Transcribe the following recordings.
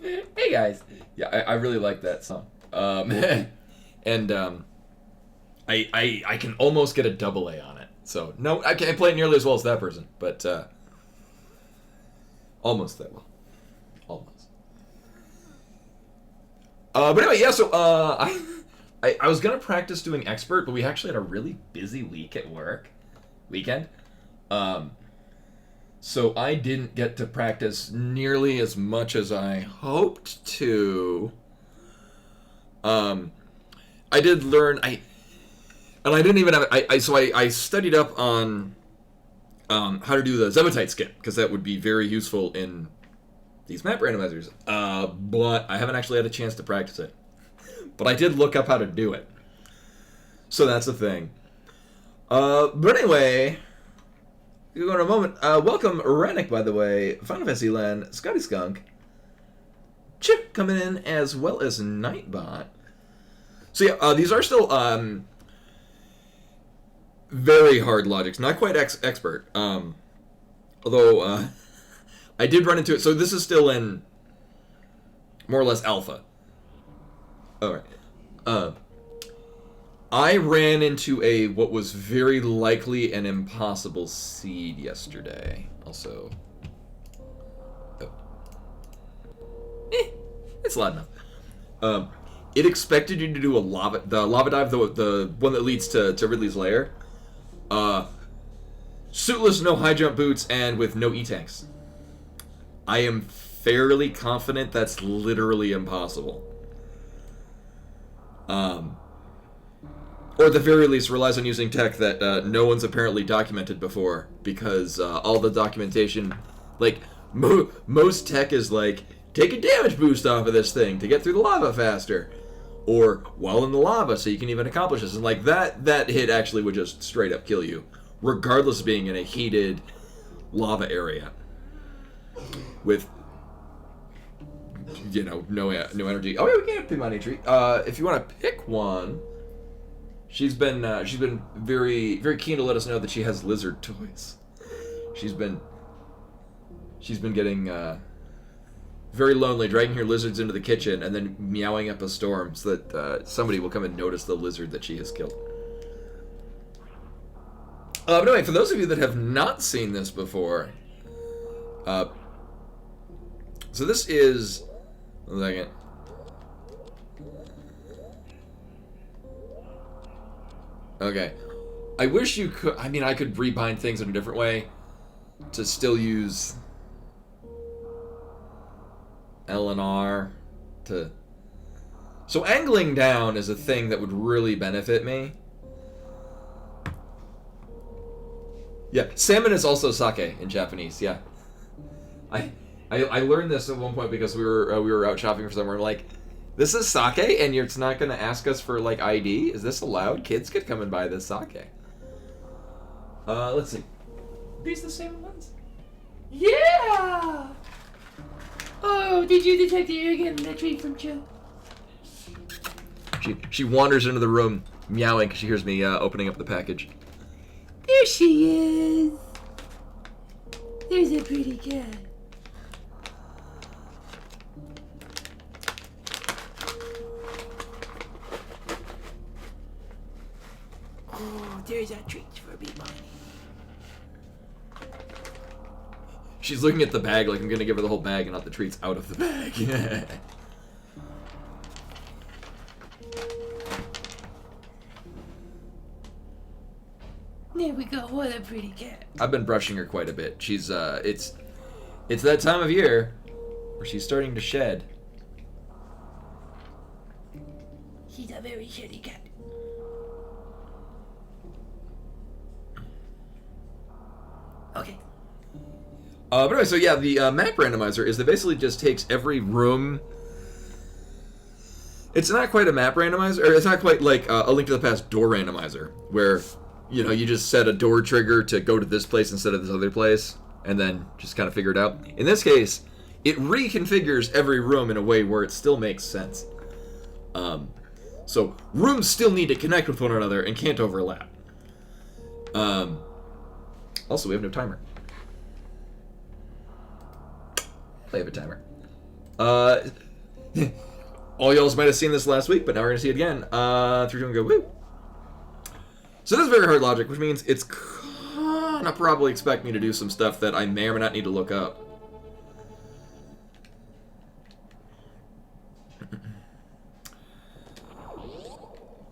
Hey guys. Yeah, I really like that song. And I can almost get a double A on it. So no, I can't play it nearly as well as that person, but almost that well, almost. But anyway, yeah. So I was gonna practice doing expert, but we actually had a really busy week at work, weekend. Um, so I didn't get to practice nearly as much as I hoped to. Um, I did learn and I didn't even have I studied up on how to do the Zematite skip because that would be very useful in these map randomizers. But I haven't actually had a chance to practice it. But I did look up how to do it, so that's the thing. But anyway, we'll go in a moment. Welcome, Rennick, by the way, Final Fantasy Land, Scotty Skunk, Chip coming in, as well as Nightbot. So yeah, these are still very hard logics, not quite expert. Although I did run into it. So this is still in more or less alpha. All right. I ran into what was very likely an impossible seed yesterday. Also, it's loud enough. It expected you to do the lava dive, the one that leads to Ridley's lair. Suitless, no high jump boots, and with no E-tanks. I am fairly confident that's literally impossible. Or at the very least relies on using tech that no one's apparently documented before, because all the documentation, like, most tech is like, take a damage boost off of this thing to get through the lava faster, or while in the lava so you can even accomplish this, and like that hit actually would just straight up kill you, regardless of being in a heated lava area with, you know, no energy. Oh yeah, we can't pick on tree. If you want to pick one, she's been very very keen to let us know that she has lizard toys. She's been getting very lonely, dragging her lizards into the kitchen and then meowing up a storm so that somebody will come and notice the lizard that she has killed. But anyway, for those of you that have not seen this before, so this is, one second. Okay. I wish you could, I mean, I could rebind things in a different way to still use L and R to... So angling down is a thing that would really benefit me. Yeah, salmon is also sake in Japanese, yeah. I learned this at one point because we were out shopping for somewhere. I'm like, this is sake, and it's not going to ask us for like ID. Is this allowed? Kids could come and buy this sake. Let's see. These the same ones? Yeah. Oh, did you detect the arrogant in that tree from Joe? She wanders into the room meowing because she hears me opening up the package. There she is. There's a pretty cat. Oh, there's a treat for me, Bonnie. She's looking at the bag like I'm going to give her the whole bag and not the treats out of the bag. There we go. What a pretty cat. I've been brushing her quite a bit. She's it's that time of year where she's starting to shed. She's a very shitty cat. Okay. But anyway, so yeah, the map randomizer is that basically just takes every room. It's not quite a map randomizer, or it's not quite like a Link to the Past door randomizer, where, you know, you just set a door trigger to go to this place instead of this other place, and then just kind of figure it out. In this case, it reconfigures every room in a way where it still makes sense. So rooms still need to connect with one another and can't overlap. Also, we have no timer. I have a timer. Uh, all y'all might have seen this last week, but now we're gonna see it again. 3, 2, 1, go, woo! So this is very hard logic, which means it's gonna probably expect me to do some stuff that I may or may not need to look up.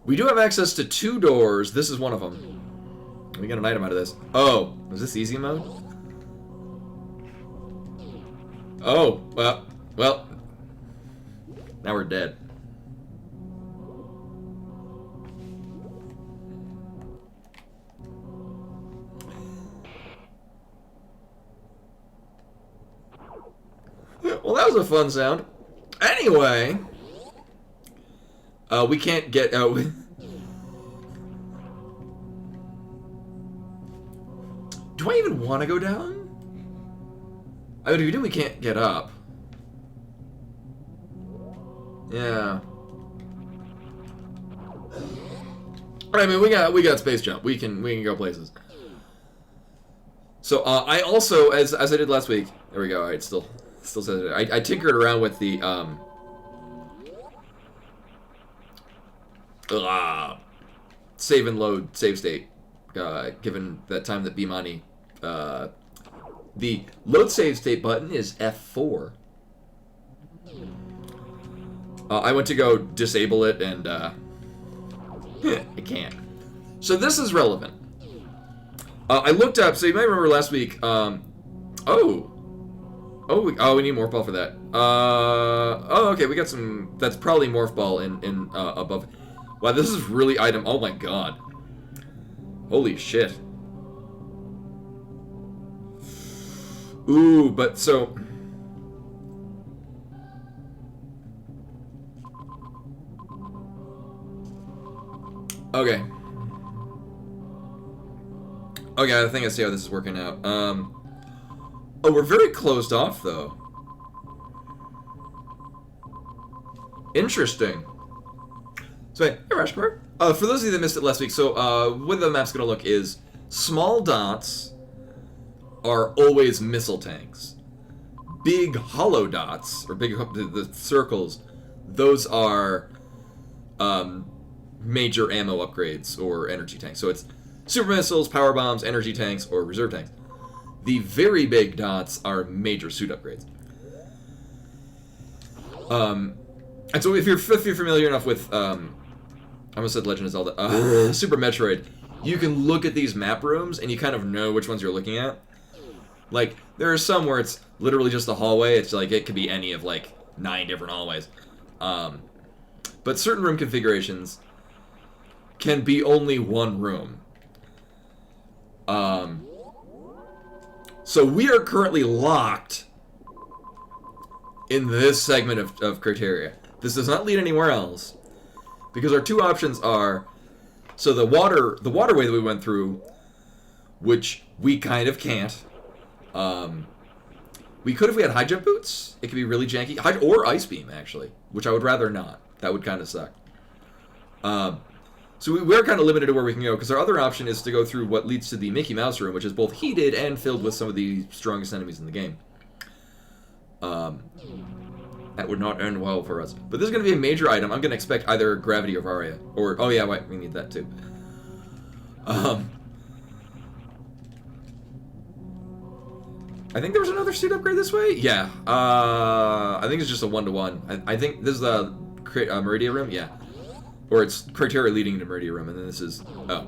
We do have access to 2 doors. This is one of them. We get an item out of this. Oh, is this easy mode? Oh, well. Now we're dead. Well, that was a fun sound. Anyway, we can't get out. Do I even want to go down? I mean, if we do, we can't get up. Yeah. But I mean, we got space jump. We can go places. So I also, as I did last week. There we go. All right, still says it. I tinkered around with the save and load save state. Given that time that Bimani, the load save state button is F4. I went to go disable it and it can't. So this is relevant. I looked up. So you might remember last week. We need morph ball for that. Okay, we got some. That's probably morph ball in above. Wow, this is really item. Oh my god. Holy shit. Ooh, but so. Okay. Okay, I think I see how this is working out. Oh, we're very closed off, though. Interesting. So, hey, Rashmore. For those of you that missed it last week, so, what the map's gonna look is small dots are always missile tanks. Big hollow dots, or the circles, those are, major ammo upgrades or energy tanks. So it's super missiles, power bombs, energy tanks, or reserve tanks. The very big dots are major suit upgrades. And so if you're familiar enough with, I almost said Legend of Zelda, Super Metroid, you can look at these map rooms and you kind of know which ones you're looking at. Like, there are some where it's literally just a hallway. It's like, it could be any of like 9 different hallways. But certain room configurations can be only one room. So we are currently locked in this segment of criteria. This does not lead anywhere else, because our 2 options are, so the waterway that we went through, which we kind of can't. We could if we had high jump boots. It could be really janky, or ice beam actually, which I would rather not. That would kind of suck. So we're kind of limited to where we can go, because our other option is to go through what leads to the Mickey Mouse room, which is both heated and filled with some of the strongest enemies in the game. That would not end well for us. But this is going to be a major item. I'm going to expect either Gravity or Varia. Or, oh yeah, wait, we need that too. I think there was another suit upgrade this way? Yeah. I think it's just a 1-to-1. I think this is the Meridia room? Yeah. Or it's criteria leading into Meridia room, and then this is... Oh.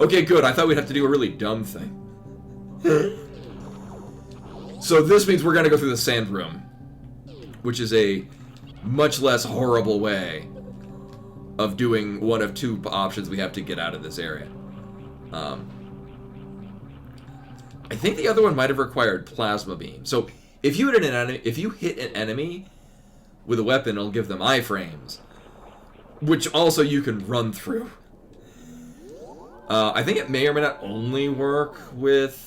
Okay, good. I thought we'd have to do a really dumb thing. So this means we're going to go through the sand room, which is a much less horrible way of doing one of 2 options we have to get out of this area. I think the other one might have required plasma beam. So if you hit an enemy with a weapon, it'll give them iframes, which also you can run through. I think it may or may not only work with...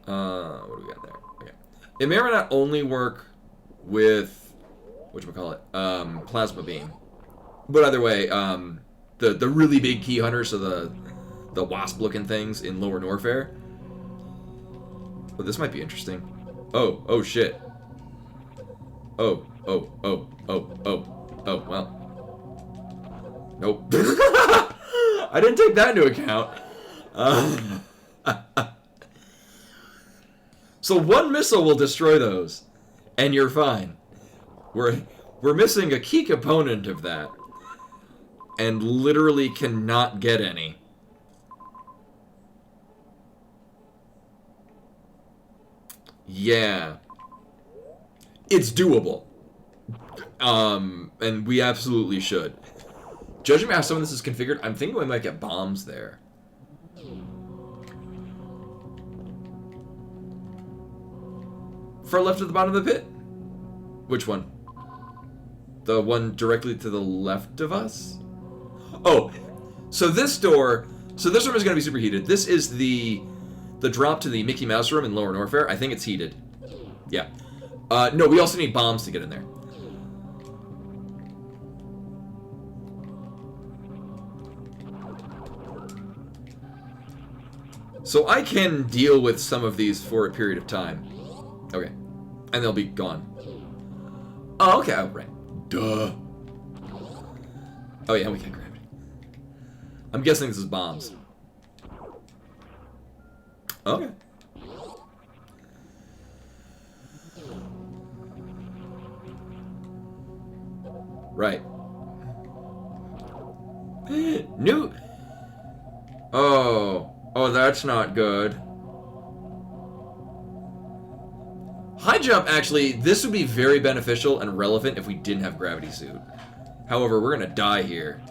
what do we got there? Okay. It may or may not only work with... whatchamacallit? Plasma beam. But either way, the really big key hunters, so the wasp-looking things in Lower Norfair. But this might be interesting. Oh, shit. Oh, well. Nope. I didn't take that into account. So one missile will destroy those, and you're fine. We're missing a key component of that, and literally cannot get any. Yeah. It's doable. And we absolutely should. Judging by how some of this is configured, I'm thinking we might get bombs there. Far left at the bottom of the pit? Which one? The one directly to the left of us? Oh, so this door... So this room is going to be superheated. This is the drop to the Mickey Mouse room in Lower Norfair. I think it's heated. Yeah. No, we also need bombs to get in there. So I can deal with some of these for a period of time. Okay. And they'll be gone. Oh, okay. Oh, right. Duh. Oh, yeah, we can't grab it. I'm guessing this is bombs. Okay. Right. New... Oh, that's not good. High jump, actually, this would be very beneficial and relevant if we didn't have gravity suit. However, we're gonna die here.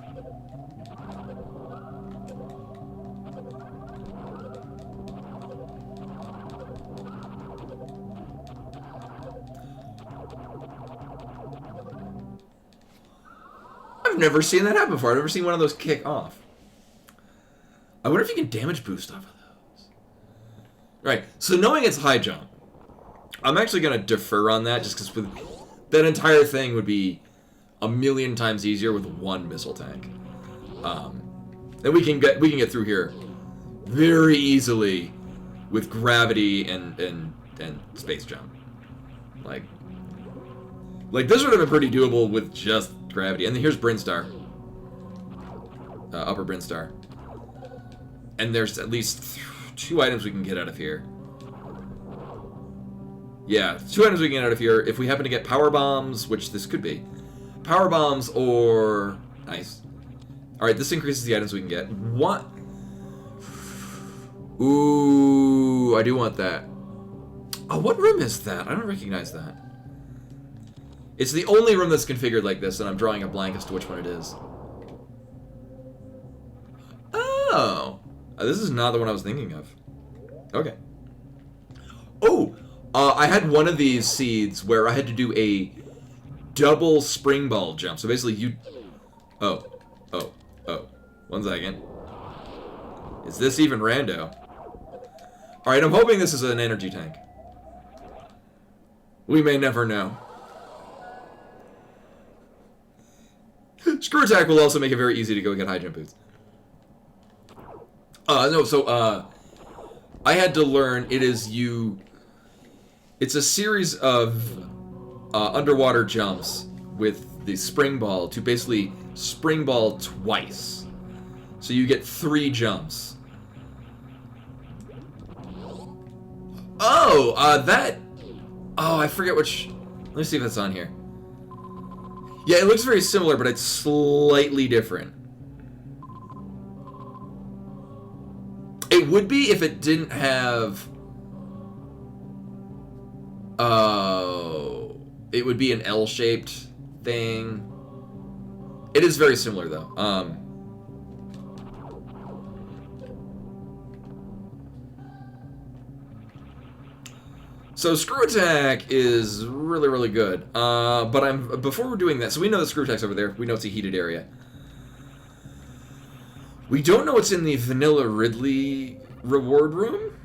I've never seen that happen before. I've never seen one of those kick off. I wonder if you can damage boost off of those. Right, so knowing it's high jump, I'm actually going to defer on that just because that entire thing would be a million times easier with one missile tank. And we can get through here very easily with gravity and space jump. Like this would have been pretty doable with just gravity. And here's Brinstar. Upper Brinstar. And there's at least 2 items we can get out of here. Yeah, 2 items we can get out of here. If we happen to get power bombs, which this could be. Power bombs or... Nice. Alright, this increases the items we can get. What? Ooh, I do want that. Oh, what room is that? I don't recognize that. It's the only room that's configured like this, and I'm drawing a blank as to which one it is. Oh. This is not the one I was thinking of. Okay. Oh! I had one of these seeds where I had to do a double spring ball jump. So basically you... Oh. 1 second. Is this even rando? Alright, I'm hoping this is an energy tank. We may never know. Screw attack will also make it very easy to go get high jump boots. No, so, I had to learn it's a series of underwater jumps with the spring ball to basically spring ball twice. So you get 3 jumps. Oh, I forget which... Let me see if that's on here. Yeah, it looks very similar, but it's slightly different. It would be if it didn't have... Oh... It would be an L-shaped thing. It is very similar, though. So screw attack is really, really good. But before we're doing that, so we know the screw attack's over there. We know it's a heated area. We don't know what's in the Vanilla Ridley reward room.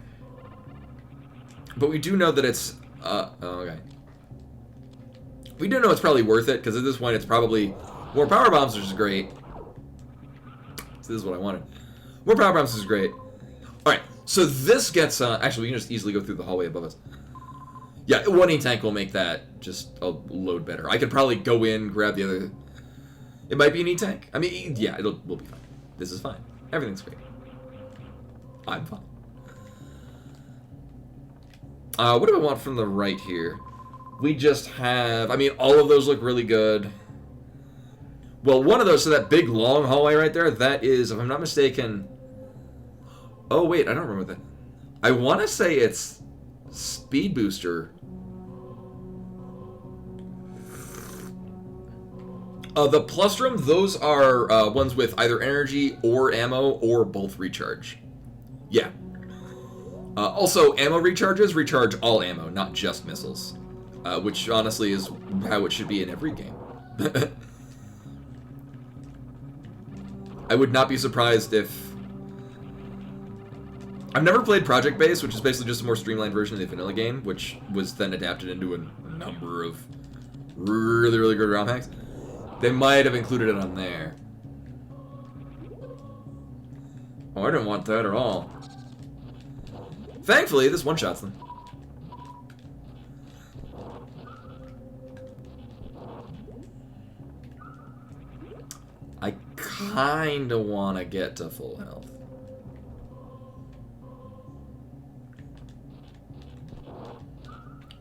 But we do know that it's... okay. We do know it's probably worth it, because at this point it's probably... More power bombs, which is great. So this is what I wanted. More power bombs is great. Alright, so this gets... actually, we can just easily go through the hallway above us. Yeah, one E-Tank will make that just a load better. I could probably go in, grab the other... It might be an E-Tank. I mean, yeah, we'll be fine. This is fine. Everything's great. I'm fine. What do I want from the right here? We just have... I mean, all of those look really good. Well, one of those, so that big long hallway right there, that is, if I'm not mistaken... Oh, wait, I don't remember that. I want to say it's Speed Booster. The Plustrum, those are ones with either energy or ammo or both recharge. Yeah. Also, ammo recharges recharge all ammo, not just missiles. Which, honestly, is how it should be in every game. I would not be surprised if... I've never played Project Base, which is basically just a more streamlined version of the vanilla game, which was then adapted into a number of really, really good ROM hacks. They might have included it on there. Oh, I didn't want that at all. Thankfully, this one-shots them. I kinda want to get to full health.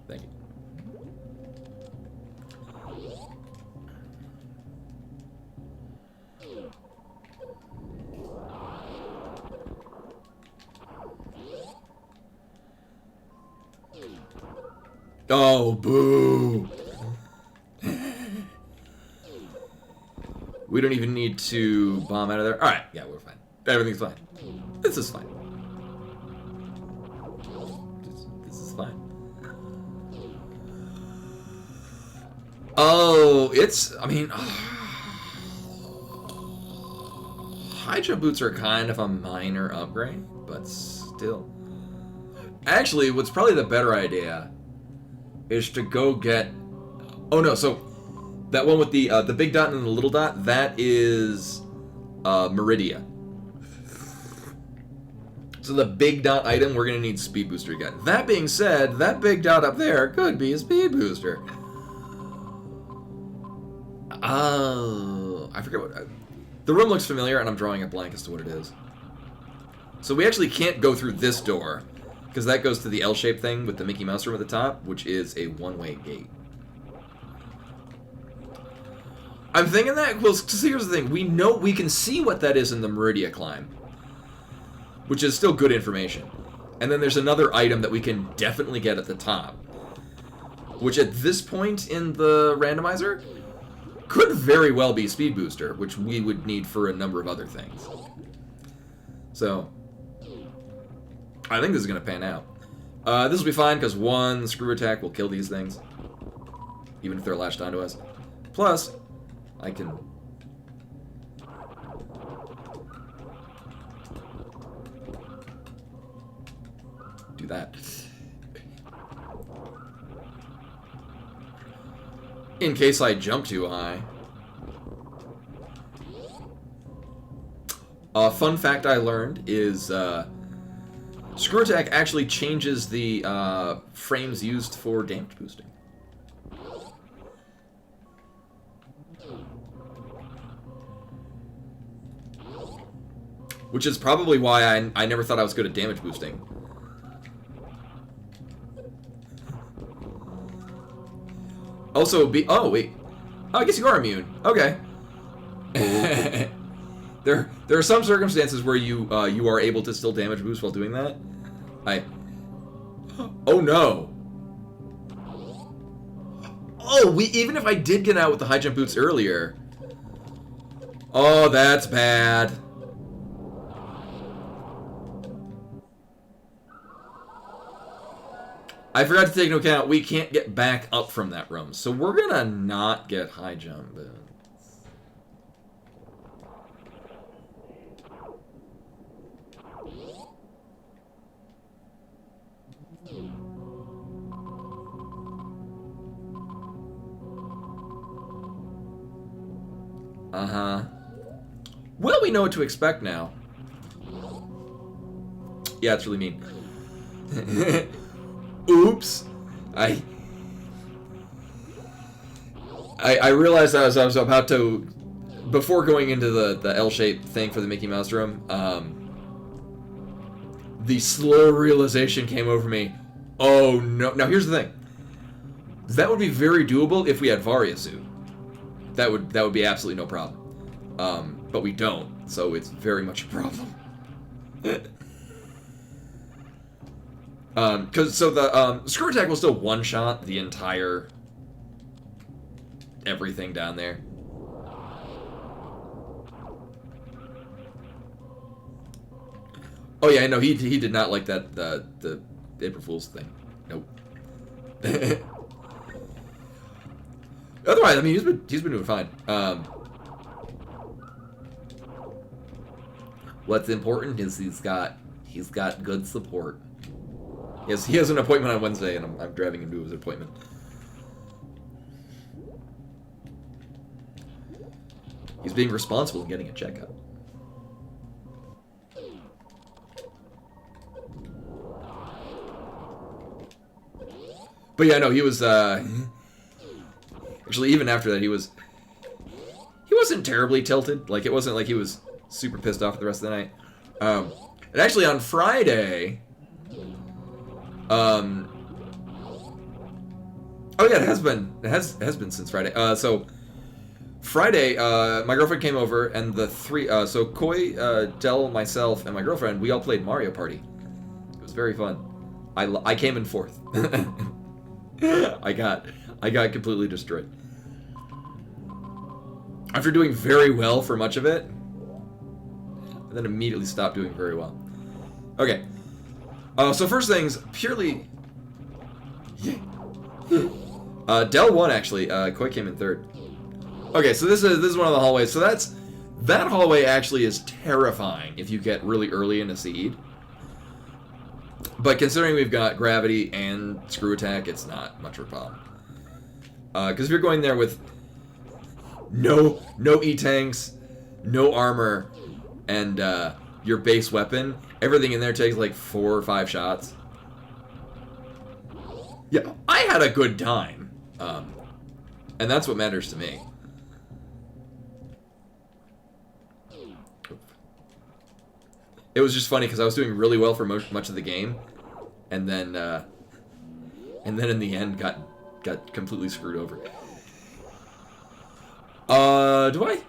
Thank you. Oh, boo! We don't even need to bomb out of there. Alright, yeah, we're fine. Everything's fine. This is fine. This is fine. Oh, it's... I mean... high jump boots are kind of a minor upgrade, but still. Actually, what's probably the better idea is to go get... Oh no, so... That one with the big dot and the little dot, that is Meridia. So the big dot item, we're going to need Speed Booster again. That being said, that big dot up there could be a Speed Booster. Oh, I forget what... the room looks familiar, and I'm drawing a blank as to what it is. So we actually can't go through this door, because that goes to the L-shaped thing with the Mickey Mouse room at the top, which is a one-way gate. I'm thinking that, well, so here's the thing. We can see what that is in the Meridia climb, which is still good information. And then there's another item that we can definitely get at the top, which at this point in the randomizer could very well be Speed Booster, which we would need for a number of other things. So, I think this is going to pan out. This will be fine, because one screw attack will kill these things, even if they're latched onto us. Plus, I can... do that. In case I jump too high. Fun fact I learned is screw attack actually changes the frames used for damage boosting. Which is probably why I never thought I was good at damage boosting. Also, oh, wait. Oh, I guess you are immune. Okay. There are some circumstances where you are able to still damage boost while doing that. Oh, no. Oh, even if I did get out with the high jump boots earlier. Oh, that's bad. I forgot to take into account we can't get back up from that room, so we're gonna not get high jump boots. Uh-huh. Well, we know what to expect now. Yeah, it's really mean. Oops. I realized as I was about to, before going into the L-shaped thing for the Mickey Mouse room, the slow realization came over me. Oh no! Now here's the thing. That would be very doable if we had Varia suit. That would be absolutely no problem. But we don't, so it's very much a problem. So the screw attack will still one-shot the entire everything down there. Oh yeah, no, he did not like that the April Fool's thing. Nope. Otherwise, I mean, he's been doing fine. What's important is he's got good support. He has an appointment on Wednesday, and I'm driving him to his appointment. He's being responsible and getting a checkup. But yeah, no, he was actually, even after that, he wasn't terribly tilted. Like, it wasn't like he was super pissed off the rest of the night. And actually on Friday, oh yeah, it has been since Friday. So Friday, my girlfriend came over, and the three, so Koi, Del, myself, and my girlfriend, we all played Mario Party. It was very fun. I came in fourth. I got completely destroyed. After doing very well for much of it, and then immediately stopped doing very well. Okay. So first things, purely... Del won, actually. Koi came in third. Okay, so this is one of the hallways. So that hallway actually is terrifying if you get really early in a seed. But considering we've got gravity and screw attack, it's not much of a problem. Because if you're going there with no E-tanks, no armor, and your base weapon, everything in there takes like 4 or 5 shots. Yeah, I had a good time. And that's what matters to me. It was just funny because I was doing really well for much of the game, and then in the end got completely screwed over. Do I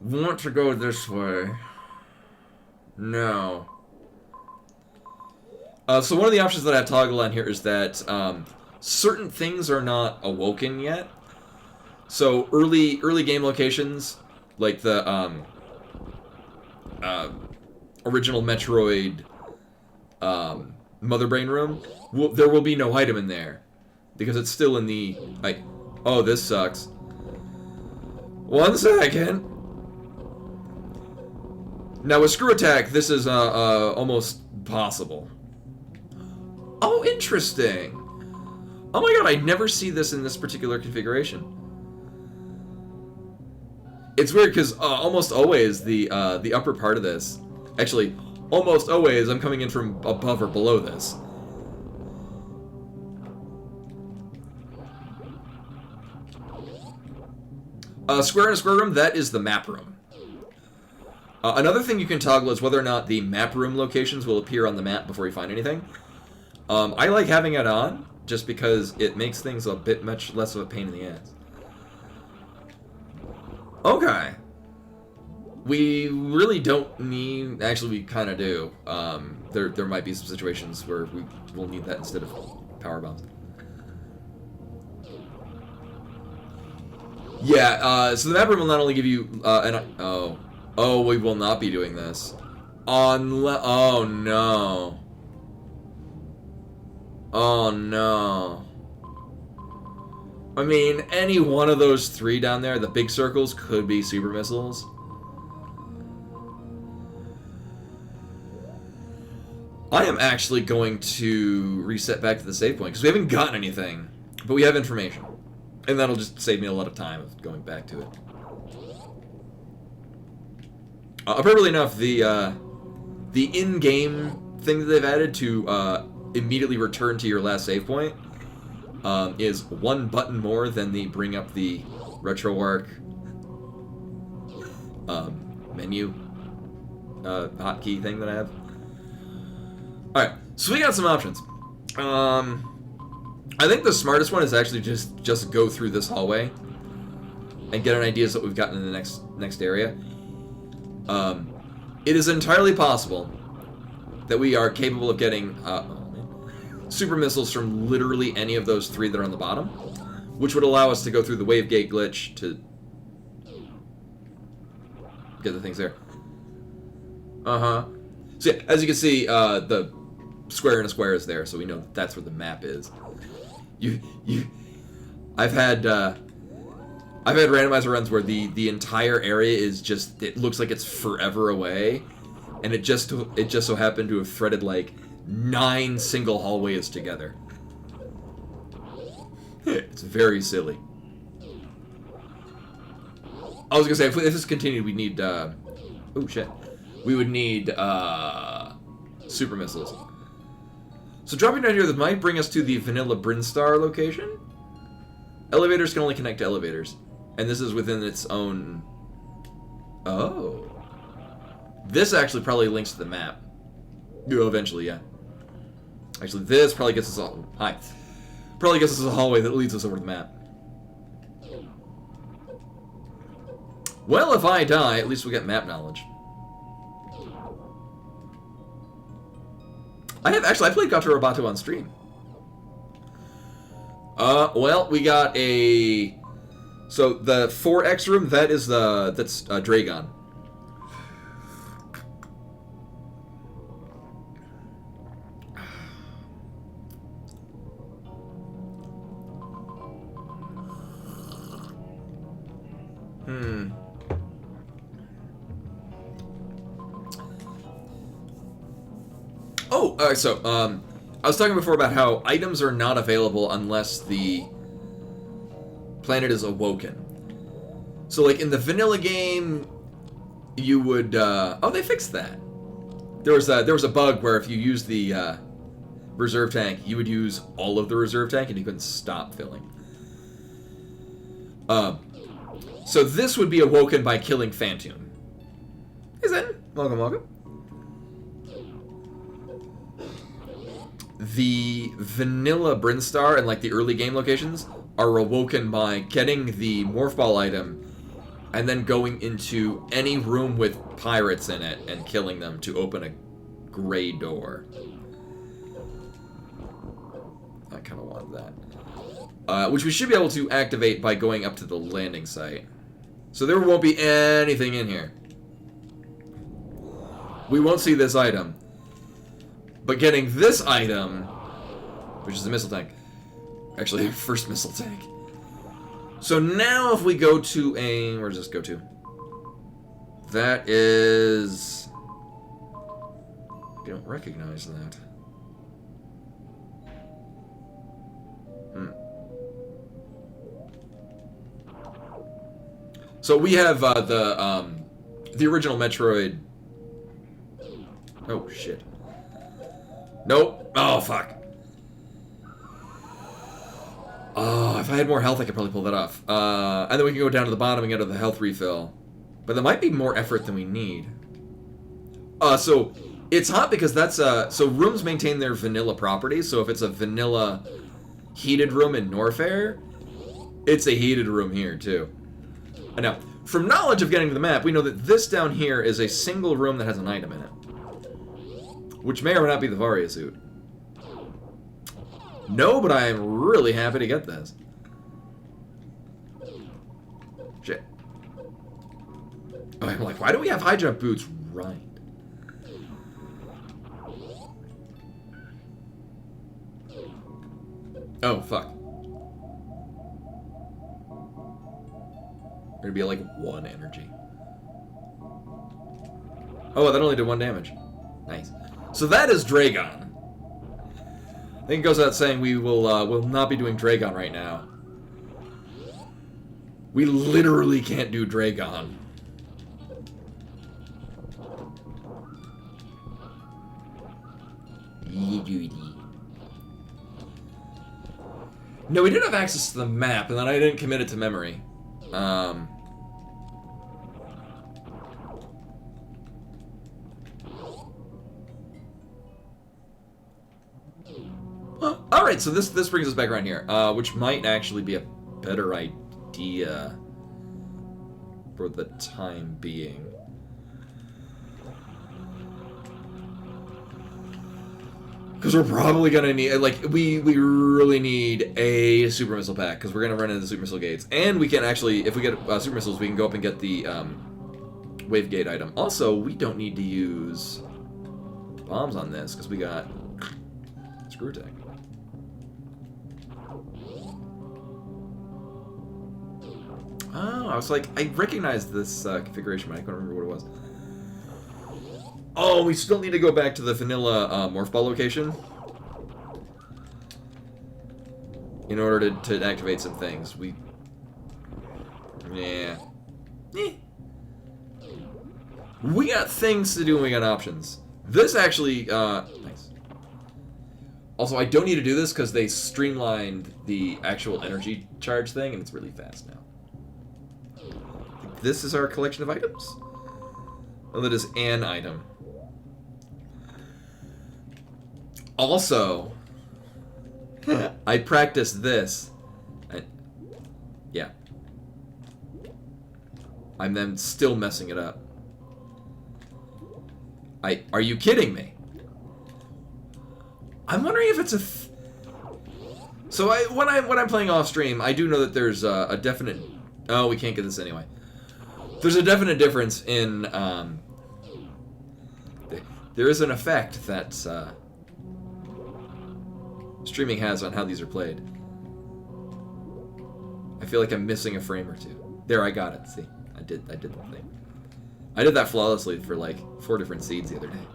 want to go this way? No. So one of the options that I have toggled on here is that certain things are not awoken yet. So early game locations, like the original Metroid Mother Brain room, there will be no item in there because it's still in the like. Oh, this sucks. 1 second. Now with screw attack, this is almost possible. Oh, interesting. Oh my god, I never see this in this particular configuration. It's weird because almost always the upper part of this, actually, almost always I'm coming in from above or below this. Square in a square room, that is the map room. Another thing you can toggle is whether or not the map room locations will appear on the map before you find anything. I like having it on, just because it makes things a bit much less of a pain in the ass. Okay. We really don't need... Actually, we kind of do. There might be some situations where we will need that instead of power bombs. Yeah, so the map room will not only give you... Oh, we will not be doing this. Oh, no. Oh, no. I mean, any one of those 3 down there, the big circles, could be super missiles. I am actually going to reset back to the save point, because we haven't gotten anything, but we have information. And that'll just save me a lot of time of going back to it. Appropriately enough, the in-game thing that they've added to immediately return to your last save point is one button more than the bring up the RetroArch menu hotkey thing that I have. Alright, so we got some options. I think the smartest one is actually just go through this hallway and get an idea of what we've gotten in the next area. It is entirely possible that we are capable of getting super missiles from literally any of those 3 that are on the bottom, which would allow us to go through the wave gate glitch to get the things there. So yeah, as you can see, the square in a square is there, so we know that that's where the map is. I've had randomizer runs where the entire area is just, it looks like it's forever away, and it just so happened to have threaded like 9 single hallways together. It's very silly. I was gonna say, if this continued, we'd need oh shit, we would need super missiles. So dropping down here, that might bring us to the Vanilla Brinstar location. Elevators can only connect to elevators. And this is within its own... Oh. This actually probably links to the map. Eventually, yeah. Actually, this probably gets us all... Hi. Probably gets us a hallway that leads us over to the map. Well, if I die, at least we get map knowledge. I played Gato Roboto on stream. Well, we got a... So, the 4X room, that's Dragon. Oh, I was talking before about how items are not available unless the planet is awoken. So, like, in the vanilla game, you would, oh, they fixed that. There was a bug where if you used the, reserve tank, you would use all of the reserve tank and you couldn't stop filling. So this would be awoken by killing Phantom. Hey Zen, welcome, welcome. The vanilla Brinstar and like the early game locations are awoken by getting the morph ball item and then going into any room with pirates in it and killing them to open a gray door. I kind of wanted that. Which we should be able to activate by going up to the landing site. So there won't be anything in here. We won't see this item. But getting this item, which is the missile tank. Actually, first missile tank. So now if we go to a... Where does this go to? That is... I don't recognize that. So we have the original Metroid. Oh shit. Nope. Oh fuck. Oh, if I had more health, I could probably pull that off. And then we can go down to the bottom and get to the health refill. But that might be more effort than we need. So it's hot because that's so rooms maintain their vanilla properties. So if it's a vanilla heated room in Norfair, it's a heated room here too. And now, from knowledge of getting to the map, we know that this down here is a single room that has an item in it. Which may or may not be the Varia suit. No, but I am really happy to get this. Shit. Oh, I'm like, why do we have high jump boots? Right. Oh, fuck. There'd be like 1 energy. Oh, that only did 1 damage. Nice. So that is Dragon. I think it goes without saying we will not be doing Dragon right now. We literally can't do Dragon. No, we did have access to the map, and then I didn't commit it to memory. Alright, so this brings us back around here, which might actually be a better idea for the time being. Because we're probably going to need, like, we really need a super missile pack, because we're going to run into the super missile gates. And we can actually, if we get super missiles, we can go up and get the wave gate item. Also, we don't need to use bombs on this, because we got screw attack. Oh, I was like, I recognized this configuration, but I couldn't remember what it was. Oh, we still need to go back to the vanilla morph ball location in order to activate some things. Yeah. We got things to do and we got options. This actually, nice. Also, I don't need to do this because they streamlined the actual energy charge thing and it's really fast now. This is our collection of items? Oh, that is an item. Also, I practiced this. Yeah. I'm then still messing it up. Are you kidding me? I'm wondering if it's a... So when I'm playing off stream, I do know that there's a definite... Oh, we can't get this anyway. There's a definite difference in... There is an effect that... streaming has on how these are played. I feel like I'm missing a frame or two. There, I got it. See, I did the thing. I did that flawlessly for like 4 different seeds the other day.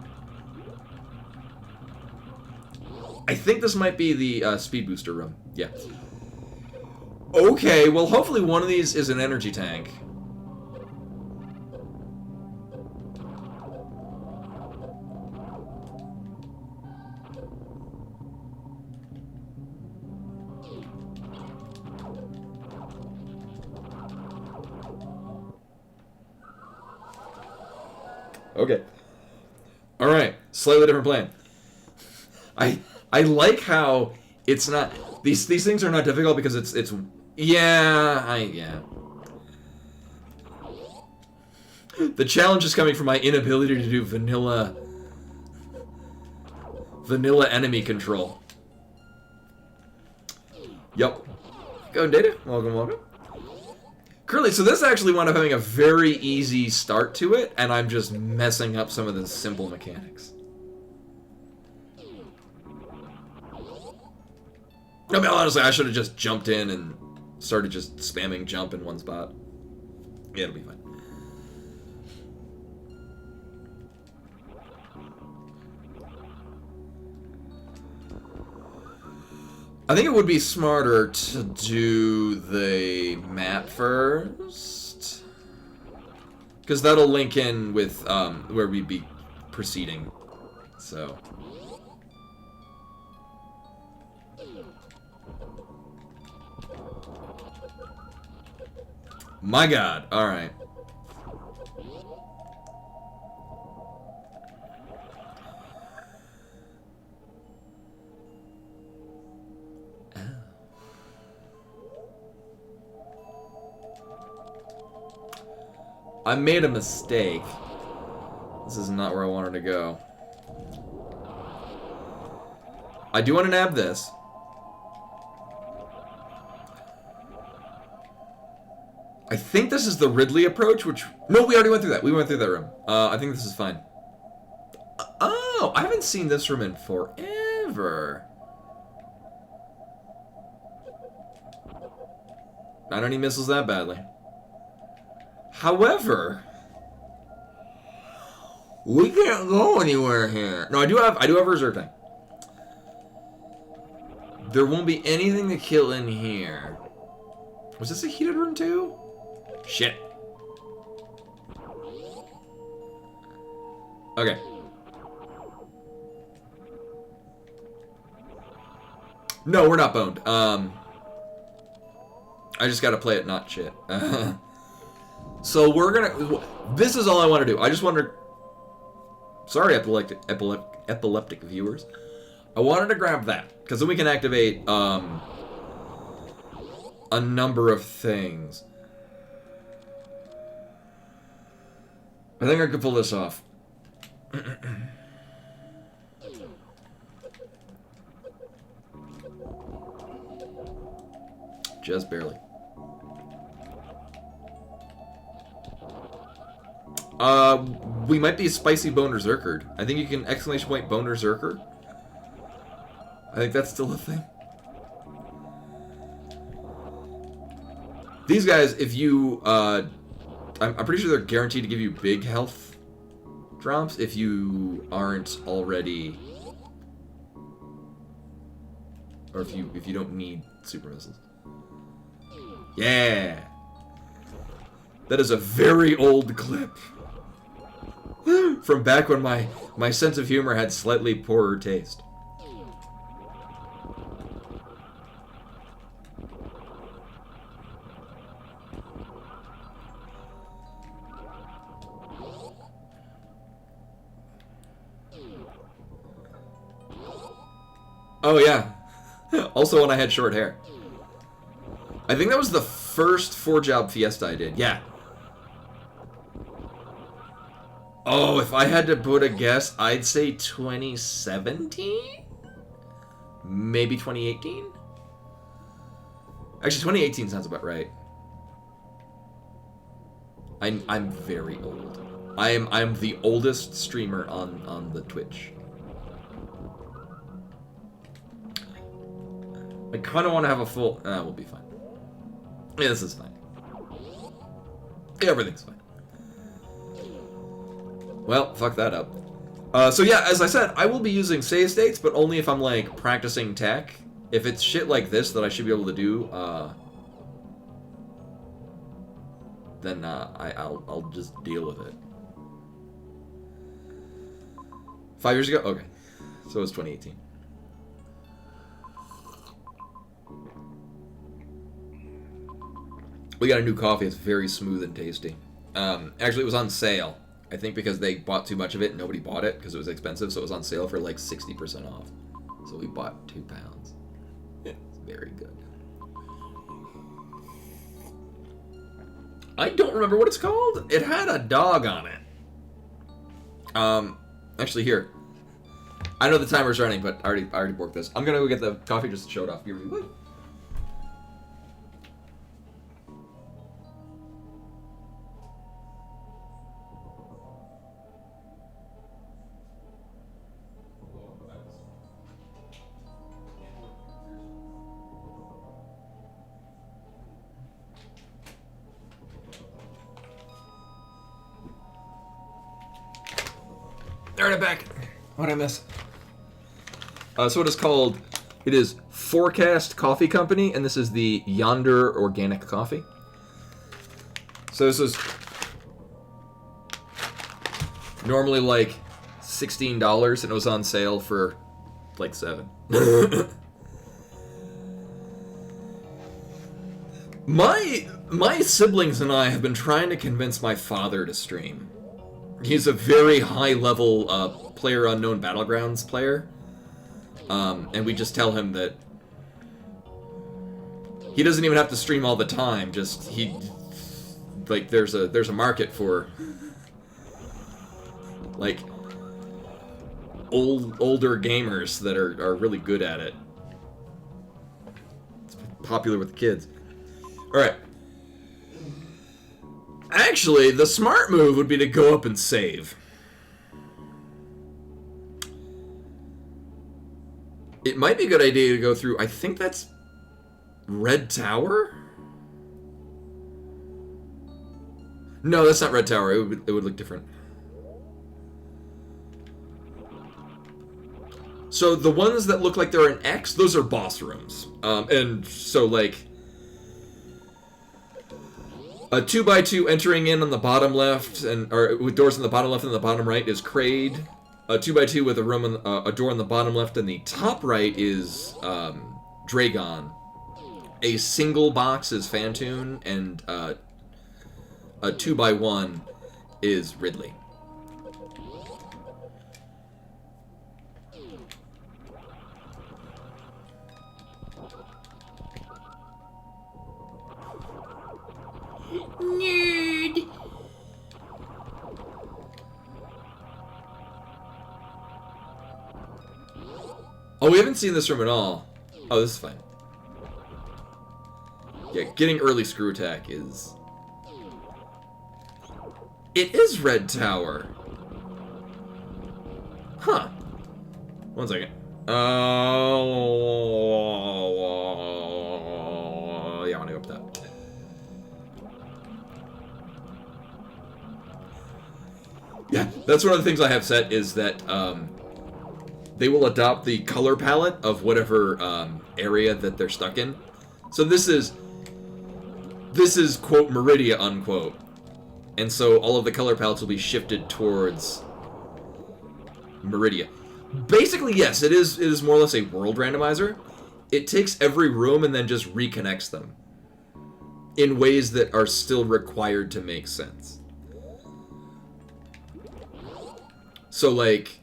I think this might be the speed booster room. Yeah. Okay, well, hopefully one of these is an energy tank. Okay. All right. Slightly different plan. I like how it's not these things are not difficult because it's yeah. The challenge is coming from my inability to do vanilla enemy control. Yep. Go Data. Welcome. Curly, so this actually wound up having a very easy start to it, and I'm just messing up some of the simple mechanics. I mean, honestly, I should have just jumped in and started just spamming jump in one spot. Yeah, it'll be fine. I think it would be smarter to do the map first, because that'll link in with where we'd be proceeding. So. My God! All right. I made a mistake. This is not where I wanted to go. I do want to nab this. I think this is the Ridley approach, which... No, we already went through that. We went through that room. I think this is fine. Oh, I haven't seen this room in forever. I don't need missiles that badly. However, we can't go anywhere here. No, I do have a reserve tank. There won't be anything to kill in here. Was this a heated room too? Shit. Okay. No, we're not boned. I just gotta play it not shit. So we're gonna... This is all I want to do. I just wanted... Sorry, epileptic viewers. I wanted to grab that, because then we can activate a number of things. I think I could pull this off. Just barely. We might be spicy bone berserkered. I think you can exclamation point bone berserker. I think that's still a thing. These guys, if you, I'm pretty sure they're guaranteed to give you big health drops if you aren't already, or if you don't need super missiles. Yeah, that is a very old clip from back when my sense of humor had slightly poorer taste. Oh yeah. Also when I had short hair. I think that was the first 4-job fiesta I did. Yeah. Oh, if I had to put a guess, I'd say 2017? Maybe 2018? Actually, 2018 sounds about right. I'm very old. I'm the oldest streamer on the Twitch. I kind of want to have a full... we'll be fine. Yeah, this is fine. Yeah, everything's fine. Well, fuck that up. So yeah, as I said, I will be using save states, but only if I'm, like, practicing tech. If it's shit like this that I should be able to do, then I'll just deal with it. 5 years ago? Okay. So it was 2018. We got a new coffee. It's very smooth and tasty. Actually, it was on sale. I think because they bought too much of it and nobody bought it because it was expensive, so it was on sale for like 60% off. So we bought 2 pounds. Yeah, it's very good. I don't remember what it's called. It had a dog on it. Actually, here. I know the timer's running, but I already worked this. I'm gonna go get the coffee just to show it off. Here we go. Alright, I'm back. What'd I miss? So it is called, it is Forecast Coffee Company, and this is the Yonder Organic Coffee. So this is normally like $16, and it was on sale for like $7. My siblings and I have been trying to convince my father to stream. He's a very high-level PlayerUnknown Battlegrounds player, and we just tell him that he doesn't even have to stream all the time. Just there's a market for like older gamers that are really good at it. It's popular with the kids. All right. Actually, the smart move would be to go up and save. It might be a good idea to go through, I think that's Red Tower? No, that's not Red Tower. It would look different. So the ones that look like they're an X, those are boss rooms. And so like a 2x2 entering in on the bottom left, or with doors on the bottom left and the bottom right is Kraid. A 2x2 with a door on the bottom left and the top right is Dragon. a single box is Fantoon, and a 2x1 is Ridley. Nerd. Oh, we haven't seen this room at all. Oh, this is fine. Yeah, getting early screw attack is... It is Red Tower. Huh. One second. Oh, yeah, I want to go up that. Yeah, that's one of the things I have set is that they will adopt the color palette of whatever area that they're stuck in. So this is quote Meridia unquote, and so all of the color palettes will be shifted towards Meridia. Basically, yes, it is more or less a world randomizer. It takes every room and then just reconnects them in ways that are still required to make sense. So, like,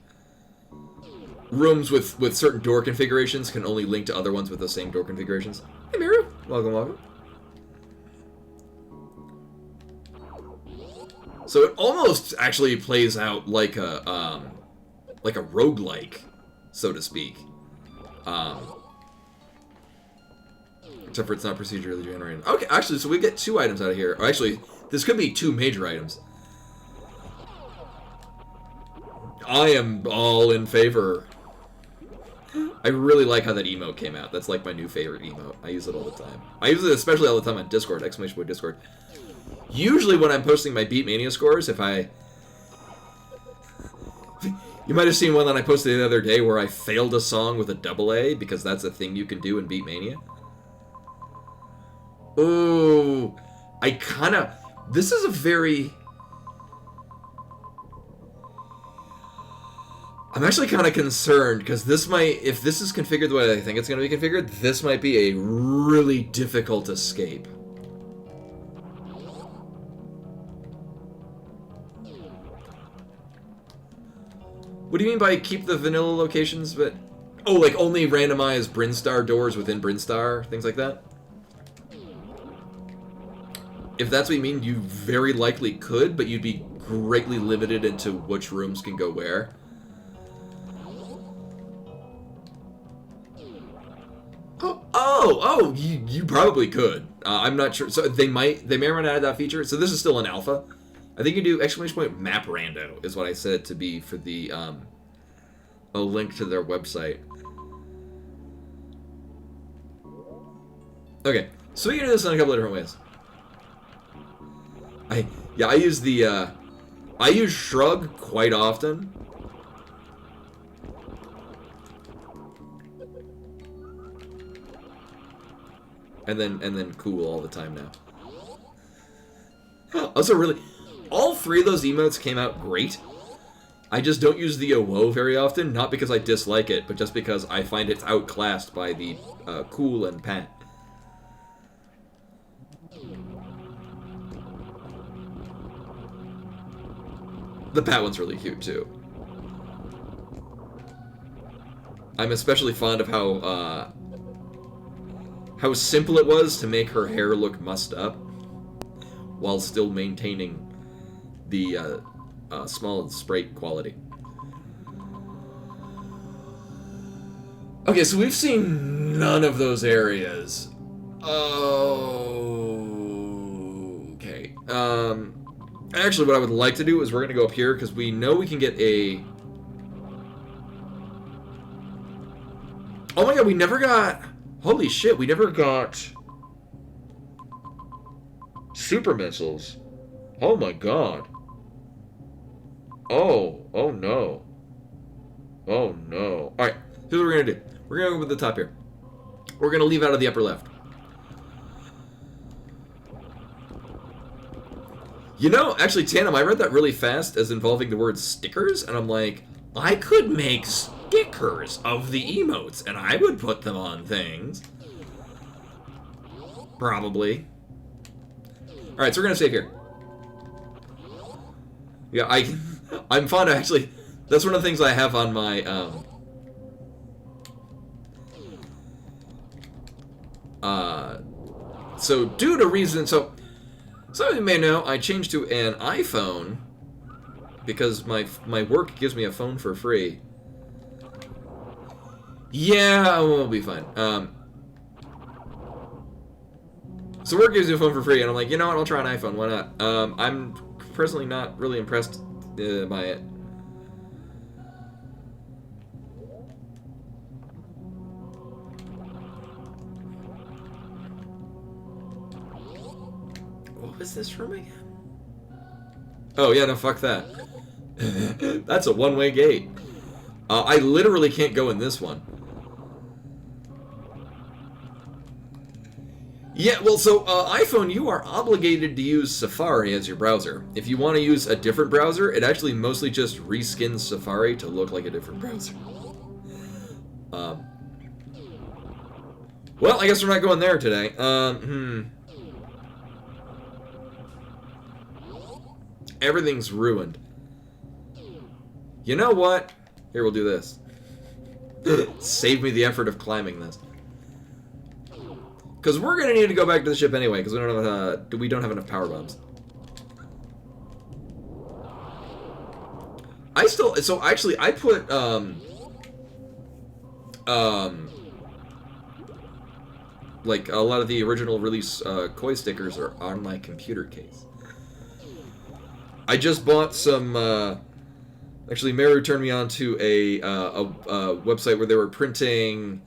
rooms with certain door configurations can only link to other ones with the same door configurations. Hey, Miru. Welcome, welcome. So it almost actually plays out like a roguelike, so to speak. Except for it's not procedurally generated. Okay, actually, so we get 2 items out of here. Or actually, this could be 2 major items. I am all in favor. I really like how that emote came out. That's like my new favorite emote. I use it all the time. I use it especially all the time on Discord, ! Discord. Usually when I'm posting my Beatmania scores, if I... You might have seen one that I posted the other day where I failed a song with a AA, because that's a thing you can do in Beatmania. Ooh, I kinda... This is a very... I'm actually kind of concerned, because this might, if this is configured the way I think it's going to be configured, this might be a really difficult escape. What do you mean by keep the vanilla locations, but... Oh, like only randomize Brinstar doors within Brinstar, things like that? If that's what you mean, you very likely could, but you'd be greatly limited into which rooms can go where. Oh, you probably could. I'm not sure. So they may or may not add that feature. So this is still an alpha. I think you do ! Map rando is what I said to be for the a link to their website. Okay, so we can do this in a couple of different ways. I use the I use shrug quite often. And then cool all the time now. Also, really, all 3 of those emotes came out great. I just don't use the whoa very often, not because I dislike it, but just because I find it's outclassed by the cool and pat. The pat one's really cute too. I'm especially fond of how simple it was to make her hair look mussed up while still maintaining the small and sprite quality. Okay, so we've seen none of those areas. Okay. Actually, what I would like to do is we're going to go up here because we know we can get a... Oh my god, we never got... Holy shit, we never got super missiles. Oh my god. Oh no. Oh no. Alright, here's what we're gonna do. We're gonna go with the top here. We're gonna leave out of the upper left. You know, actually, Tandem, I read that really fast as involving the word stickers, and I'm like, I could make stickers of the emotes, and I would put them on things. Probably. Alright, so we're gonna save here. Yeah, I'm fond of actually... That's one of the things I have on my, so due to reason... So, some of you may know, I changed to an iPhone because my work gives me a phone for free. Yeah, we'll be fine. So work gives you a phone for free, and I'm like, you know what, I'll try an iPhone, why not? I'm personally not really impressed by it. What was this room again? Oh, yeah, no, fuck that. That's a one-way gate. I literally can't go in this one. Yeah, well, so, iPhone, you are obligated to use Safari as your browser. If you want to use a different browser, it actually mostly just reskins Safari to look like a different browser. Well, I guess we're not going there today. Everything's ruined. You know what? Here, we'll do this. Save me the effort of climbing this. Because we're going to need to go back to the ship anyway, because we don't have enough power bombs. So actually, I put, like, a lot of the original release, Koi stickers are on my computer case. I just bought some, actually, Meru turned me on to a website where they were printing,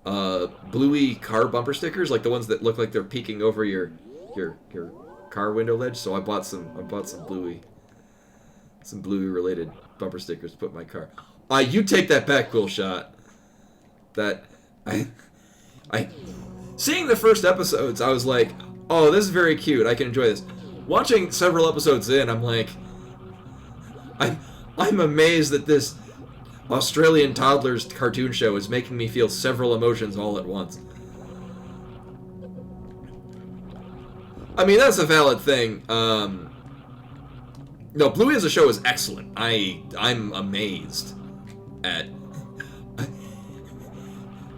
bluey car bumper stickers, like the ones that look like they're peeking over your car window ledge. So I bought some bluey related bumper stickers to put in my car. You take that back, cool shot. That I seeing the first episodes, I was like, oh, this is very cute. I can enjoy this. Watching several episodes in, I'm like, I'm amazed that this Australian toddlers cartoon show is making me feel several emotions all at once. I mean, that's a valid thing. No, Bluey as a show is excellent. I'm amazed at...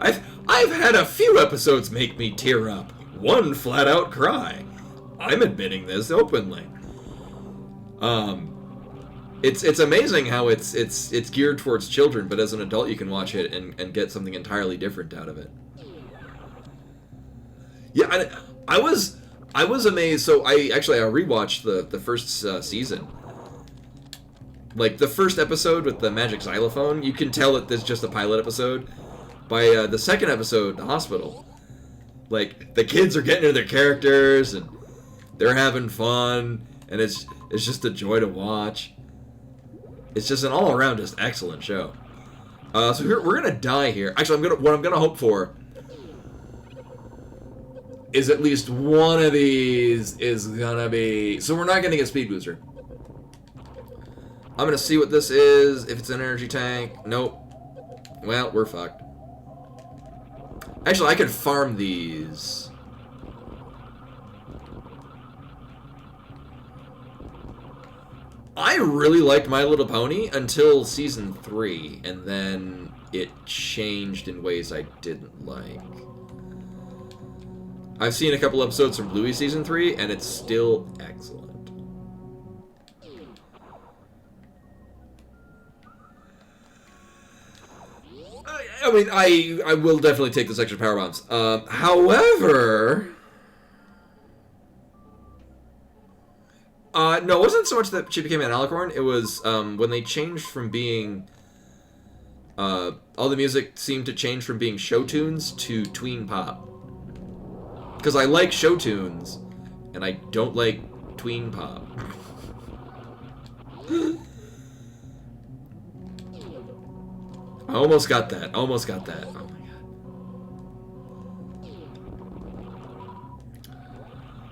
I've had a few episodes make me tear up. One flat-out cry. I'm admitting this openly. It's amazing how it's geared towards children, but as an adult you can watch it and get something entirely different out of it. Yeah, I was amazed. So I rewatched the first season. Like the first episode with the magic xylophone, you can tell that this is just a pilot episode. By the second episode, the hospital, like the kids are getting into their characters and they're having fun, and it's just a joy to watch. It's just an all-around just excellent show. So here, we're gonna die here. Actually, what I'm gonna hope for is at least one of these is gonna be. So we're not gonna get speed booster. I'm gonna see what this is. If it's an energy tank, nope. Well, we're fucked. Actually, I could farm these. I really liked My Little Pony until season 3, and then it changed in ways I didn't like. I've seen a couple episodes from Bluey season 3, and it's still excellent. I mean, I will definitely take those extra power bombs. However... no, it wasn't so much that she became an alicorn. It was, when they changed from being... all the music seemed to change from being show tunes to tween pop. Because I like show tunes, and I don't like tween pop. I almost got that. Almost got that. Oh my god.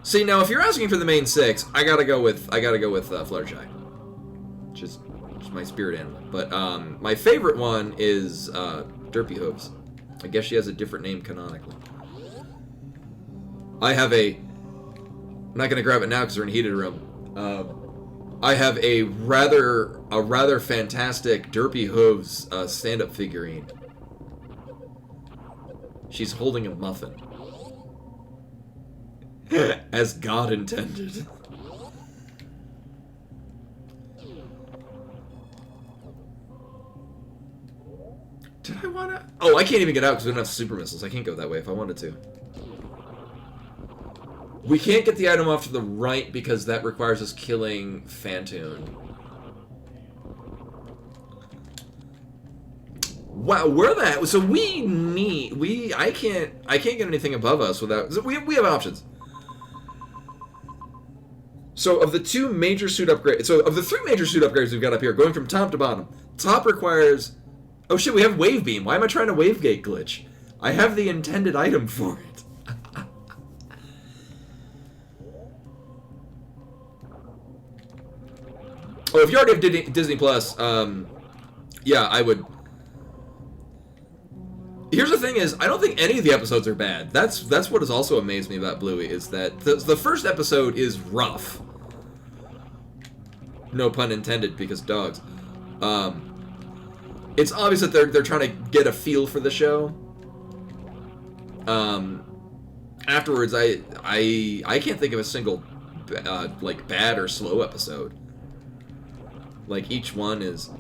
See, now if you're asking for the main 6, I gotta go with Fluttershy. Just my spirit animal. But my favorite one is Derpy Hooves. I guess she has a different name canonically. I have I'm not gonna grab it now because we're in a heated room. I have a rather fantastic Derpy Hooves stand-up figurine. She's holding a muffin. As God intended. Did I wanna... Oh, I can't even get out because we don't have super missiles. I can't go that way if I wanted to. We can't get the item off to the right because that requires us killing Phantoon. Wow, we're that... So we need... I can't get anything above us without... So we have options. So of the 2 major suit upgrades... So of the 3 major suit upgrades we've got up here, going from top to bottom, top requires... Oh shit, we have Wave Beam. Why am I trying to Wave Gate glitch? I have the intended item for it. Oh, if you already have Disney Plus, yeah, I would... Here's the thing is, I don't think any of the episodes are bad. That's what has also amazed me about Bluey, is that the first episode is rough. No pun intended, because dogs. It's obvious that they're trying to get a feel for the show. Afterwards, I can't think of a single like bad or slow episode. Like each one is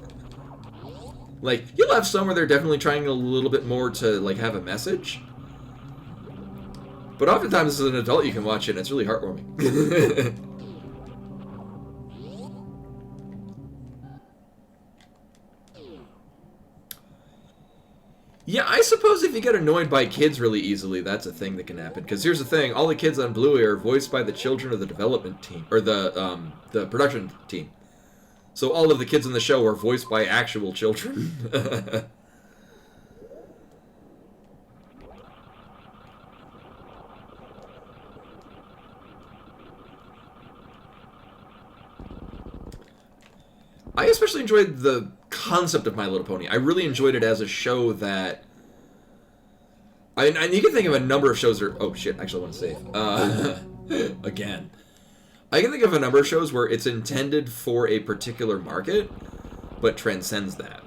like, you'll have some where they're definitely trying a little bit more to like have a message. But oftentimes as an adult you can watch it and it's really heartwarming. Yeah, I suppose if you get annoyed by kids really easily, that's a thing that can happen. Because here's the thing, all the kids on Bluey are voiced by the children of the development team, or the production team. So all of the kids in the show are voiced by actual children. I especially enjoyed the concept of My Little Pony. I really enjoyed it as a show that... and you can think of a number of shows that are... Oh shit, actually I want to save. Again. I can think of a number of shows where it's intended for a particular market, but transcends that.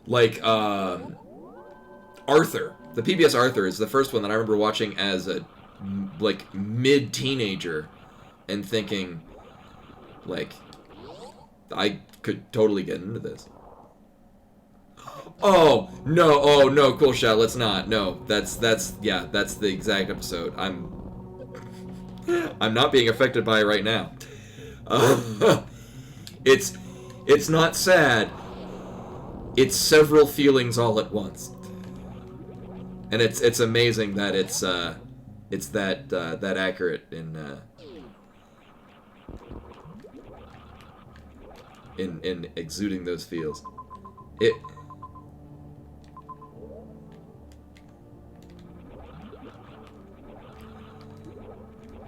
Like, Arthur. The PBS Arthur is the first one that I remember watching as a, like, mid-teenager and thinking, like, I could totally get into this. Oh, no, cool shot, let's not. No, that's the exact episode. I'm not being affected by it right now. It's not sad. It's several feelings all at once. And it's amazing that it's that accurate in exuding those feels.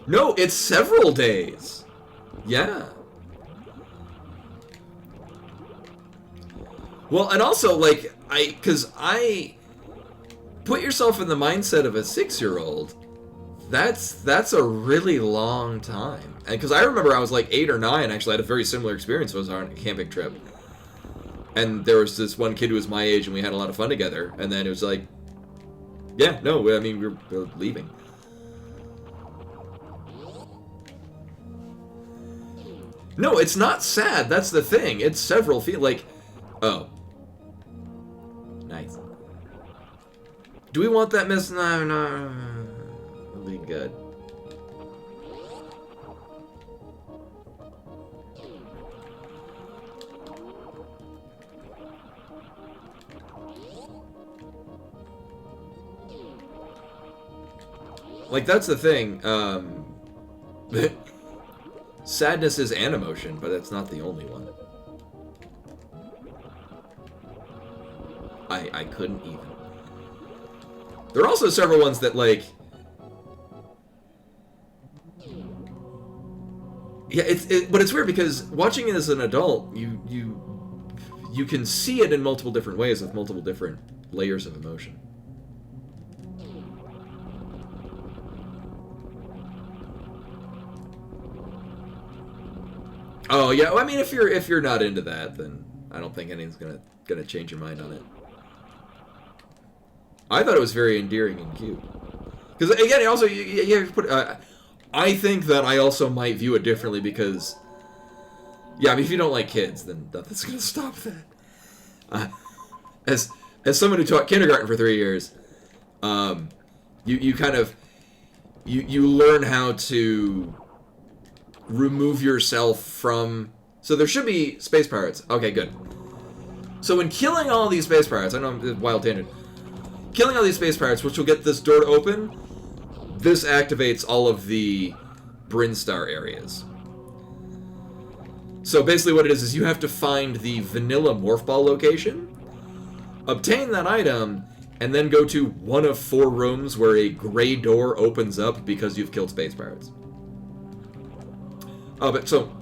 No, it's several days. Yeah. Well, and also, like, I put yourself in the mindset of a 6-year-old. That's a really long time. And because I remember I was like 8 or 9, actually, I had a very similar experience. I was on a camping trip. And there was this one kid who was my age, and we had a lot of fun together. And then it was like, yeah, no, I mean, we're leaving. No, it's not sad. That's the thing. It's several like, oh, nice. Do we want that miss? No. It'll be good. Like, that's the thing. Sadness is an emotion, but it's not the only one. I couldn't even. There are also several ones that, like... Yeah, but it's weird because watching it as an adult, you can see it in multiple different ways with multiple different layers of emotion. Oh yeah, well, I mean, if you're not into that, then I don't think anything's gonna change your mind on it. I thought it was very endearing and cute. Because again, also you have to put. I think that I also might view it differently because, yeah, I mean, if you don't like kids, then nothing's gonna stop that. As someone who taught kindergarten for 3 years, you kind of you learn how to remove yourself from. So there should be space pirates. Okay, good. So when killing all these space pirates, I know I'm a wild tangent. Killing all these space pirates, which will get this door to open, this activates all of the Brinstar areas. So basically what it is you have to find the vanilla morph ball location, obtain that item, and then go to one of 4 rooms where a gray door opens up because you've killed space pirates. But so,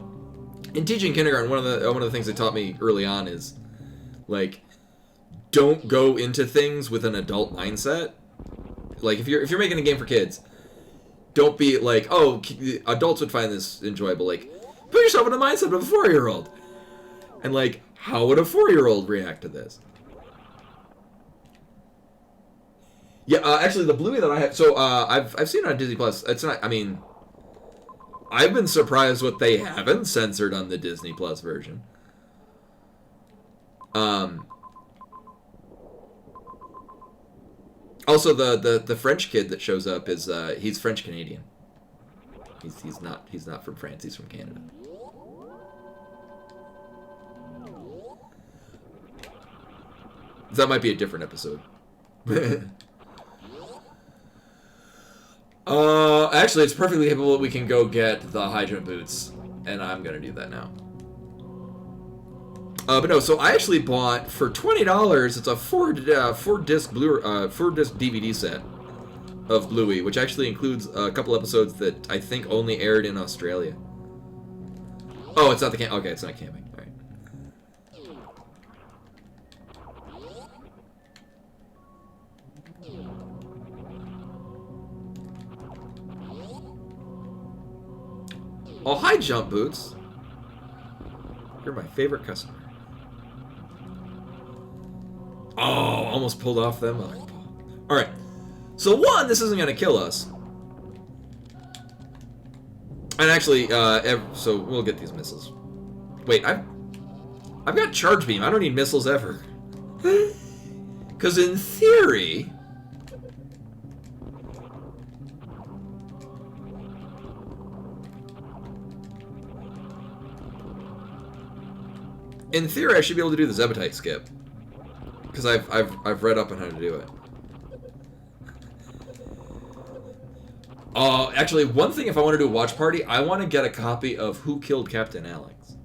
in teaching kindergarten, one of the things they taught me early on is, like, don't go into things with an adult mindset. Like, if you're making a game for kids, don't be like, oh, adults would find this enjoyable. Like, put yourself in the mindset of a 4-year-old. And, like, how would a 4-year-old react to this? Yeah, actually, the Bluey that I have... So, I've seen it on Disney+. It's not... I mean... I've been surprised what they haven't censored on the Disney Plus version. Also, the French kid that shows up is he's French Canadian. He's not from France. He's from Canada. That might be a different episode. Actually, it's perfectly capable that we can go get the high jump boots, and I'm gonna do that now. But no, so I actually bought for $20. It's a 4-disc DVD set of Bluey, which actually includes a couple episodes that I think only aired in Australia. Oh, it's not the okay, it's not camping. All right. Oh, hi, Jump Boots. You're my favorite customer. Oh, almost pulled off them. Alright. So, one, this isn't going to kill us. And actually, so we'll get these missiles. Wait, I've got Charge Beam. I don't need missiles ever. Because in theory... In theory, I should be able to do the Zebetite skip. Because I've read up on how to do it. Actually, one thing, if I want to do a watch party, I want to get a copy of Who Killed Captain Alex,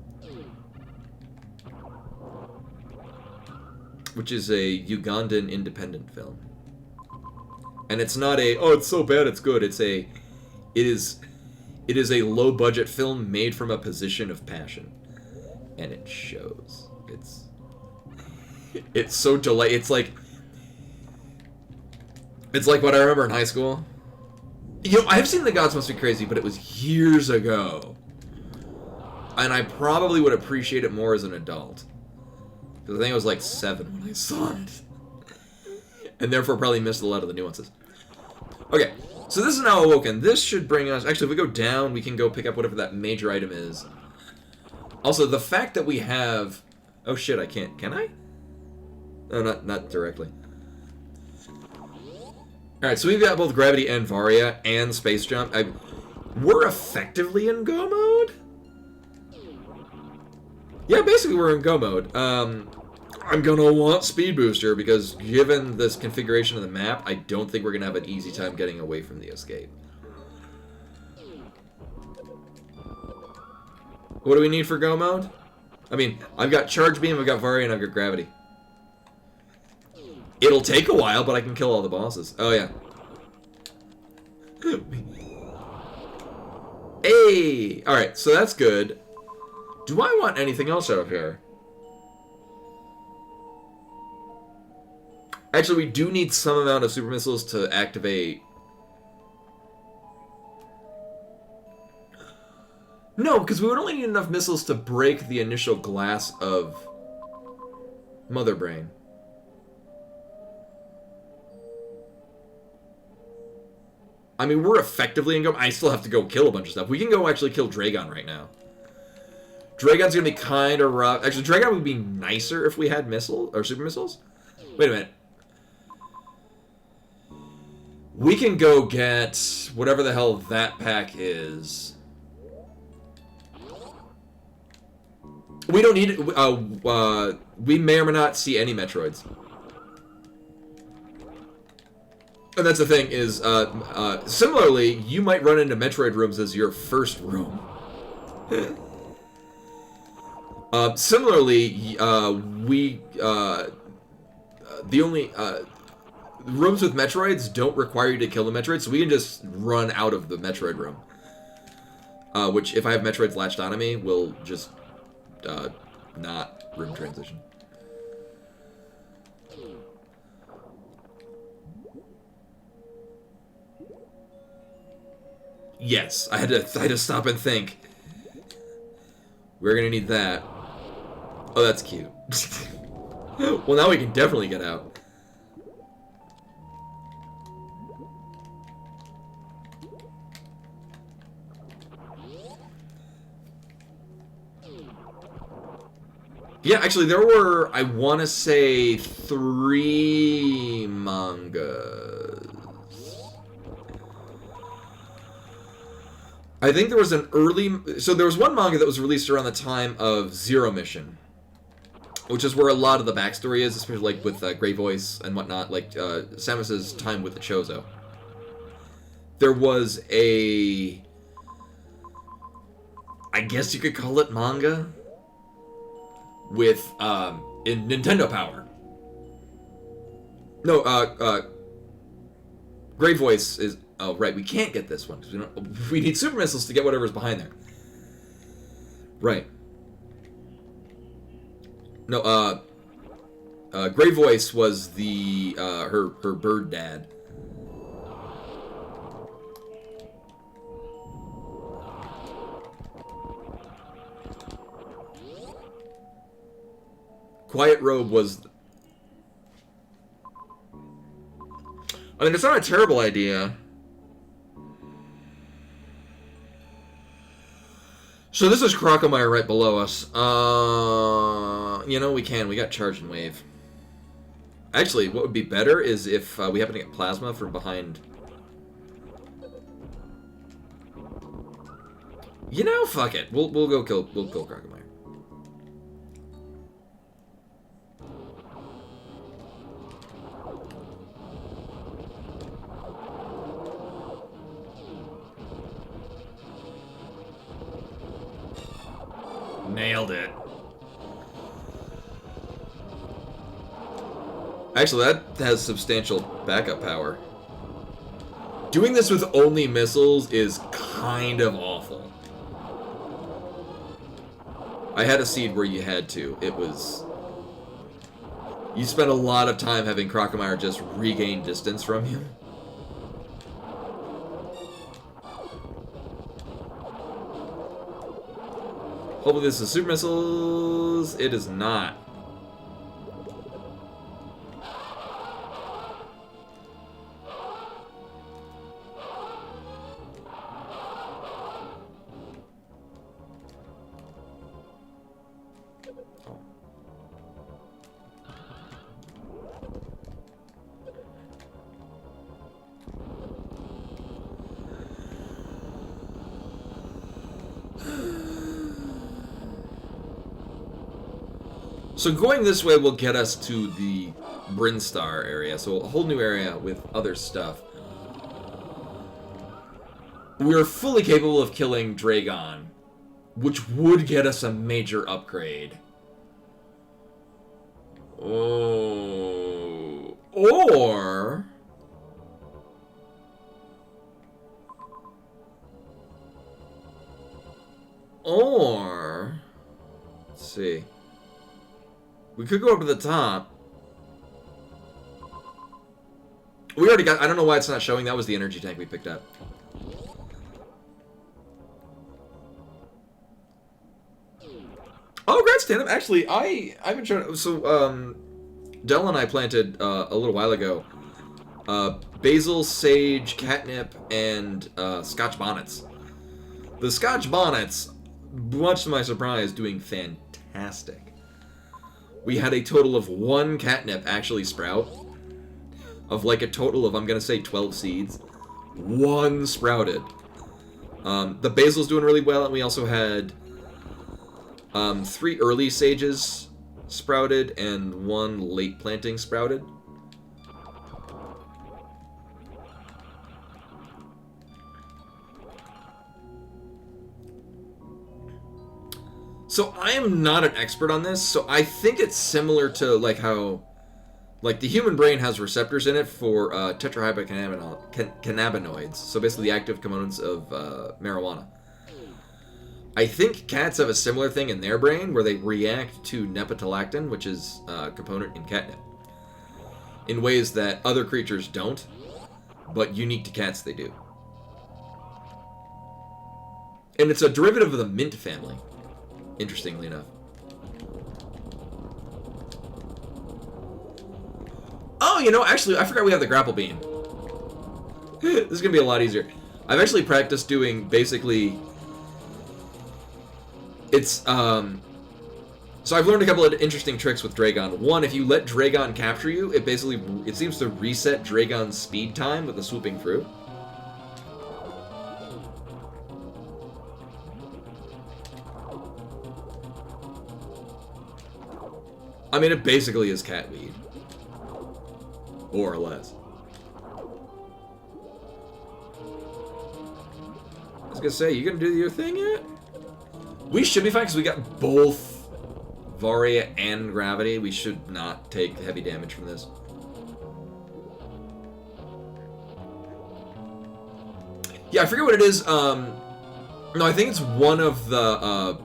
which is a Ugandan independent film. And it's not a, oh, it's so bad it's good. It is a low budget film made from a position of passion. And it shows. It's so it's like what I remember in high school. You know, I've seen The Gods Must Be Crazy, but it was years ago. And I probably would appreciate it more as an adult. Because I think I was like 7 when I saw it. And therefore probably missed a lot of the nuances. Okay, so this is now Awoken. This should bring us... Actually, if we go down, we can go pick up whatever that major item is. Also, the fact that we have... Oh shit, I can't. Can I? No, not directly. Alright, so we've got both Gravity and Varia and Space Jump. We're effectively in Go mode? Yeah, basically we're in Go mode. I'm gonna want Speed Booster because given this configuration of the map, I don't think we're gonna have an easy time getting away from the escape. What do we need for Go mode? I mean, I've got Charge Beam, I've got Varia, and I've got Gravity. It'll take a while, but I can kill all the bosses. Oh, yeah. Hey! Alright, so that's good. Do I want anything else out of here? Actually, we do need some amount of super missiles to activate... No, because we would only need enough missiles to break the initial glass of Mother Brain. I mean, we're effectively in go. I still have to go kill a bunch of stuff. We can go actually kill Dragon right now. Dragon's gonna be kind of rough. Actually, Dragon would be nicer if we had missiles or super missiles. Wait a minute. We can go get whatever the hell that pack is. We don't need it. We may or may not see any Metroids. And that's the thing is, similarly, you might run into Metroid rooms as your first room. Similarly, the only rooms with Metroids don't require you to kill the Metroid, so we can just run out of the Metroid room. Which, if I have Metroids latched onto me, will just not room transition. Yes, I had to stop and think. We're gonna need that. Oh, that's cute. Well, now we can definitely get out. Yeah, actually, there were, I want to say, 3 mangas. I think there was an early... So there was one manga that was released around the time of Zero Mission, which is where a lot of the backstory is, especially like with Grey Voice and whatnot, like Samus's time with the Chozo. There was a... I guess you could call it manga with in Nintendo Power. No, Grey Voice is... Oh, right, we can't get this one, because we need super missiles to get whatever's behind there. Right. No, Grey Voice was the, her bird dad. Quiet Robe was... I mean, it's not a terrible idea. So this is Crocomire right below us. You know, we got Charge and Wave. Actually, what would be better is if we happen to get Plasma from behind. You know, fuck it. We'll kill Crocomire. Nailed it. Actually, that has substantial backup power. Doing this with only missiles is kind of awful. I had a seed where you had to. It was... You spent a lot of time having Crocomire just regain distance from you. Hopefully this is super missiles. It is not. So going this way will get us to the Brinstar area, so a whole new area with other stuff. We're fully capable of killing Dragon, which would get us a major upgrade. Oh. Or... Let's see. We could go up to the top. We already got... I don't know why it's not showing. That was the energy tank we picked up. Oh, congrats, Tandem. Actually, I've been trying to... So, Dell and I planted a little while ago basil, sage, catnip, and Scotch bonnets. The Scotch bonnets, much to my surprise, doing fantastic. We had a total of 1 catnip actually sprout. Of like a total of, I'm going to say, 12 seeds. 1 sprouted. The basil's doing really well, and we also had 3 early sages sprouted and 1 late planting sprouted. So I am not an expert on this, so I think it's similar to like how, like the human brain has receptors in it for tetrahydrocannabinoids, so basically the active components of marijuana. I think cats have a similar thing in their brain where they react to nepetalactin, which is a component in catnip, in ways that other creatures don't, but unique to cats they do. And it's a derivative of the mint family, interestingly enough. Oh, you know, actually, I forgot we have the grapple beam. This is going to be a lot easier. I've actually practiced doing, basically... It's, so I've learned a couple of interesting tricks with Dragon. One, if you let Dragon capture you, it basically, it seems to reset Dragon's speed time with the swooping through. I mean, it basically is cat weed. More or less. I was gonna say, you gonna do your thing yet? We should be fine because we got both Varia and Gravity. We should not take heavy damage from this. Yeah, I forget what it is. No, I think it's one of the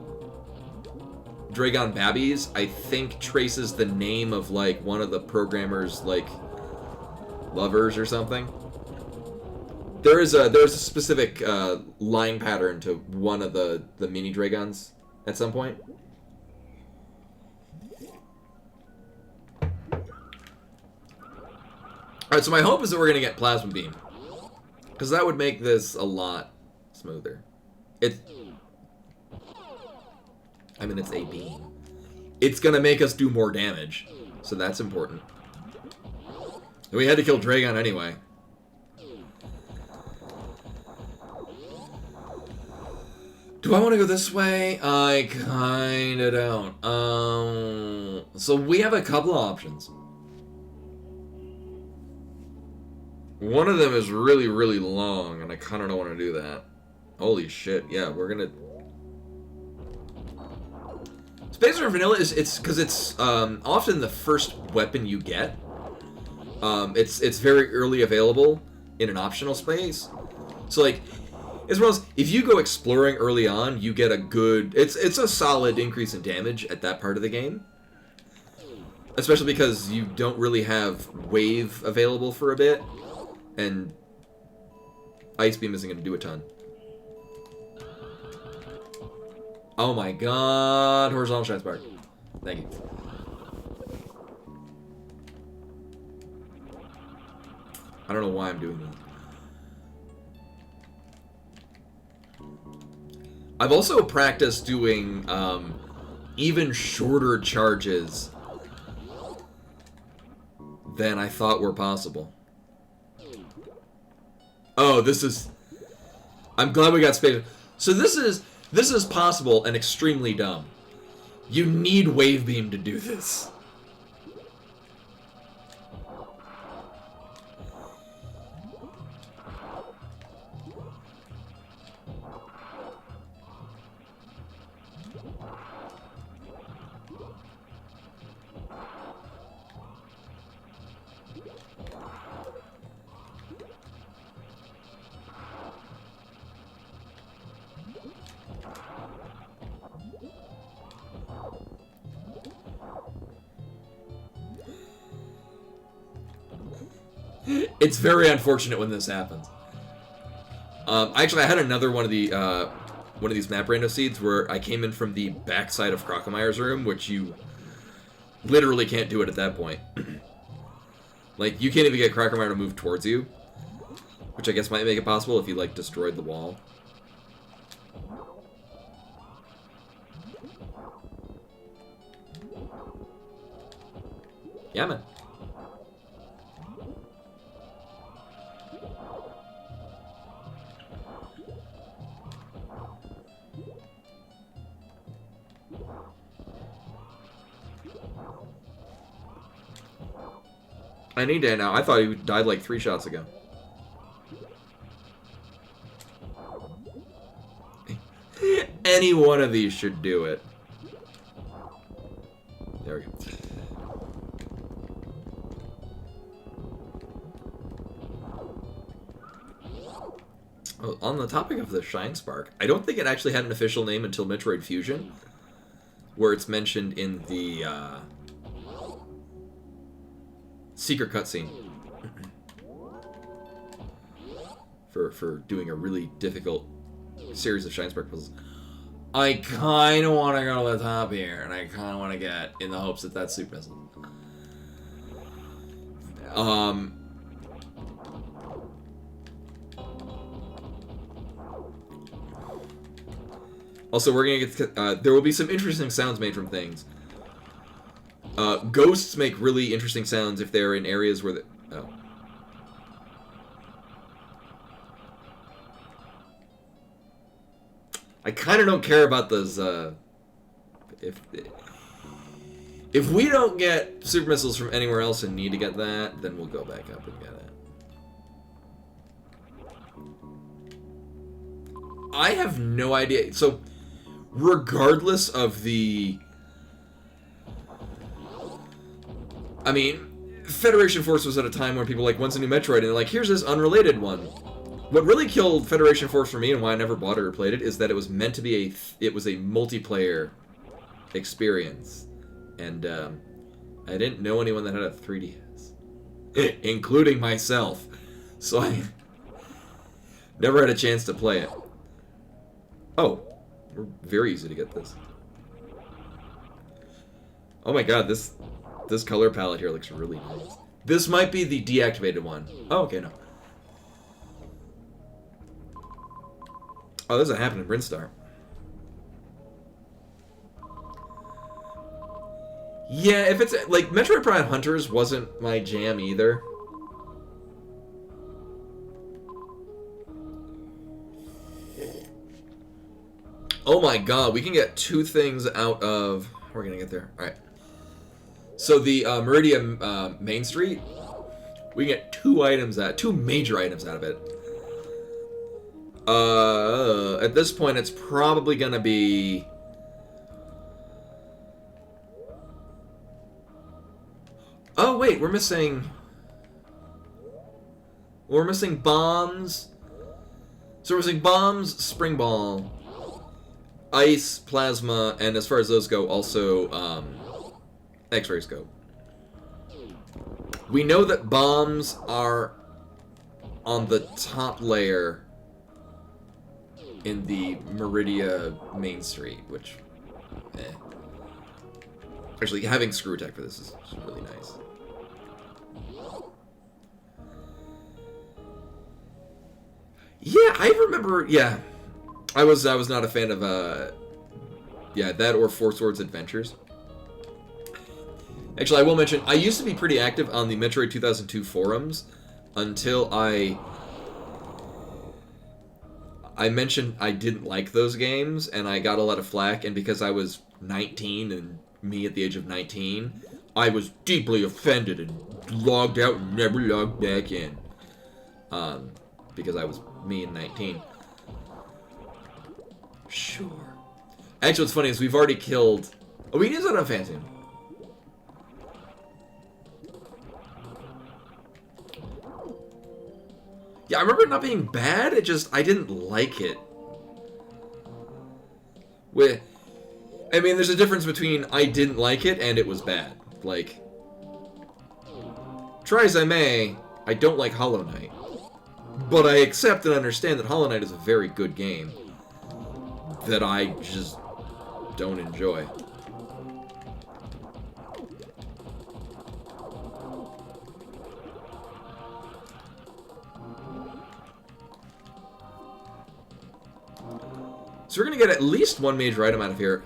Dragon Babbies. I think traces the name of like one of the programmer's like lovers or something. There's a specific line pattern to one of the mini Dragons at some point. Alright, so my hope is that we're going to get Plasma Beam. Because that would make this a lot smoother. I mean, it's a beam. It's going to make us do more damage. So that's important. And we had to kill Dragon anyway. Do I want to go this way? I kinda don't. So we have a couple of options. One of them is really, really long, and I kinda don't want to do that. Holy shit, yeah, we're gonna... Space or Vanilla is, it's, because it's often the first weapon you get. It's very early available in an optional space. So like, as well as if you go exploring early on, you get a good... It's a solid increase in damage at that part of the game. Especially because you don't really have Wave available for a bit. And Ice Beam isn't going to do a ton. Oh my god. Horizontal Shine Spark. Thank you. I don't know why I'm doing that. I've also practiced doing even shorter charges than I thought were possible. Oh, this is... I'm glad we got space. So this is possible and extremely dumb. You need Wave Beam to do this. It's very unfortunate when this happens. Actually, I had another one of the one of these map rando seeds where I came in from the backside of Crocomeyer's room, which you literally can't do it at that point. Like, you can't even get Crocomeyer to move towards you, which I guess might make it possible if you, like, destroyed the wall. Yeah, man. I need to now. I thought he died like 3 shots ago. Any one of these should do it. There we go. Oh, on the topic of the Shine Spark, I don't think it actually had an official name until Metroid Fusion, where it's mentioned in the secret cutscene for doing a really difficult series of Shine Spark puzzles. I kind of want to go to the top here, and I kind of want to get in the hopes that that's Super Missile. Also, we're gonna get there will be some interesting sounds made from things. Ghosts make really interesting sounds if they're in areas where oh. I kind of don't care about those, if we don't get super missiles from anywhere else and need to get that, then we'll go back up and get it. I have no idea. So, regardless of the... I mean, Federation Force was at a time where people were like, when's a new Metroid? And they're like, here's this unrelated one. What really killed Federation Force for me and why I never bought it or played it is that it was meant to be it was a multiplayer experience. And I didn't know anyone that had a 3DS, including myself. So I never had a chance to play it. Oh, we're very easy to get this. Oh my god, this color palette here looks really nice. This might be the deactivated one. Oh, okay, no. Oh, this doesn't happen in Brinstar. Yeah, if it's like Metroid Prime Hunters wasn't my jam either. Oh my god, we can get 2 things out of... We're gonna get there. Alright. So the Meridia Main Street, we can get 2 major items out of it. At this point, it's probably gonna be... Oh, wait, we're missing bombs. So we're missing bombs, spring ball, ice, plasma, and as far as those go, also, X-ray scope. We know that bombs are on the top layer in the Meridia Main Street, which, Actually, having Screw Attack for this is really nice. Yeah, I remember, yeah. I was not a fan of, yeah, that or Four Swords Adventures. Actually, I will mention, I used to be pretty active on the Metroid 2002 forums until I mentioned I didn't like those games, and I got a lot of flack, and because I was 19, and me at the age of 19, I was deeply offended and logged out and never logged back in. Because I was me and 19. Sure. Actually, what's funny is we've already killed... Oh, we can use that on Phantom. Yeah, I remember it not being bad, it just, I didn't like it. I mean, there's a difference between I didn't like it and it was bad. Like, try as I may, I don't like Hollow Knight. But I accept and understand that Hollow Knight is a very good game. that I just don't enjoy. So we're gonna get at least one major item out of here.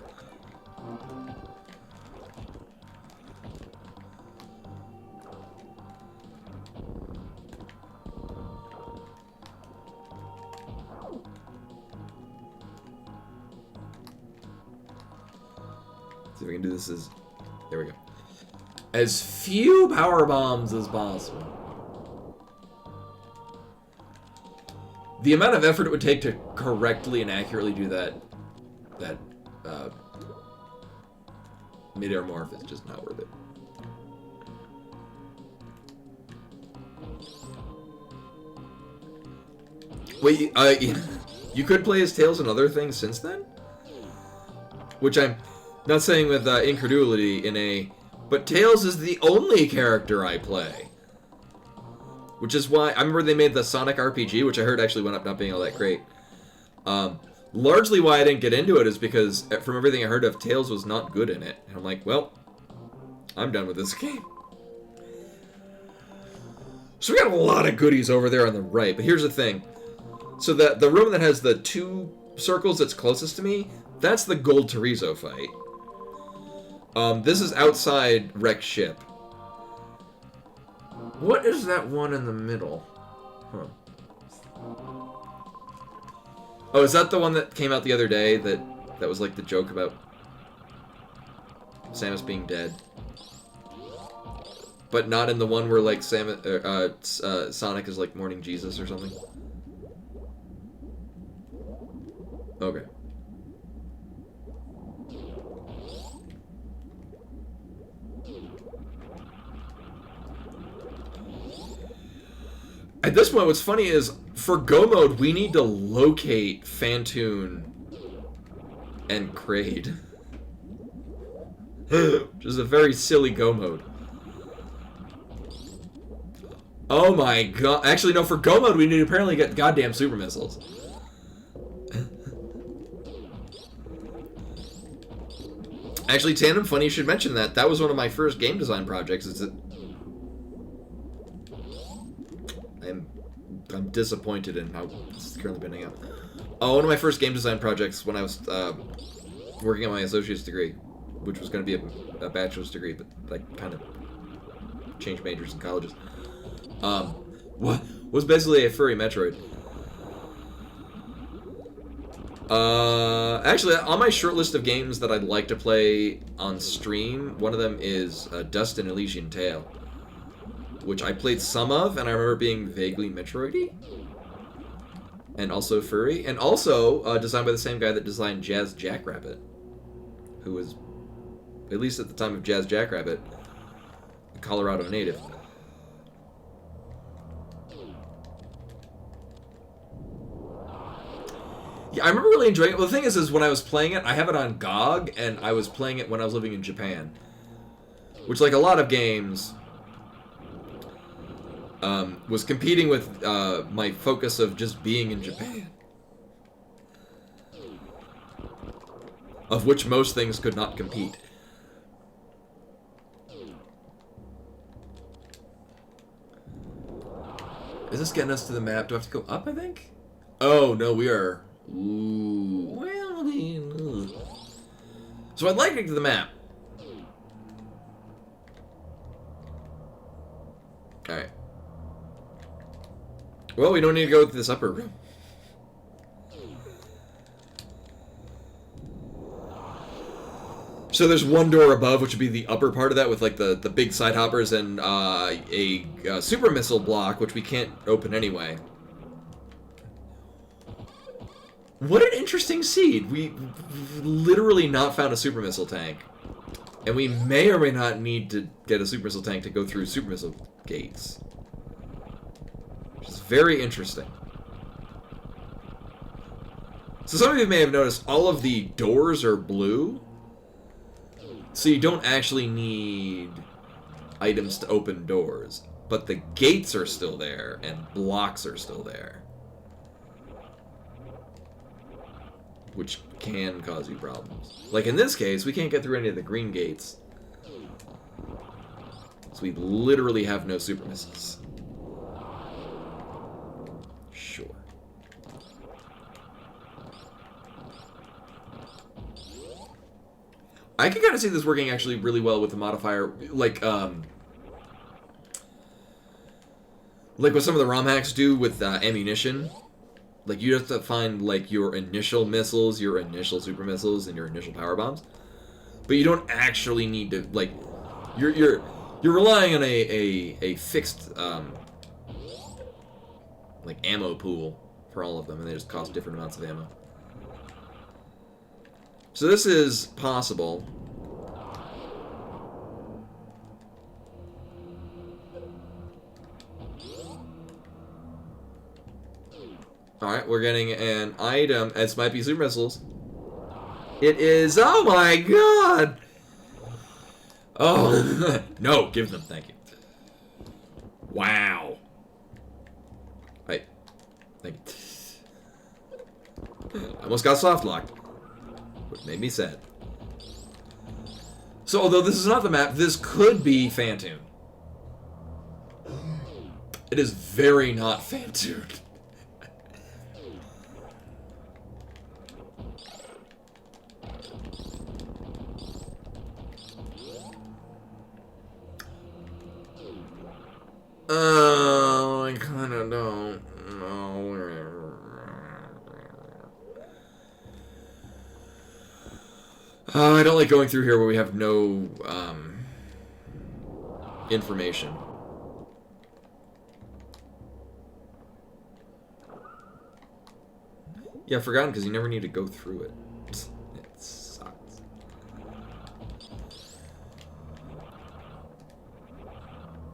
See if we can do this as... There we go. As few power bombs as possible. The amount of effort it would take to correctly and accurately do that mid-air morph is just not worth it. Wait, you could play as Tails and other things since then? Which I'm not saying with incredulity but Tails is the only character I play. Which is why, I remember they made the Sonic RPG, which I heard actually wound up not being all that great. Largely why I didn't get into it is because, from everything I heard of, Tails was not good in it. And I'm like, well, I'm done with this game. So we got a lot of goodies over there on the right, but here's the thing. So the room that has the 2 circles that's closest to me, that's the Gold Terizo fight. This is outside Wrecked Ship. What is that one in the middle? Huh. Oh, is that the one that came out the other day that was like the joke about Samus being dead? But not in the one where like Sonic is like mourning Jesus or something? Okay. At this point, what's funny is, for Go Mode, we need to locate Phantoon and Kraid. Which is a very silly Go Mode. Oh my god. Actually, no, for Go Mode, we need to apparently get goddamn super missiles. Actually, Tandem, funny you should mention that. That was one of my first game design projects. I'm disappointed in how this is currently bending out. One of my first game design projects when I was working on my associate's degree, which was going to be a bachelor's degree, but I kind of changed majors in colleges, was basically a furry Metroid. Actually, on my short list of games that I'd like to play on stream, one of them is Dust and Elysian Tale, which I played some of, and I remember being vaguely Metroid-y, and also furry, and also designed by the same guy that designed Jazz Jackrabbit, who was, at least at the time of Jazz Jackrabbit, a Colorado native. Yeah, I remember really enjoying it. Well, the thing is when I was playing it, I have it on GOG, and I was playing it when I was living in Japan, which, like a lot of games, was competing with my focus of just being in Japan. Of which most things could not compete. Is this getting us to the map? Do I have to go up, I think? Oh, no, we are... Ooh. Well, so I'd like to get to the map. Alright. Well, we don't need to go to this upper room. So there's one door above, which would be the upper part of that, with like the big side hoppers and a super missile block, which we can't open anyway. What an interesting seed. We've literally not found a super missile tank. And we may or may not need to get a super missile tank to go through super missile gates. Which is very interesting. So some of you may have noticed all of the doors are blue. So you don't actually need items to open doors. But the gates are still there, and blocks are still there. which can cause you problems. Like in this case, we can't get through any of the green gates. So we literally have no super missiles. Sure. I can kind of see this working actually really well with the modifier, like what some of the ROM hacks do with ammunition. Like, you have to find, like, your initial missiles, your initial super missiles, and your initial power bombs. But you don't actually need to, like, you're relying on a fixed, like, ammo pool for all of them, and they just cost different amounts of ammo. So this is possible. Alright, we're getting an item. This might be super missiles. It is. Oh my god! Oh, no, give them, thank you. Wow. Thank you. I almost got soft locked, which made me sad. So, although this is not the map, this could be Phantoon. It is very not Phantoon. Oh, I kind of don't know. I don't like going through here where we have no information. Yeah, I've forgotten because you never need to go through it. It sucks.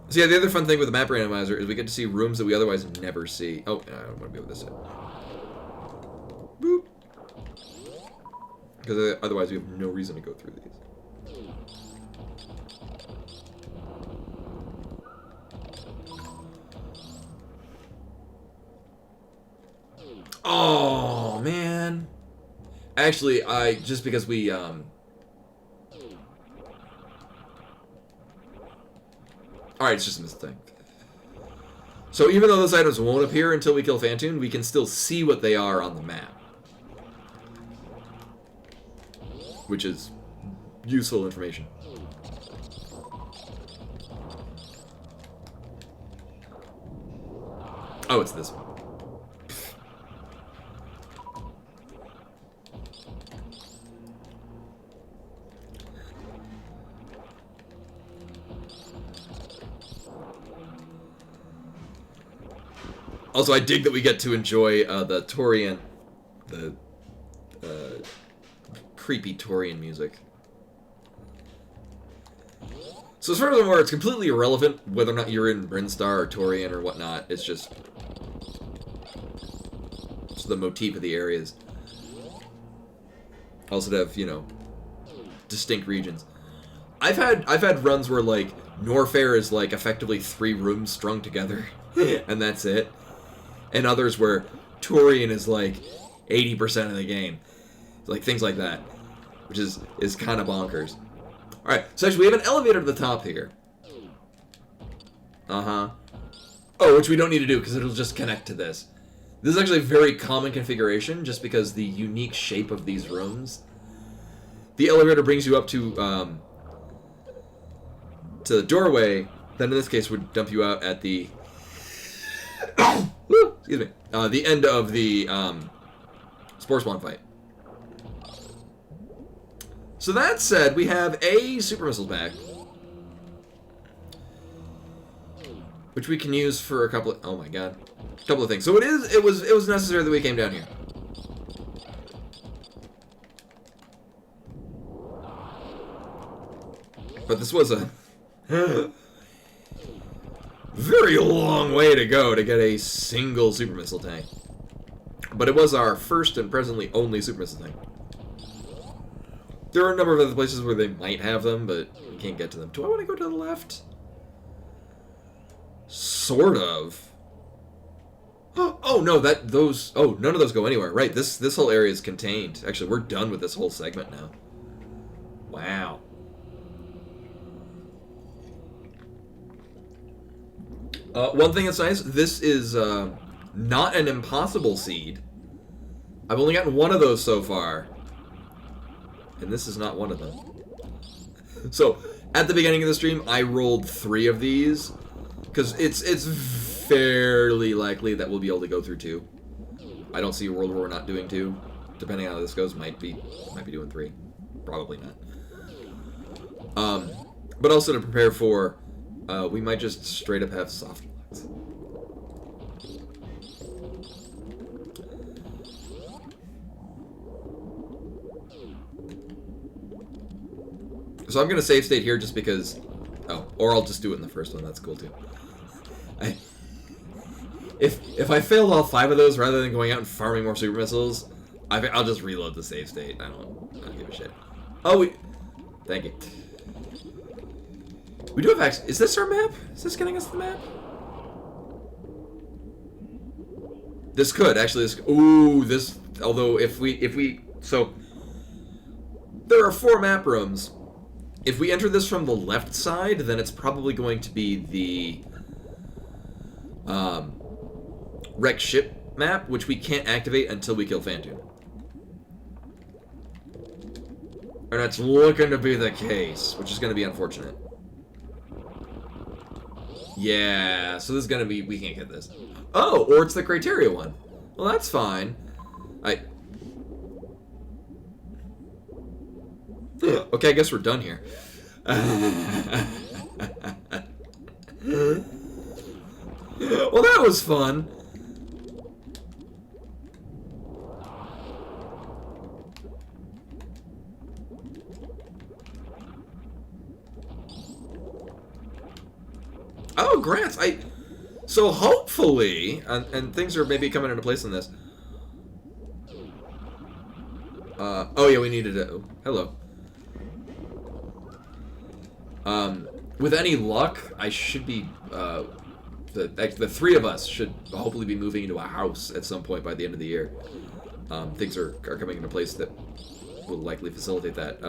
So yeah, the other fun thing with the map randomizer is we get to see rooms that we otherwise never see. Oh, I don't want to be with this side. Boop. Because otherwise we have no reason to go through these. Oh, man. Actually, just because we, Alright, it's just a mistake. So even though those items won't appear until we kill Phantoon, we can still see what they are on the map. Which is useful information. Oh, it's this one. Also, I dig that we get to enjoy the Torian, the creepy Torian music. So as far as I'm aware, it's completely irrelevant whether or not you're in Brinstar or Torian or whatnot. It's just the motif of the areas. Also to have, you know, distinct regions. I've had runs where like Norfair is like effectively 3 rooms strung together, and that's it. And others where Torian is like 80% of the game. Like things like that. Which is kind of bonkers. Alright, so actually we have an elevator at the top here. Uh-huh. Oh, which we don't need to do because it'll just connect to this. This is actually a very common configuration just because the unique shape of these rooms. The elevator brings you up to the doorway, then in this case would dump you out at the excuse me. The end of the Spore Spawn fight. So that said, we have a super missile back, which we can use for a couple of, oh my god, a couple of things. So it was necessary that we came down here. But this was a very long way to go to get a single super missile tank. But it was our first and presently only super missile tank. There are a number of other places where they might have them, but we can't get to them. Do I want to go to the left? Sort of. Oh no, oh, none of those go anywhere. Right, this whole area is contained. Actually, we're done with this whole segment now. Wow. One thing that's nice, this is not an impossible seed. I've only gotten one of those so far. And this is not one of them. So, at the beginning of the stream, I rolled 3 of these. Because it's fairly likely that we'll be able to go through 2. I don't see a world where we're not doing 2. Depending on how this goes, might be doing 3. Probably not. But also to prepare for, we might just straight up have soft locks. So I'm gonna save state here just because. Oh, or I'll just do it in the first one. That's cool too. If I failed all 5 of those rather than going out and farming more super missiles, I'll just reload the save state. I don't give a shit. Oh, thank you. We do have access. Is this our map? Is this getting us the map? This could actually. Ooh, this. Although if we so there are 4 map rooms. If we enter this from the left side, then it's probably going to be the wreck ship map, which we can't activate until we kill Phantoon. And that's looking to be the case, which is going to be unfortunate. Yeah, so this is going to be, we can't get this. Oh, or it's the criteria one. Well, that's fine. Okay, I guess we're done here. Well, that was fun. Oh, grants. So hopefully, and things are maybe coming into place in this. Oh yeah, we needed to. Hello. With any luck, I should be, the 3 of us should hopefully be moving into a house at some point by the end of the year. Things are coming into place that will likely facilitate that.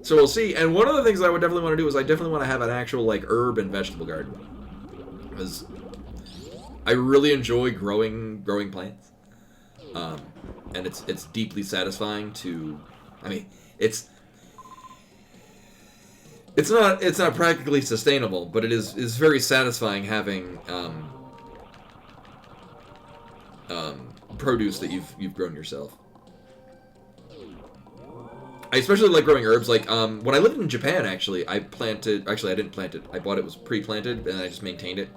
So we'll see. And one of the things I would definitely want to do is I definitely want to have an actual, like, herb and vegetable garden. Because I really enjoy growing plants. And it's deeply satisfying to, I mean, it's not practically sustainable, but it is very satisfying having produce that you've grown yourself. I especially like growing herbs. Like when I lived in Japan, actually, I didn't plant it. I bought it was pre-planted, and I just maintained it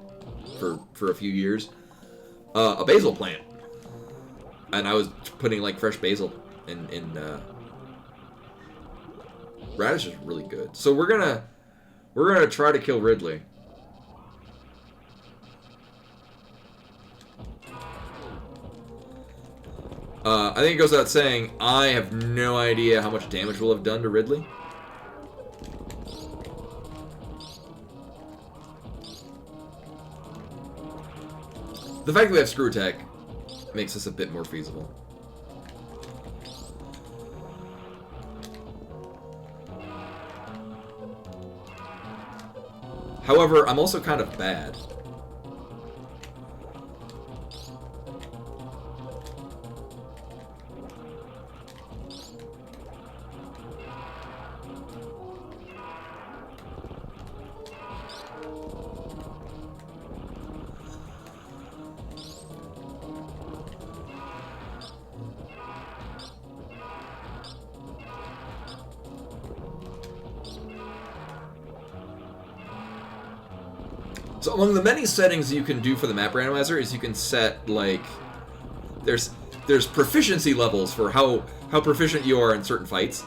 for a few years. A basil plant, and I was putting like fresh basil in radish is really good. So we're gonna try to kill Ridley. I think it goes without saying, I have no idea how much damage we'll have done to Ridley. The fact that we have screw attack makes this a bit more feasible. However, I'm also kind of bad. So among the many settings you can do for the map randomizer is you can set, like, there's proficiency levels for how proficient you are in certain fights.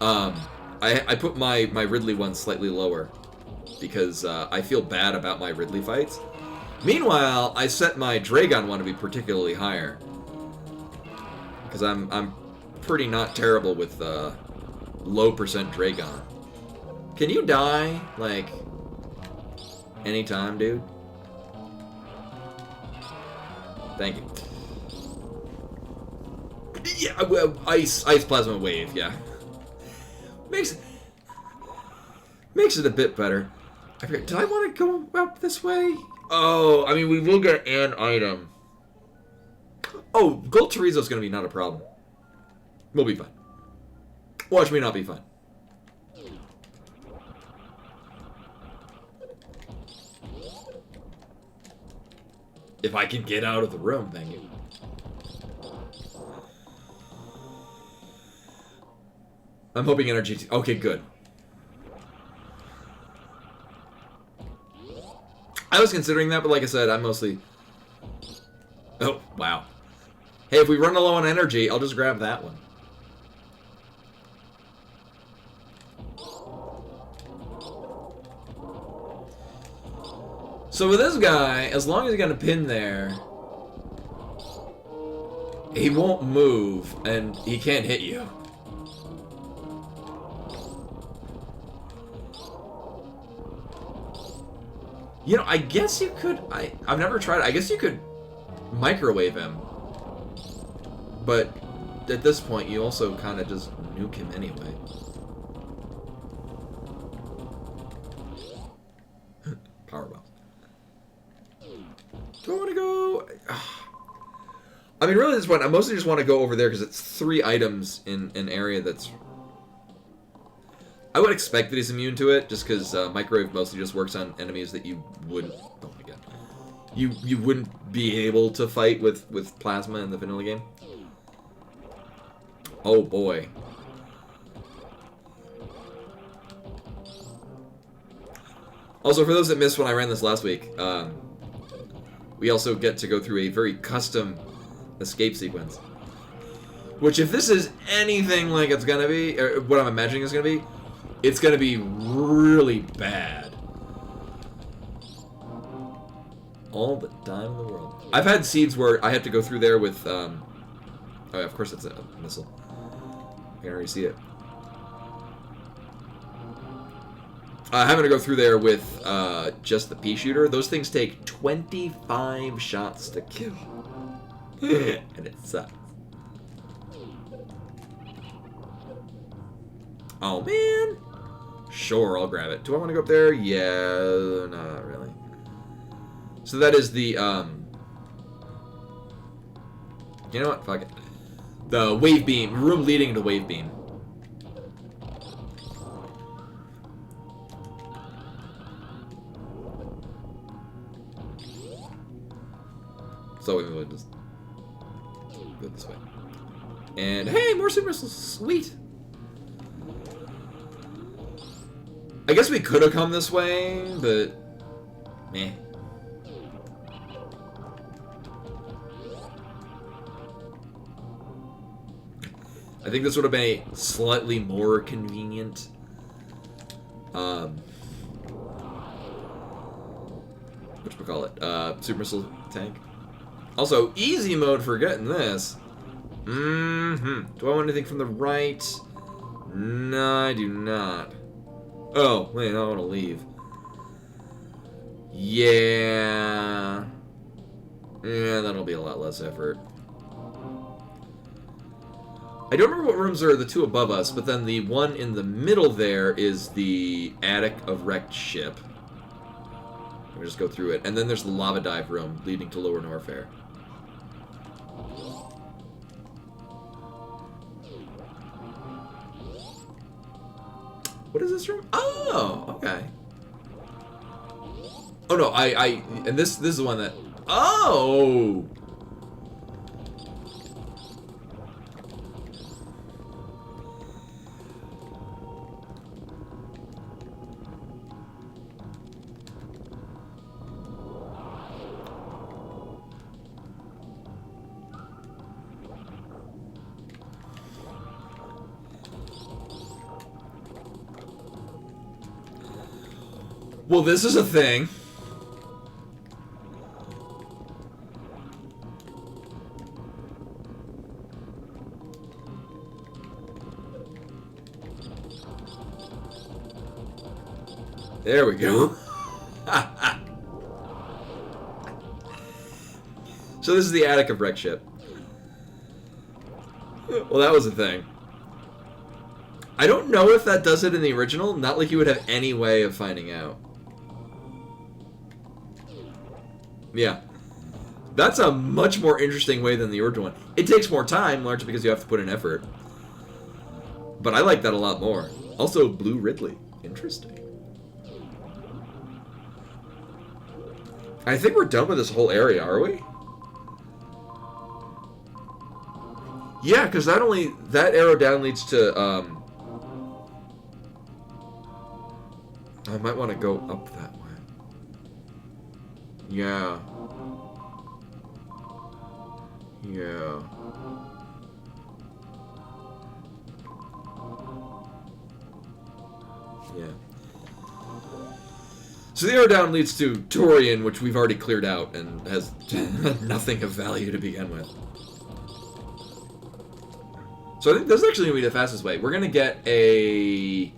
I put my Ridley one slightly lower because I feel bad about my Ridley fights. Meanwhile, I set my Dragon one to be particularly higher because I'm pretty not terrible with low percent Dragon. Can you die, like, anytime, dude? Thank you. Yeah, well, ice plasma wave. Yeah, makes it a bit better. I forget. Did I want to go up this way? Oh, I mean, we will get an item. Oh, gold chorizo's gonna be not a problem. We'll be fine. Watch me not be fine. If I can get out of the room, thank you. I'm hoping energy... Okay, good. I was considering that, but like I said, I'm mostly... Oh, wow. Hey, if we run low on energy, I'll just grab that one. So with this guy, as long as he's got a pin there, he won't move, and he can't hit you. You know, I guess you could... I've never tried it. I guess you could microwave him. But at this point, you also kind of just nuke him anyway. Powerbomb. Do I want to go... I mean, really, at this point, I mostly just want to go over there because it's 3 items in an area that's... I would expect that he's immune to it, just because microwave mostly just works on enemies that you wouldn't... Oh my god. You wouldn't be able to fight with plasma in the vanilla game. Oh boy. Also, for those that missed when I ran this last week, we also get to go through a very custom escape sequence. Which, if this is anything like it's gonna be, or what I'm imagining it's gonna be really bad. All the time in the world. I've had seeds where I had to go through there with, oh yeah, of course it's a missile. I can already see it. Having to go through there with just the pea shooter, those things take 25 shots to kill. And it sucks. Oh man! Sure, I'll grab it. Do I want to go up there? Yeah, no, not really. So that is the, you know what? Fuck it. The wave beam. Room leading to wave beam. So we will just go this way. And hey, more super missiles. Sweet. I guess we could have come this way, but meh. I think this would have been a slightly more convenient whatchamacallit, super missile tank. Also, easy mode for getting this. Do I want anything from the right? No, I do not. Oh, wait, I want to leave. Yeah. Yeah, that'll be a lot less effort. I don't remember what rooms are the 2 above us, but then the one in the middle there is the attic of wrecked ship. Let me just go through it. And then there's the lava dive room leading to Lower Norfair. What is this room? Oh, okay. Oh no, and this is the one that... Oh! Well, this is a thing. There we go. So So this is the attic of wreck ship. Well, that was a thing. I don't know if that does it in the original. Not like you would have any way of finding out. Yeah. That's a much more interesting way than the original one. It takes more time, largely because you have to put in effort. But I like that a lot more. Also, Blue Ridley. Interesting. I think we're done with this whole area, are we? Yeah, because that arrow down leads to, I might want to go up that way. Yeah. Yeah. Yeah. So the arrow down leads to Torian, which we've already cleared out and has nothing of value to begin with. So I think this is actually going to be the fastest way. We're going to get a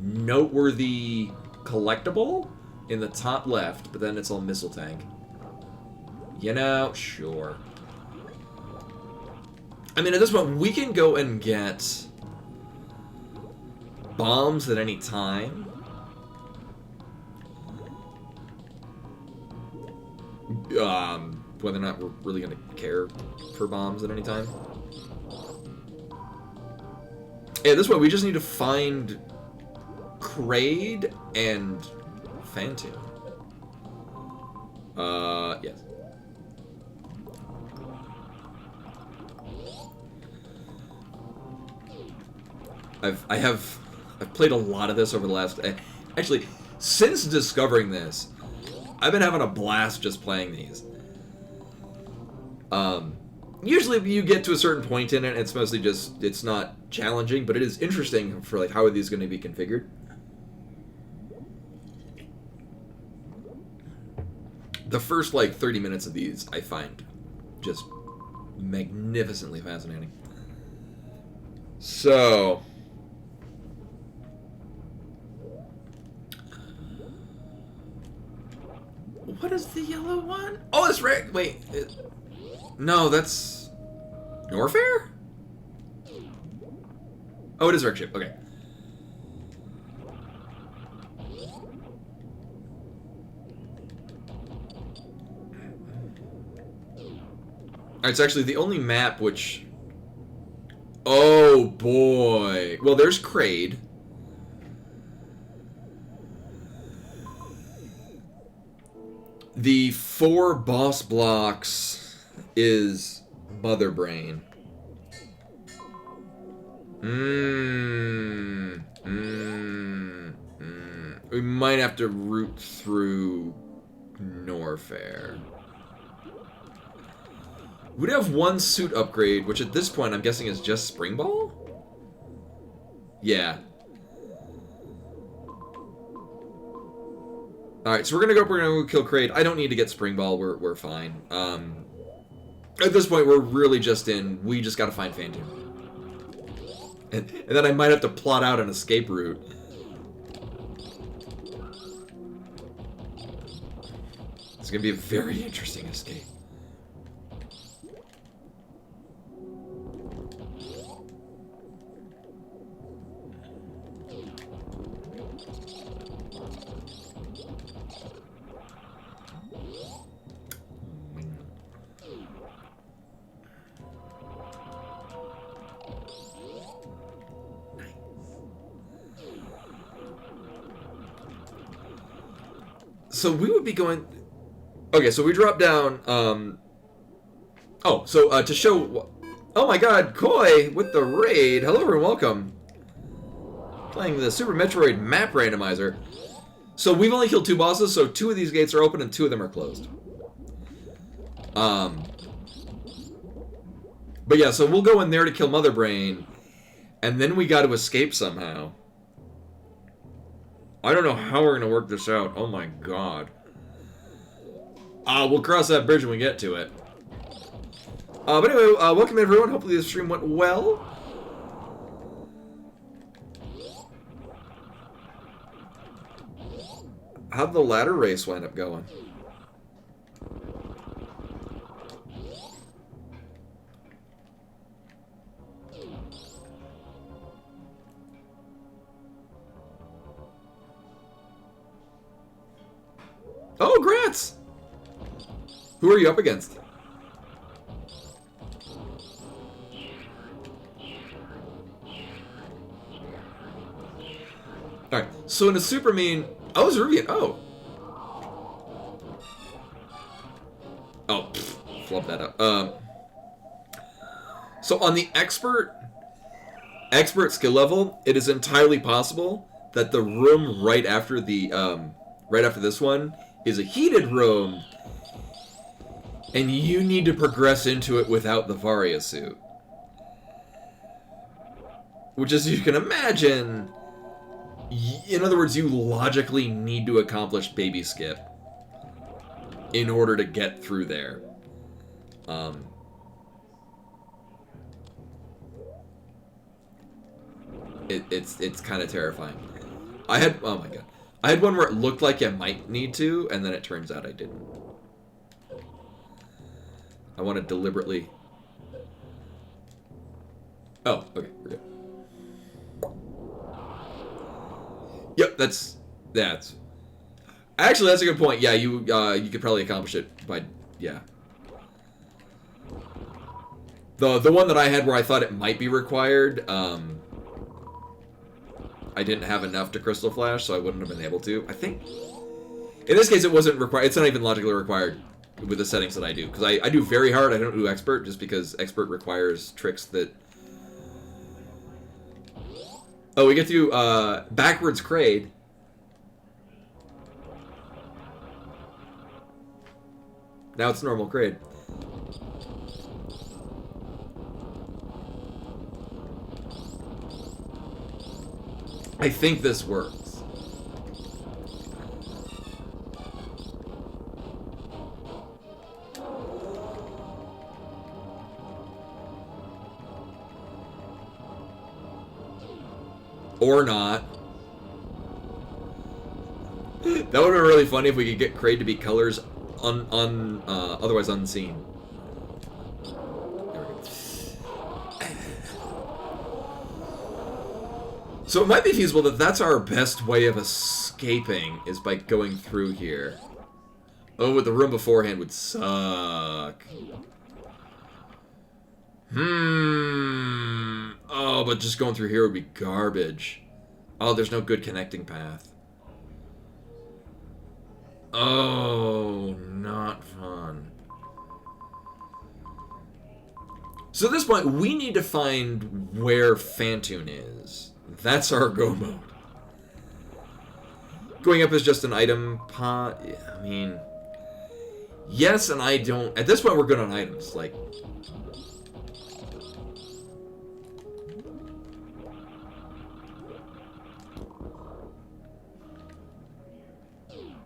noteworthy collectible in the top left, but then it's all missile tank. You know, sure. I mean, at this point, we can go and get bombs at any time. Whether or not we're really going to care for bombs at any time. Yeah, this way we just need to find Kraid and Phantom. Yes. I've played a lot of this over the last... Actually, since discovering this, I've been having a blast just playing these. Usually you get to a certain point in it, and it's mostly just, it's not challenging, but it is interesting for, like, how are these going to be configured. The first, like, 30 minutes of these I find just magnificently fascinating. So... what is the yellow one? Oh, it's right. Wait. No, that's Norfair? Oh, it is wreck ship. Okay. It's actually the only map which... oh, boy. Well, there's Kraid. The 4 boss blocks is Mother Brain. We might have to root through Norfair. We'd have 1 suit upgrade, which at this point I'm guessing is just Spring Ball? Yeah. Alright, so we're gonna go kill Kraid. I don't need to get Spring Ball, we're fine. At this point, we're really just in, we just gotta find Phantom. And then I might have to plot out an escape route. It's gonna be a very interesting escape. So we would be going... okay, so we drop down... oh, so to show... oh my god, Koi with the raid. Hello and welcome. Playing the Super Metroid map randomizer. So we've only killed 2 bosses, so 2 of these gates are open and 2 of them are closed. But yeah, so we'll go in there to kill Mother Brain, and then we got to escape somehow. I don't know how we're going to work this out. Oh my god. We'll cross that bridge when we get to it. But anyway, welcome everyone. Hopefully the stream went well. How'd the ladder race wind up going? Oh, Grats! Who are you up against? Alright, so in a super mean... Oh, it's Rubian. Oh. Oh, pfft, flub that up. So on the expert skill level, it is entirely possible that the room right after this one is a heated room, and you need to progress into it without the Varia suit. Which, as you can imagine, in other words, you logically need to accomplish Baby Skip in order to get through there. It's kind of terrifying. Oh my god. I had one where it looked like I might need to, and then it turns out I didn't. I want to deliberately... Oh, okay, we're good. Yep, that's... Actually, that's a good point. Yeah, you could probably accomplish it by... Yeah. The one that I had where I thought it might be required, I didn't have enough to Crystal Flash, so I wouldn't have been able to. I think... In this case, it wasn't required. It's not even logically required with the settings that I do. Because I do very hard, I don't do expert, just because expert requires tricks that... Oh, we get to backwards Kraid. Now it's normal Kraid. I think this works. Or not. That would have been really funny if we could get Kraid to be colors otherwise unseen. There we go. So it might be feasible that that's our best way of escaping, is by going through here. Oh, but the room beforehand would suck. Oh, but just going through here would be garbage. Oh, there's no good connecting path. Oh, not fun. So at this point, we need to find where Phantoon is. That's our go mode. Going up is just an item pot. Yeah, I mean... Yes, and I don't... At this point, we're good on items. Like...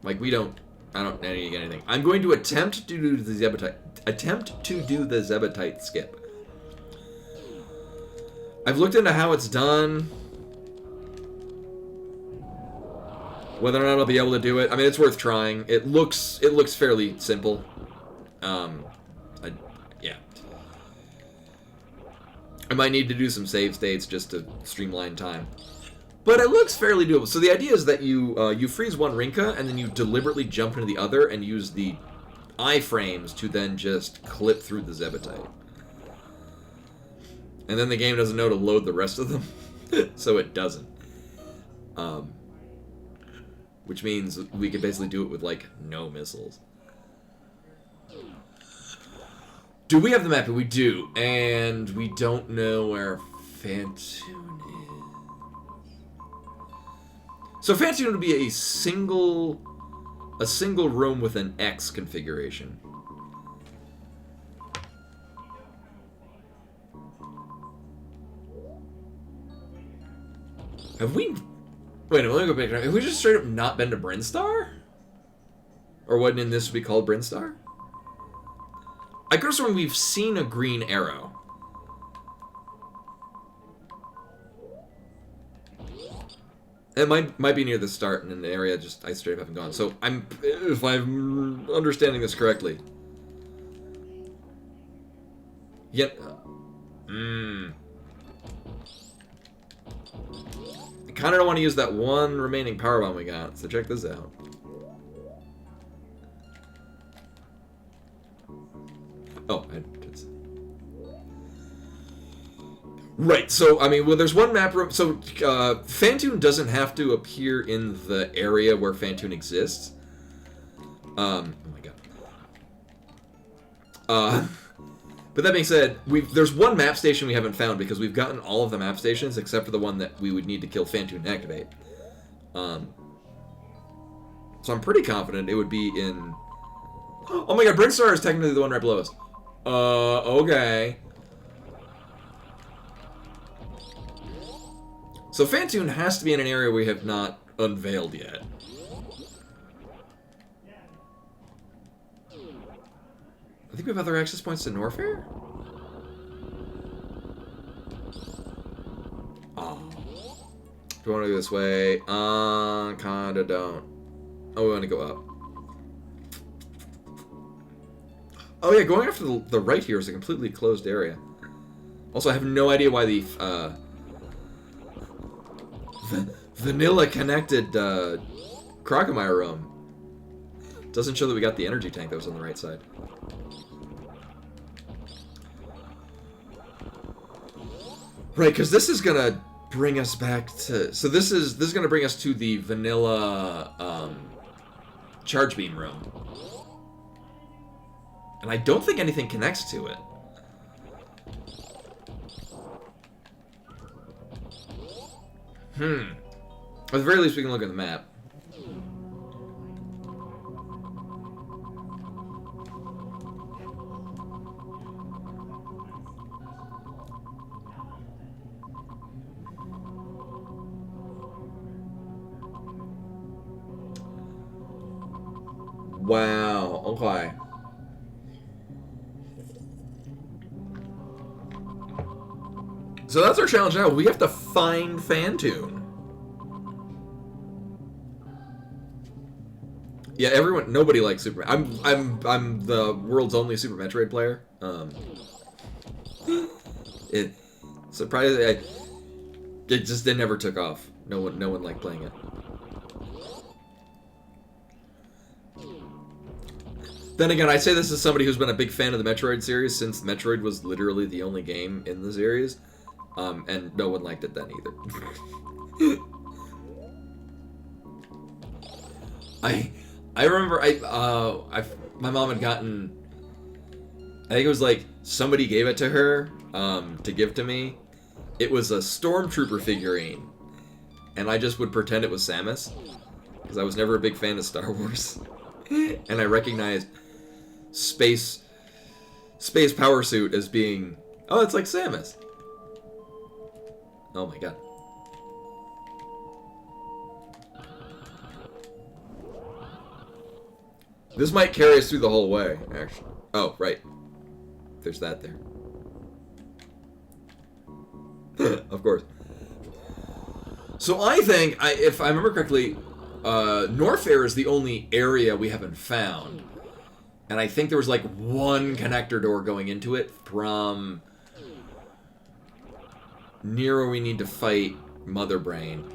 Like, we don't... I don't need to get anything. I'm going to attempt to do the Zebetite skip. I've looked into how it's done. Whether or not I'll be able to do it. I mean, it's worth trying. It looks fairly simple. Yeah. I might need to do some save states just to streamline time. But it looks fairly doable. So the idea is that you freeze one Rinka, and then you deliberately jump into the other and use the iframes to then just clip through the Zebetite. And then the game doesn't know to load the rest of them, so it doesn't. Which means we could basically do it with, like, no missiles. Do we have the map? We do. And we don't know where Phantoon is. So Phantoon would be a single room with an X configuration. Have we... Wait a minute, let me go back. Have we just straight up not been to Brinstar? Or what in this would be called Brinstar? I could have sworn we've seen a green arrow. It might be near the start in an area just I straight up haven't gone. So if I'm understanding this correctly. Yet, I kind of don't want to use that one remaining power bomb we got. So check this out. Right, so, I mean, well, there's one map room. So, Phantoon doesn't have to appear in the area where Phantoon exists. Oh my god. But that being said, there's one map station we haven't found because we've gotten all of the map stations except for the one that we would need to kill Phantoon and activate. So I'm pretty confident it would be in... Oh my god, Brinstar is technically the one right below us. Okay. So Phantoon has to be in an area we have not unveiled yet. I think we have other access points to Norfair? Oh. Do we want to go this way? Kinda don't. Oh, we want to go up. Oh yeah, going after the right here is a completely closed area. Also, I have no idea why the vanilla connected Crocomire room doesn't show that we got the energy tank that was on the right side. Right, because this is gonna bring us back to... So this is gonna bring us to the vanilla charge beam room. And I don't think anything connects to it. At the very least, we can look at the map. Wow, okay. So that's our challenge now. We have to find Phantoon. Yeah, nobody likes Super. I'm the world's only Super Metroid player. It surprisingly, it never took off. No one liked playing it. Then again, I say this as somebody who's been a big fan of the Metroid series since Metroid was literally the only game in the series, and no one liked it then either. I remember my mom had gotten, I think it was like somebody gave it to her to give to me. It was a Stormtrooper figurine, and I just would pretend it was Samus because I was never a big fan of Star Wars, and I recognized Space Power Suit as being, oh, it's like Samus. Oh my god. This might carry us through the whole way, actually. Oh, right. There's that there. Of course. So I think, if I remember correctly, Norfair is the only area we haven't found. And I think there was like one connector door going into it from near where we need to fight Mother Brain.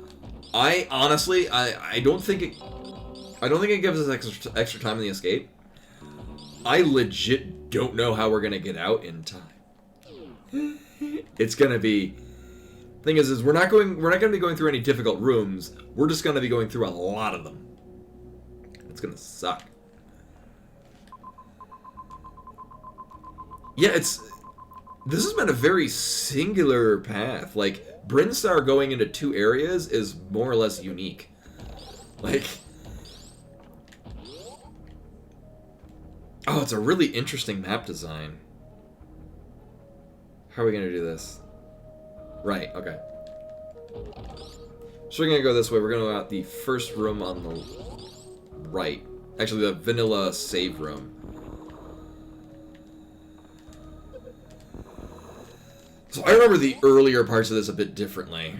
I honestly, I don't think it gives us extra time in the escape. I legit don't know how we're gonna get out in time. It's gonna be... Thing is we're not gonna be going through any difficult rooms. We're just gonna be going through a lot of them. It's gonna suck. Yeah, this has been a very singular path. Like, Brinstar going into two areas is more or less unique. Like... Oh, it's a really interesting map design. How are we gonna do this? Right, okay. So we're gonna go this way. We're gonna go out the first room on the right. Actually, the vanilla save room. So I remember the earlier parts of this a bit differently.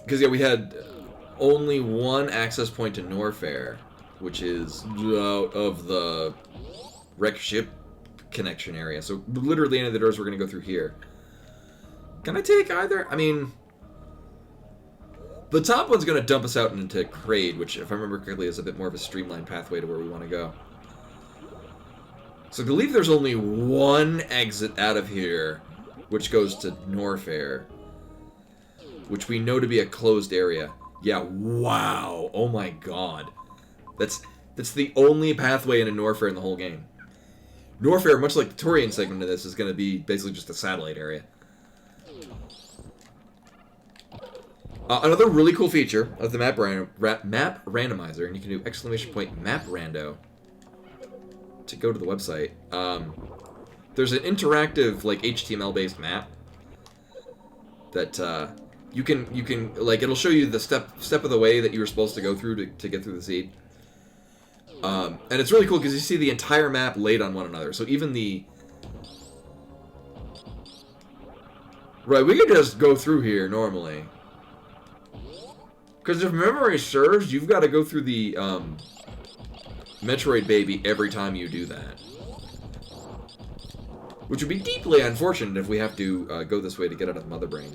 Because, yeah, we had only one access point to Norfair, which is out of the wreck ship connection area. So, literally any of the doors we're going to go through here. Can I take either? I mean... The top one's going to dump us out into Kraid, which, if I remember correctly, is a bit more of a streamlined pathway to where we want to go. So I believe there's only one exit out of here, which goes to Norfair, which we know to be a closed area. Yeah, wow. Oh my god. That's the only pathway into Norfair in the whole game. Norfair, much like the Torian segment of this, is going to be basically just a satellite area. Another really cool feature of the map randomizer, and you can do !map rando to go to the website. There's an interactive, like, HTML-based map that you can like, it'll show you the step of the way that you were supposed to go through to get through the seed. And it's really cool because you see the entire map laid on one another. So even the... Right, we could just go through here normally. Because if memory serves, you've got to go through the Metroid baby every time you do that. Which would be deeply unfortunate if we have to go this way to get out of Mother Brain.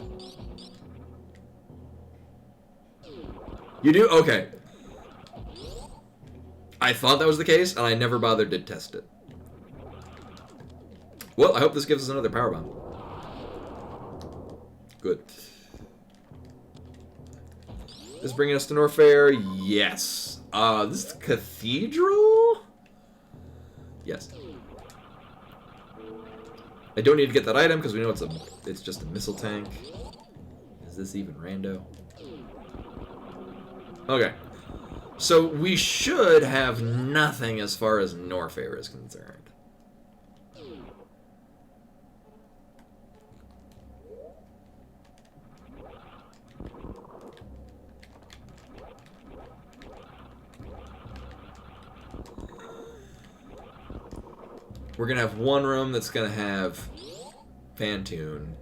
You do? Okay. I thought that was the case, and I never bothered to test it. Well, I hope this gives us another power bomb. Good. This is bringing us to Norfair? Yes. This is the cathedral? Yes. I don't need to get that item because we know it's just a missile tank. Is this even rando? Okay. So we should have nothing as far as Norfair is concerned. We're going to have one room that's going to have Phantoon.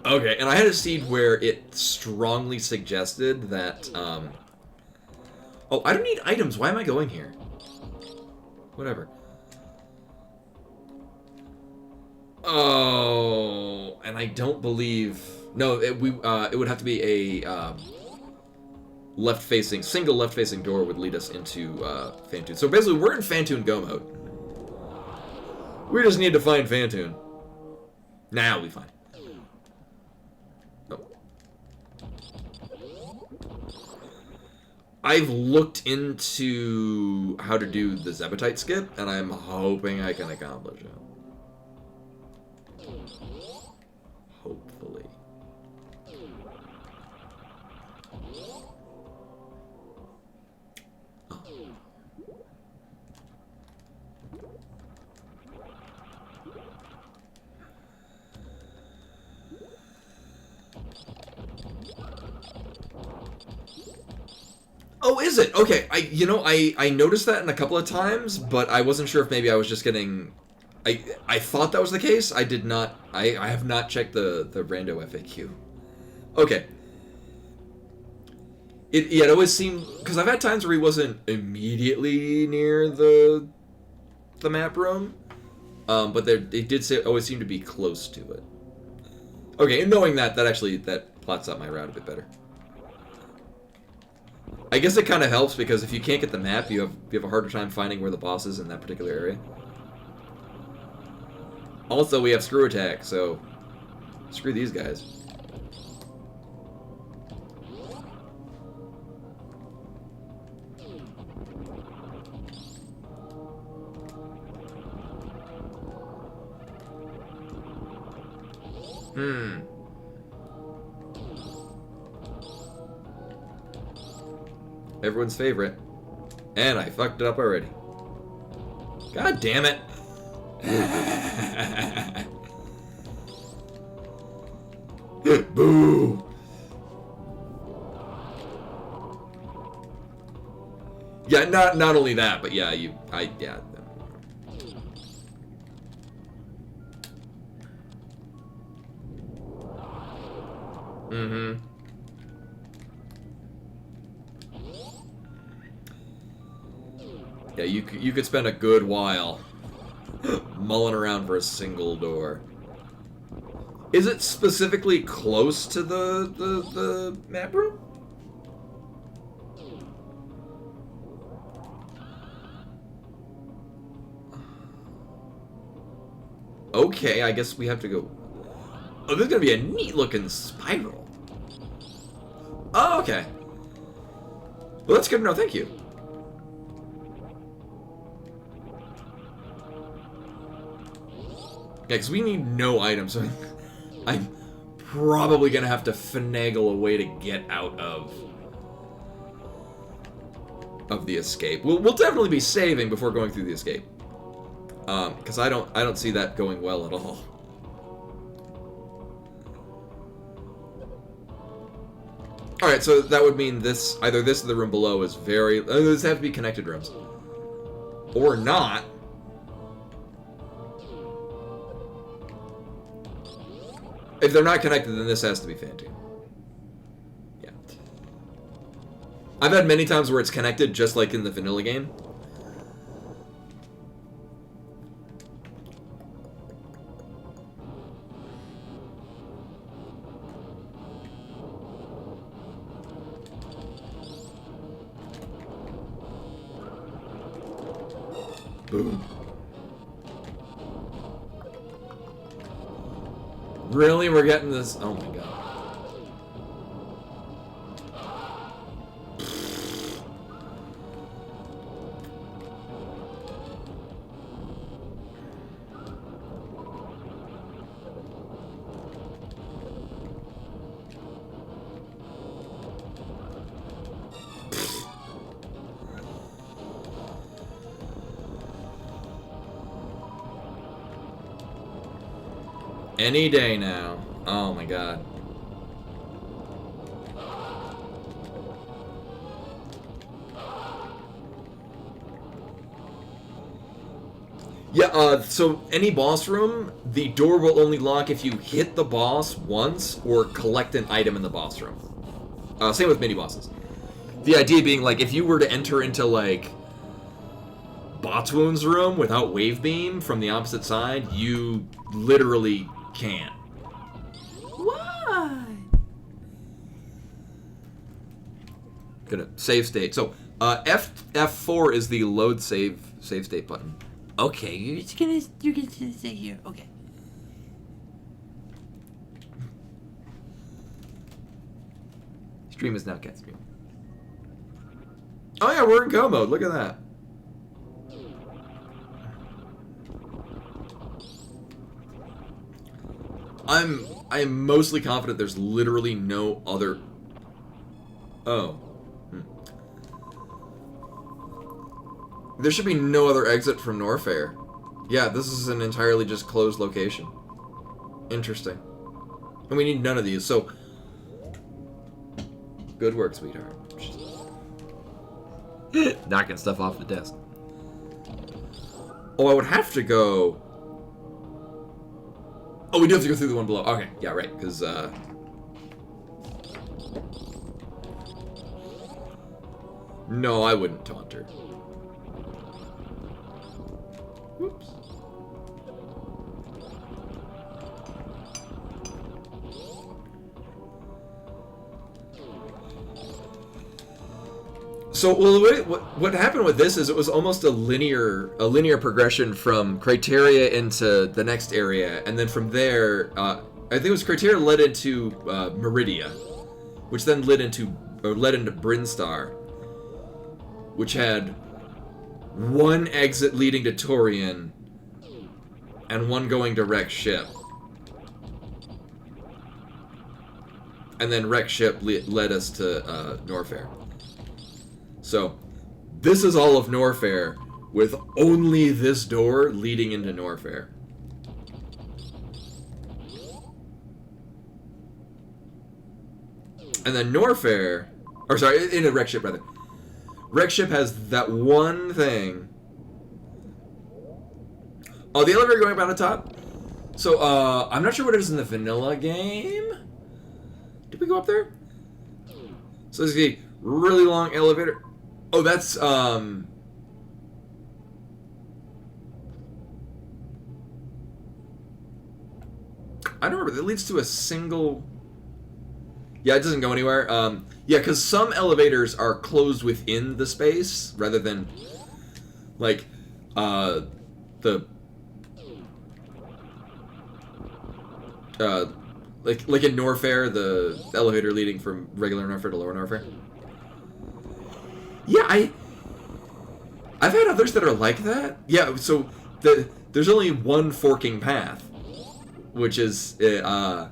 Okay, and I had a seed where it strongly suggested that, oh, I don't need items. Why am I going here? Whatever. Oh, and I don't believe... No, it would have to be a, single left-facing door would lead us into, Phantoon. So basically, we're in Phantoon Go mode. We just need to find Phantoon. Now we find it. I've looked into how to do the Zebutite skip, and I'm hoping I can accomplish it. Hopefully. Oh, is it? Okay, I noticed that in a couple of times, but I wasn't sure if maybe I was just getting... I thought that was the case. I did not... I have not checked the rando FAQ. Okay. It always seemed... Because I've had times where he wasn't immediately near the map room, but it did always seem to be close to it. Okay, and knowing that plots out my route a bit better. I guess it kind of helps because if you can't get the map, you have a harder time finding where the boss is in that particular area. Also, we have screw attack, so screw these guys. Everyone's favorite. And I fucked it up already. God damn it. Boo. Yeah, not only that, but yeah, yeah. Mm-hmm. Yeah, you could spend a good while Mulling around for a single door. Is it specifically close to the map room? Okay, I guess we have to go. Oh, this is gonna be a neat looking spiral. Oh, okay. Well, that's good to know. Thank you. Yeah, because we need no items. So I'm probably gonna have to finagle a way to get out of the escape. We'll definitely be saving before going through the escape. Because I don't see that going well at all. All right, so that would mean this either this or the room below is very. These have to be connected rooms, or not. If they're not connected, then this has to be Phantom. Yeah. I've had many times where it's connected, just like in the vanilla game. Boom. Really? We're getting this? Oh my god. Any day now. Oh my god. Yeah, so any boss room, the door will only lock if you hit the boss once or collect an item in the boss room. Same with mini bosses. The idea being, like, if you were to enter into, like, Botswoon's room without wave beam from the opposite side, you literally can't. Why? Gonna save state. So F4 is the load save state button. Okay, you're gonna stay here. Okay. Stream is now cat stream. Oh yeah, we're in go mode. Look at that. I'm mostly confident there's literally no other. Oh. There should be no other exit from Norfair. Yeah, this is an entirely just closed location. Interesting. And we need none of these, so... Good work, sweetheart. Knocking stuff off the desk. Oh, I would have to go... Oh, we do have to go through the one below. Okay, yeah, right, because, No, I wouldn't taunt her. Whoops. So, well, what happened with this is it was almost a linear progression from Criteria into the next area, and then from there, I think it was Criteria led into Meridia, which then led into Brinstar, which had one exit leading to Torian and one going to Wreck Ship. And then Wreck Ship led us to Norfair. So, this is all of Norfair with only this door leading into Norfair. And then Norfair, or sorry, in a Wreck Ship rather. Wreck Ship has that one thing. Oh, the elevator going up on the top? So, I'm not sure what it is in the vanilla game. Did we go up there? So this is a really long elevator. Oh, that's, I don't remember. It leads to a single... Yeah, it doesn't go anywhere. Yeah, because some elevators are closed within the space, rather than, like, the... like in Norfair, the elevator leading from regular Norfair to lower Norfair. Yeah, I've had others that are like that. Yeah, so there's only one forking path, which is the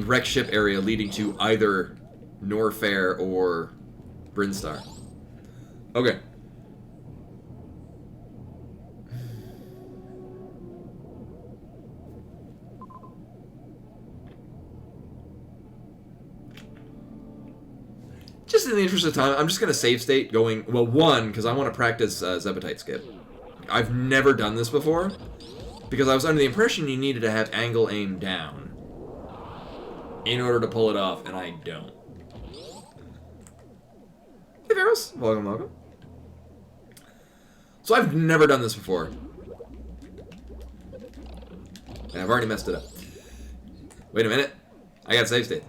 wreck ship area leading to either Norfair or Brinstar. Okay. Just in the interest of time, I'm just going to save state going... Well, one, because I want to practice Zebetite skip. I've never done this before, because I was under the impression you needed to have angle aim down in order to pull it off, and I don't. Hey, Veros. Welcome, welcome. So I've never done this before. And I've already messed it up. Wait a minute. I got save state.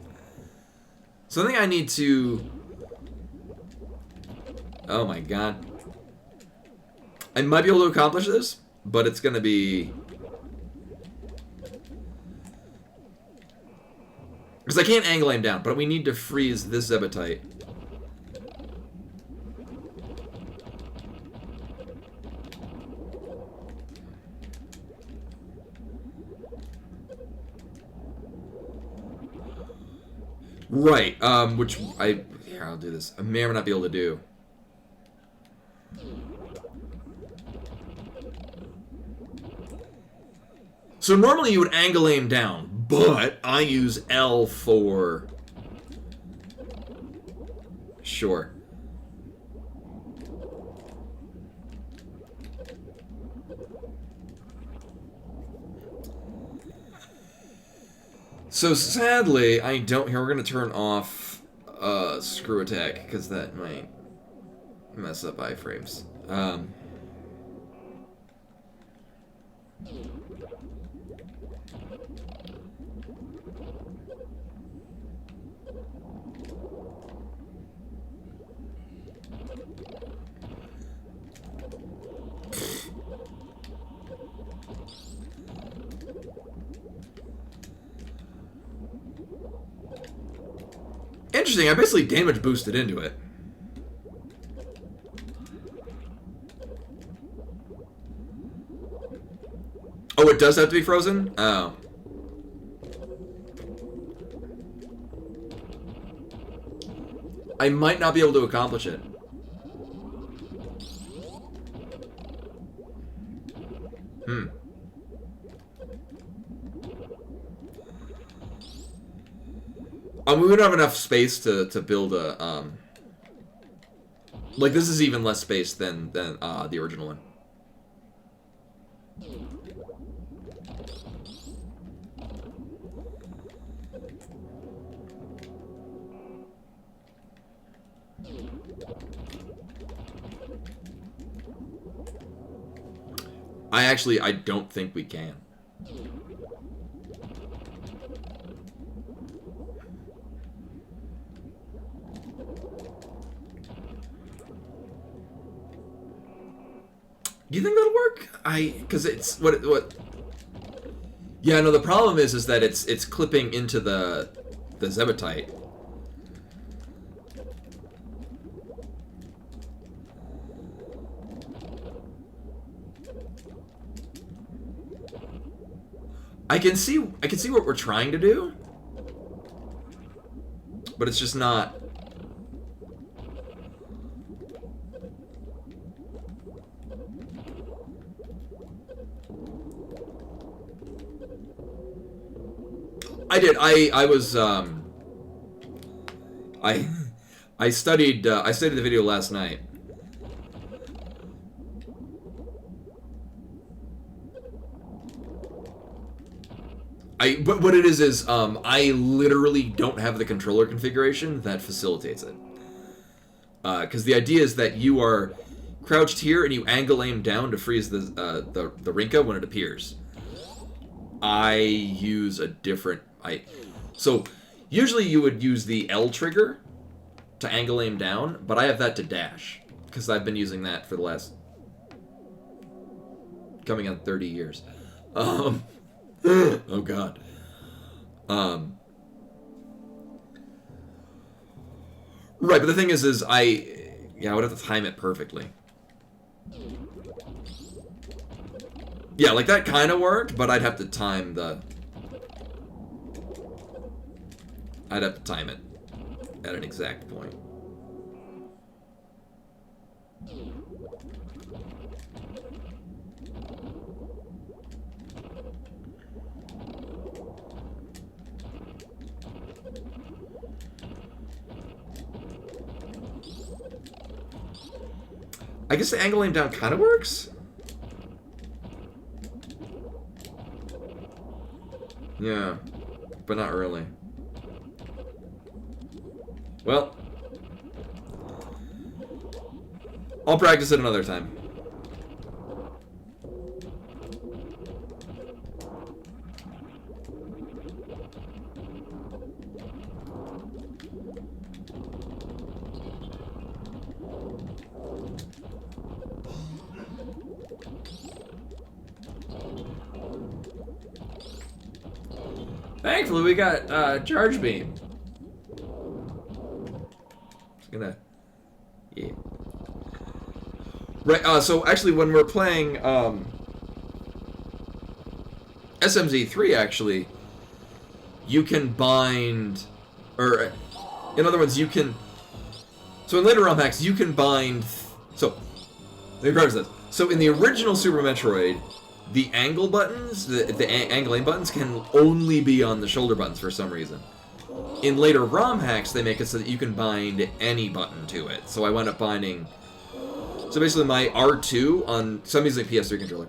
So I think I need to... Oh my god. I might be able to accomplish this, but it's gonna be... Because I can't angle aim down, but we need to freeze this Zebetite. Right, which here, I'll do this. I may or may not be able to do. So normally you would angle aim down, but I use L for... Sure. So sadly, I don't... Here, we're going to turn off screw attack, because that might mess up iframes. Interesting, I basically damage boosted into it. Oh, it does have to be frozen? Oh. I might not be able to accomplish it. We would have enough space to build a, like, this is even less space than the original one. I don't think we can. Do you think that'll work? Because it's what? Yeah, no. The problem is that it's clipping into the Zebetite. I can see what we're trying to do, but it's just not. I did. I was I studied the video last night. But what it is I literally don't have the controller configuration that facilitates it. Because the idea is that you are crouched here and you angle aim down to freeze the Rinka when it appears. I use a different... So, usually you would use the L trigger to angle aim down, but I have that to dash, because I've been using that for the last... coming on 30 years. Oh god. Right, but the thing is I would have to time it perfectly. Yeah, like that kind of worked, but I'd have to time the... I'd have to time it at an exact point. I guess the angle aim down kind of works. Yeah, but not really. Well, I'll practice it another time. Thankfully, we got charge beam. Just gonna, yeah. Right. So actually, when we're playing SMZ3, actually, you can bind, or in other words, you can. So in later ROM hacks, you can bind. So let me preface this. So in the original Super Metroid, the angle buttons, the angle aim buttons, can only be on the shoulder buttons for some reason. In later ROM hacks, they make it so that you can bind any button to it. So I wound up binding... So basically my R2 on... So I'm using a PS3 controller.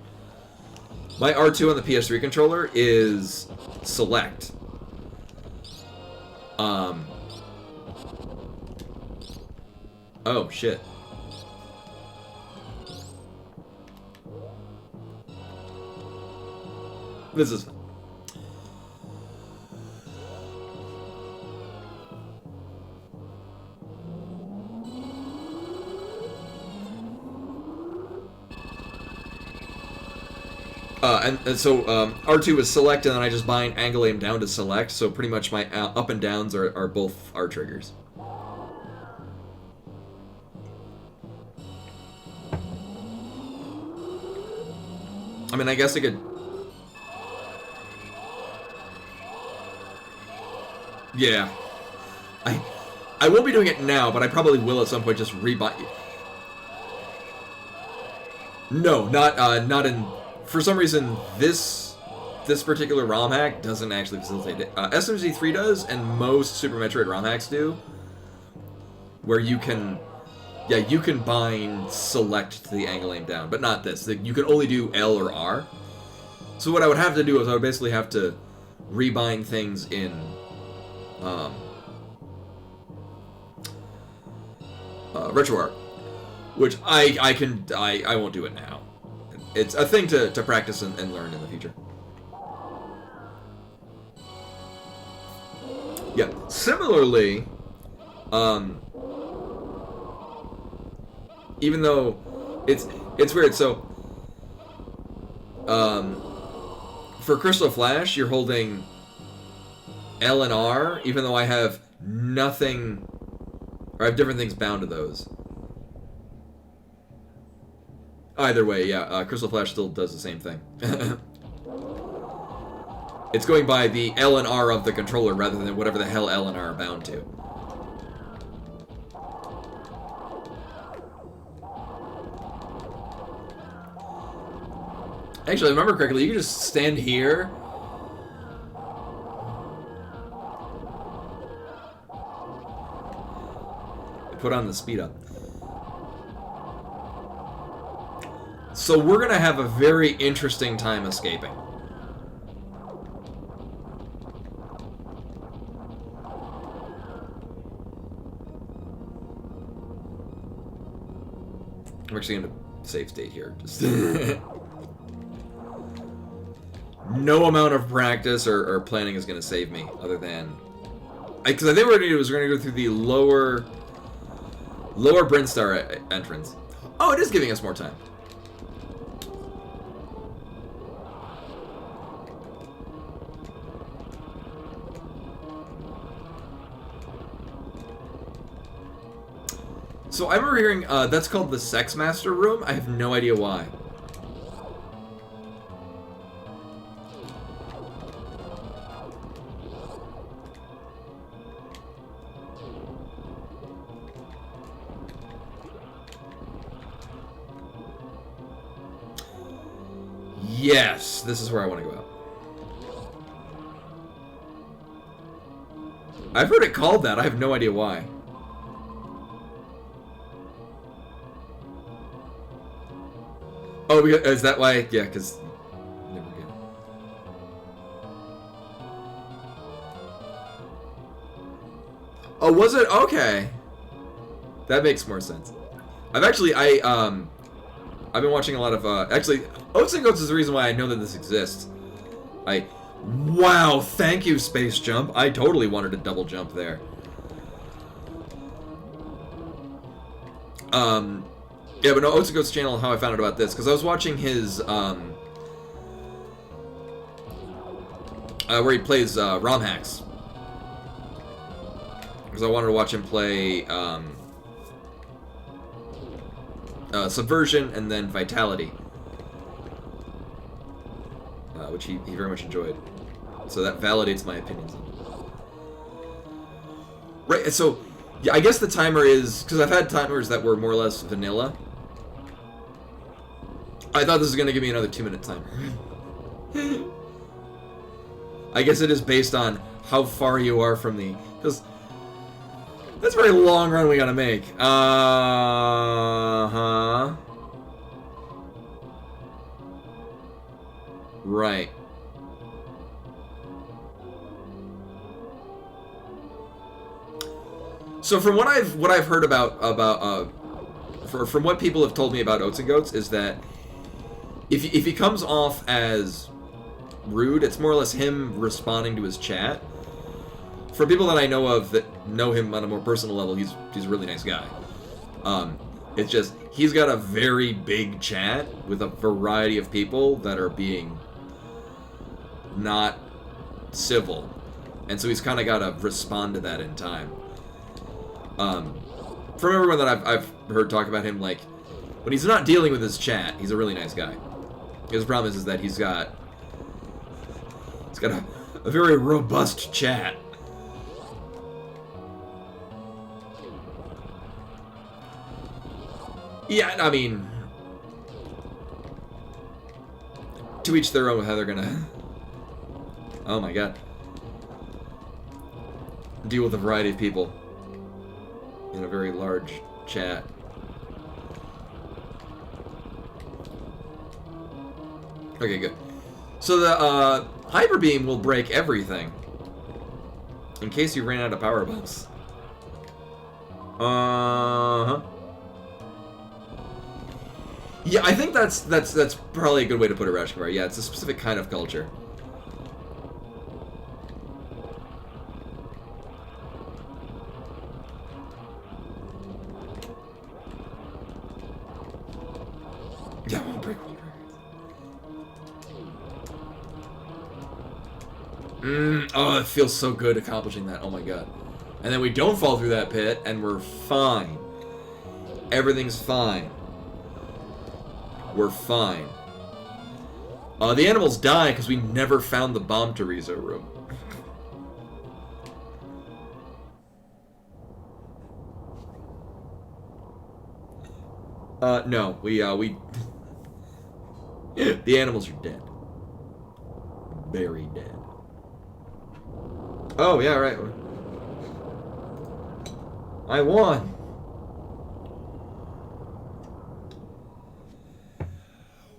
My R2 on the PS3 controller is select. Oh, shit. This is fun. And so R2 is select, and then I just bind angle aim down to select, so pretty much my up and downs are both R triggers. I mean, I guess I could... Yeah. I won't be doing it now, but I probably will at some point just rebind... No, not in... For some reason, this particular ROM hack doesn't actually facilitate it. SMZ3 does, and most Super Metroid ROM hacks do, where you can, you can bind select to the angle aim down, but not this. You can only do L or R. So what I would have to do is I would basically have to rebind things in, RetroArch, which I won't do it now. It's a thing to practice and learn in the future. Yeah. Similarly, even though it's weird, so for Crystal Flash, you're holding L and R, even though I have nothing, or I have different things bound to those. Either way, yeah, Crystal Flash still does the same thing. It's going by the L and R of the controller rather than whatever the hell L and R are bound to. Actually, if I remember correctly, you can just stand here. Put on the speed up. So we're gonna have a very interesting time escaping. I'm actually gonna save state here. Just no amount of practice or planning is going to save me, other than... Because I think what we're going to do is we're going to go through the lower Brinstar entrance. Oh, it is giving us more time. So I remember hearing that's called the Sex Master Room. I have no idea why. Yes, this is where I want to go out. I've heard it called that. I have no idea why. Oh, is that why? Yeah, because... Never again. Oh, was it? Okay. That makes more sense. I've been watching a lot of, actually, Oats and Goats is the reason why I know that this exists. Wow, thank you, Space Jump. I totally wanted to double jump there. Yeah, but no, Oats and Goats channel, how I found out about this, because I was watching his, where he plays, ROM hacks. Because I wanted to watch him play, Subversion and then Vitality. Which he very much enjoyed. So that validates my opinions on it. Right, so, yeah, I guess the timer is... Because I've had timers that were more or less vanilla. I thought this was going to give me another 2-minute timer. I guess it is based on how far you are from the... Because that's a very long run we gotta make. Uh-huh. Right. So from what I've heard about from what people have told me about Oats and Goats is that if he comes off as rude, it's more or less him responding to his chat. For people that I know of that know him on a more personal level, he's a really nice guy. It's just he's got a very big chat with a variety of people that are being not civil, and so he's kind of got to respond to that in time. From everyone that I've heard talk about him, like when he's not dealing with his chat, he's a really nice guy. His problem is that he's got a very robust chat. Yeah, I mean, to each their own with how they're gonna... Oh my god. Deal with a variety of people in a very large chat. Okay, good. So the Hyper Beam will break everything in case you ran out of power bumps. Uh-huh. Yeah, I think that's probably a good way to put it, Rashkumar. Yeah, it's a specific kind of culture. Yeah, won't break. Oh, it feels so good accomplishing that. Oh my god. And then we don't fall through that pit, and we're fine. Everything's fine. We're fine. The animals die because we never found the bomb Teresa room. No, we the animals are dead. Very dead. Oh, yeah, right. I won.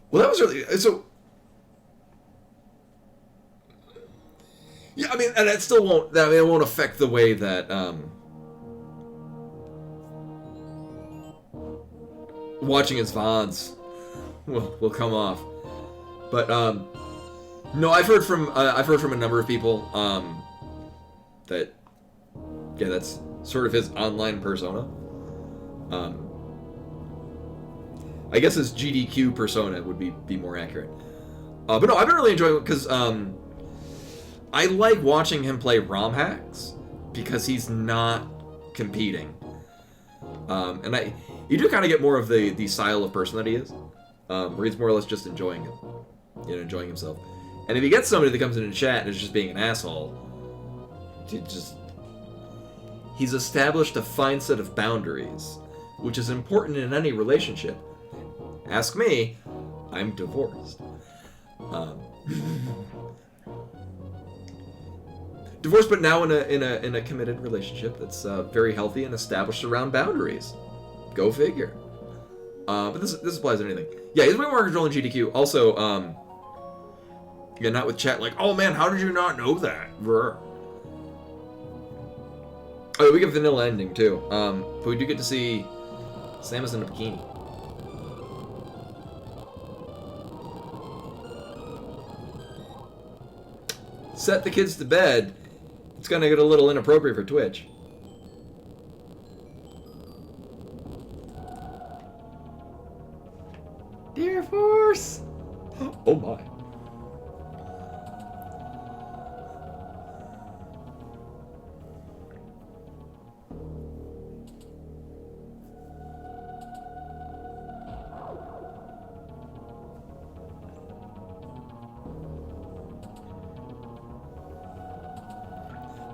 Well, that was really... So... Yeah, I mean, and it still won't... I mean, it won't affect the way that, watching his VODs will come off. But, No, I've heard from a number of people that that's sort of his online persona. I guess his GDQ persona would be more accurate. But no, I've been really enjoying it because I like watching him play ROM hacks because he's not competing. And you do kind of get more of the style of person that he is, where he's more or less just enjoying it, enjoying himself. And if he gets somebody that comes in and chat and is just being an asshole, he's established a fine set of boundaries, which is important in any relationship. Ask me, I'm divorced. Divorced, but now in a committed relationship that's very healthy and established around boundaries. Go figure. But this applies to anything. Yeah, he's way more controlling GDQ. Also, not with chat like, oh man, how did you not know that? Oh, we get vanilla ending too. But we do get to see Samus in a bikini. Set the kids to bed. It's gonna get a little inappropriate for Twitch. Dear Force! Oh my.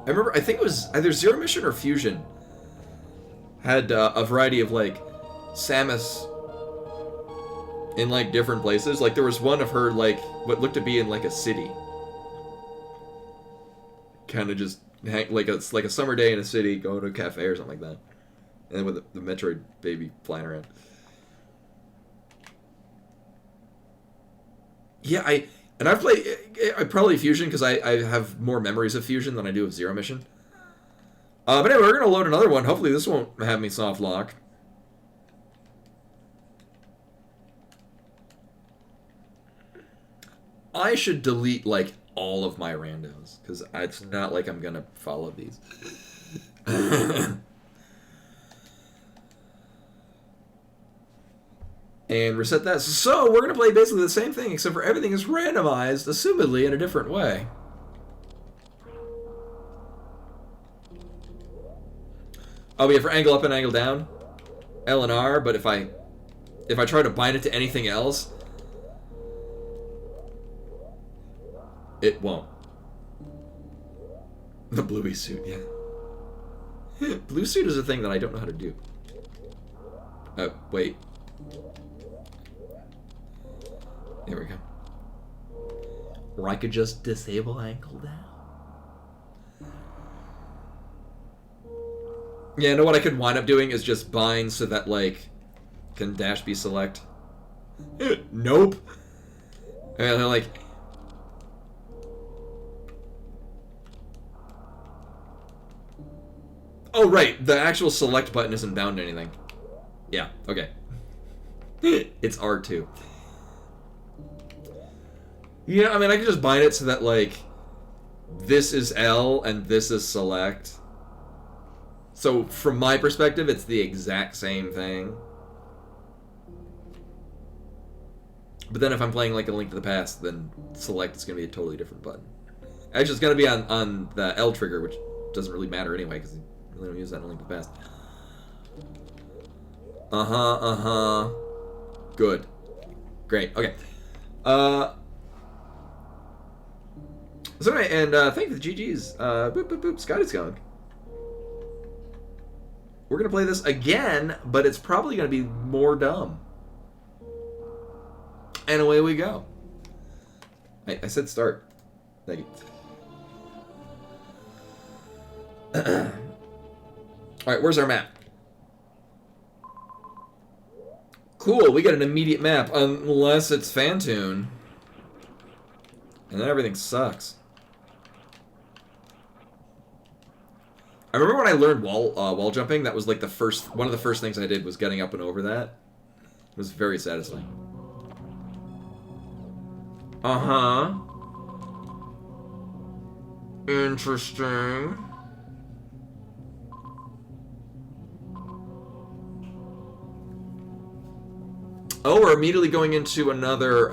I remember, I think it was either Zero Mission or Fusion had a variety of, like, Samus in, like, different places. Like, there was one of her, like, what looked to be in, like, a city. Kind of just, like a summer day in a city, going to a cafe or something like that. And then with the Metroid baby flying around. Yeah, I probably Fusion because I have more memories of Fusion than I do of Zero Mission. But anyway, we're gonna load another one. Hopefully this won't have me soft lock. I should delete like all of my randos because it's not like I'm gonna follow these. And reset that. So we're gonna play basically the same thing, except for everything is randomized, assumedly in a different way. Oh, we have for angle up and angle down, L and R. But if I try to bind it to anything else, it won't. The bluey suit, yeah. Blue suit is a thing that I don't know how to do. Wait. There we go. Or I could just disable ankle down. Yeah, you know what I could wind up doing is just bind so that, like, can dash be select? Nope. And they're like... Oh, right. The actual select button isn't bound to anything. Yeah, okay. It's R2. Yeah, I mean, I can just bind it so that, like, this is L and this is select. So, from my perspective, it's the exact same thing. But then if I'm playing, like, A Link to the Past, then select is going to be a totally different button. Actually, it's going to be on the L trigger, which doesn't really matter anyway, because you really don't use that in A Link to the Past. Good. Great, okay. So anyway, and thank you for the GGs. Boop, boop, boop, Scotty's going. We're going to play this again, but it's probably going to be more dumb. And away we go. I said start. Thank you. Alright, where's our map? Cool, we get an immediate map, unless it's Fantune. And then everything sucks. I remember when I learned wall jumping, that was like one of the first things I did was getting up and over that. It was very satisfying. Uh-huh. Interesting. Oh, we're immediately going into another,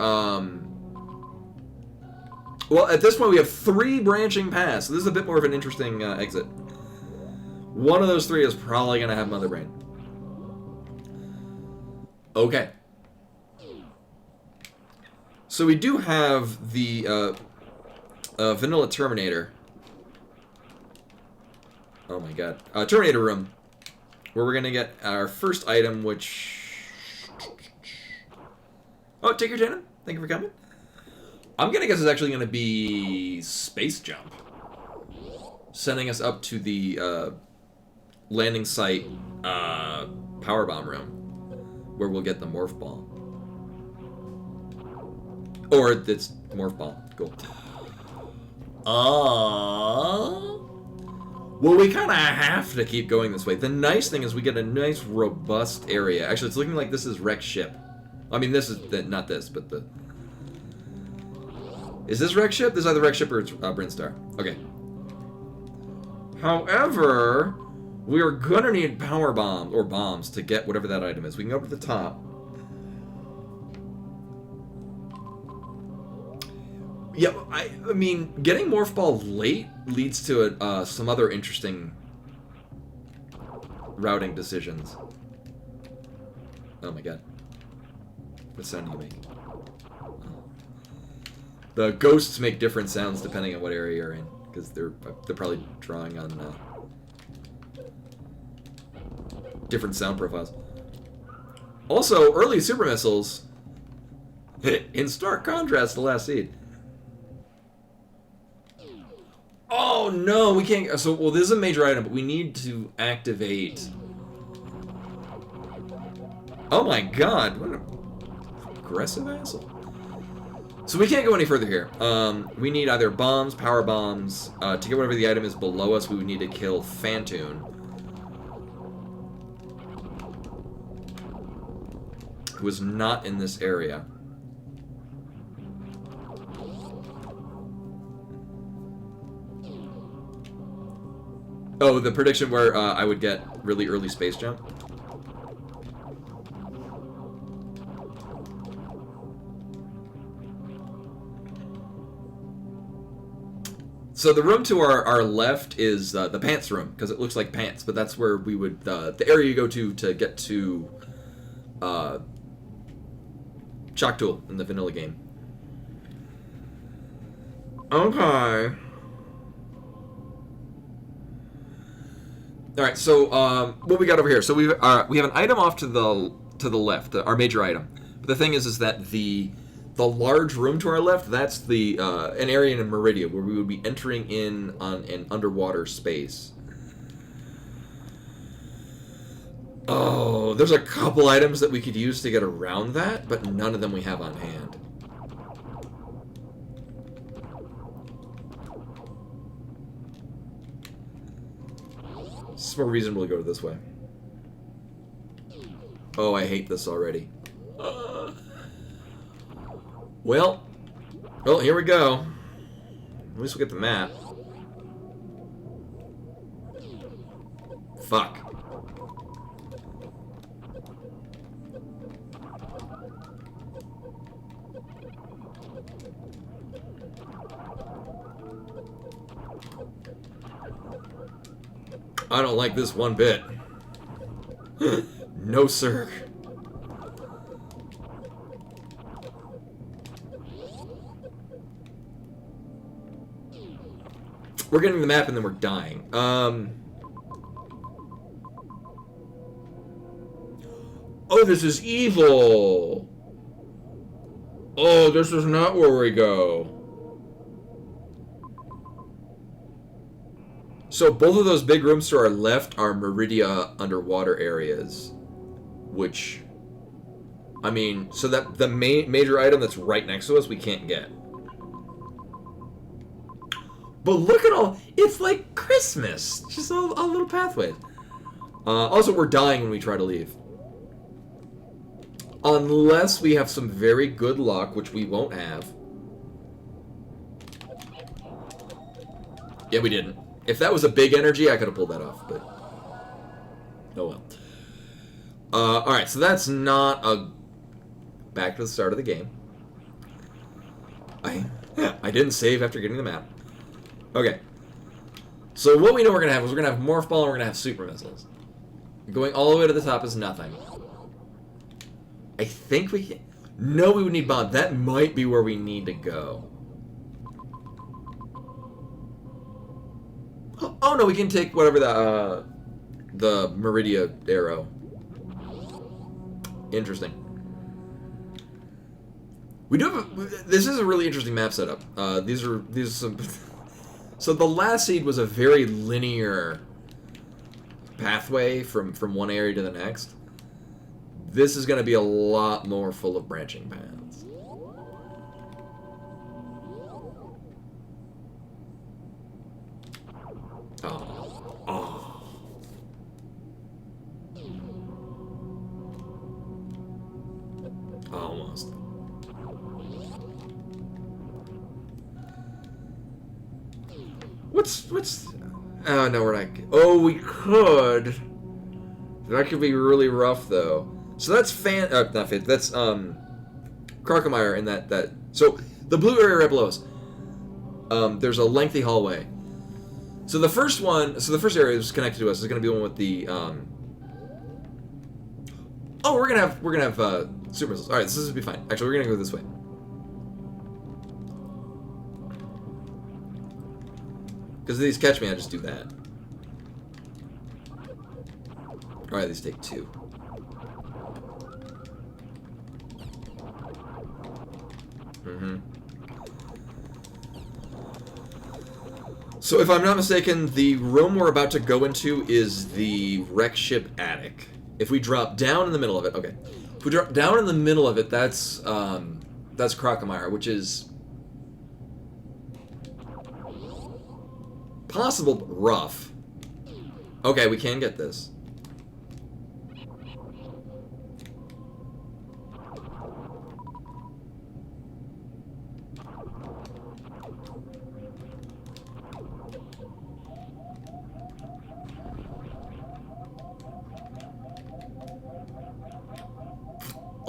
well, at this point we have 3 branching paths, so this is a bit more of an interesting exit. One of those 3 is probably going to have Mother Brain. Okay. So we do have the vanilla Terminator. Oh my god. Terminator room. Where we're going to get our first item, which... Oh, take your time. Thank you for coming. I'm going to guess it's actually going to be Space Jump. Sending us up to the landing site power bomb room. Where we'll get the Morph Ball. Or it's Morph Ball. Cool. Well, we kind of have to keep going this way. The nice thing is we get a nice, robust area. Actually, it's looking like this is Wrecked Ship. I mean, this is... not this, but the... Is this Wrecked Ship? This is either Wrecked Ship or it's Brinstar. Okay. However, we are going to need power bombs, or bombs, to get whatever that item is. We can go up to the top. Yeah, I mean, getting Morph Ball late leads to some other interesting routing decisions. Oh my god. What sound do you make? The ghosts make different sounds depending on what area you're in, because they're probably drawing on different sound profiles. Also, early super missiles, in stark contrast to Last Seed. Oh no, we can't. So, well, this is a major item, but we need to activate. Oh my god, what an aggressive asshole. So we can't go any further here. We need either bombs, power bombs. To get whatever the item is below us, we would need to kill Phantoon, who is not in this area. Oh, the prediction where I would get really early space jump? So the room to our left is the pants room, because it looks like pants, but that's where we would, the area you go to get to Shock Tool in the vanilla game. Okay. All right, so what we got over here? So we have an item off to the left, our major item. But the thing is that the large room to our left, that's the an area in Meridia where we would be entering in on an underwater space. Oh, there's a couple items that we could use to get around that, but none of them we have on hand. It's more reasonable to go this way. Oh, I hate this already. Well, here we go. At least we'll get the map. Fuck. I don't like this one bit. No, sir. We're getting the map and then we're dying. Oh, this is evil. Oh, this is not where we go. So both of those big rooms to our left are Meridia underwater areas, which, I mean, so that the major item that's right next to us we can't get. But look at all, it's like Christmas, just all little pathways. Also, we're dying when we try to leave. Unless we have some very good luck, which we won't have. Yeah, we didn't. If that was a big energy, I could have pulled that off, but... Oh well. Alright, so that's not a... Back to the start of the game. I didn't save after getting the map. Okay. So what we know we're going to have is we're going to have Morph Ball and we're going to have Super Missiles. Going all the way to the top is nothing. I think we can... No, we would need Bomb. That might be where we need to go. Oh no, we can take whatever the Meridia arrow. Interesting. We do have this is a really interesting map setup. These are some. So the last seed was a very linear pathway from one area to the next. This is going to be a lot more full of branching paths. Almost. What's... Oh, no, we're not... Oh, we could. That could be really rough, though. So that's not Fan... That's, Crocomire in that... So, the blue area right below us. There's a lengthy hallway. So the first area that's connected to us is going to be one with the, Oh, we're gonna have super missiles. All right, this will be fine. Actually, we're gonna go this way. Because if these catch me, I just do that. All right, these take 2. So if I'm not mistaken, the room we're about to go into is the wreck ship attic. If we drop down in the middle of it, okay. If we drop down in the middle of it, that's Crocomire, which is possible, but rough. Okay, we can get this.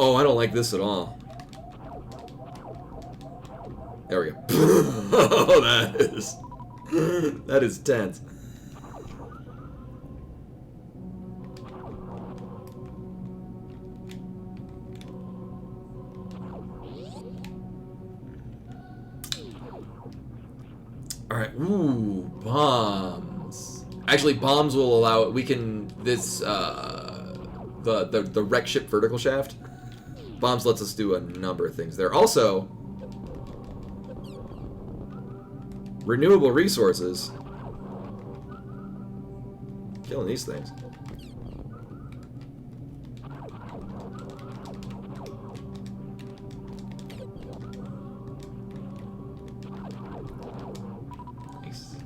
Oh, I don't like this at all. There we go. Oh, that is tense. All right. Ooh, bombs. Actually, bombs will allow it. We can the wreck ship vertical shaft. Bombs lets us do a number of things there. Also, renewable resources. Killing these things. Nice.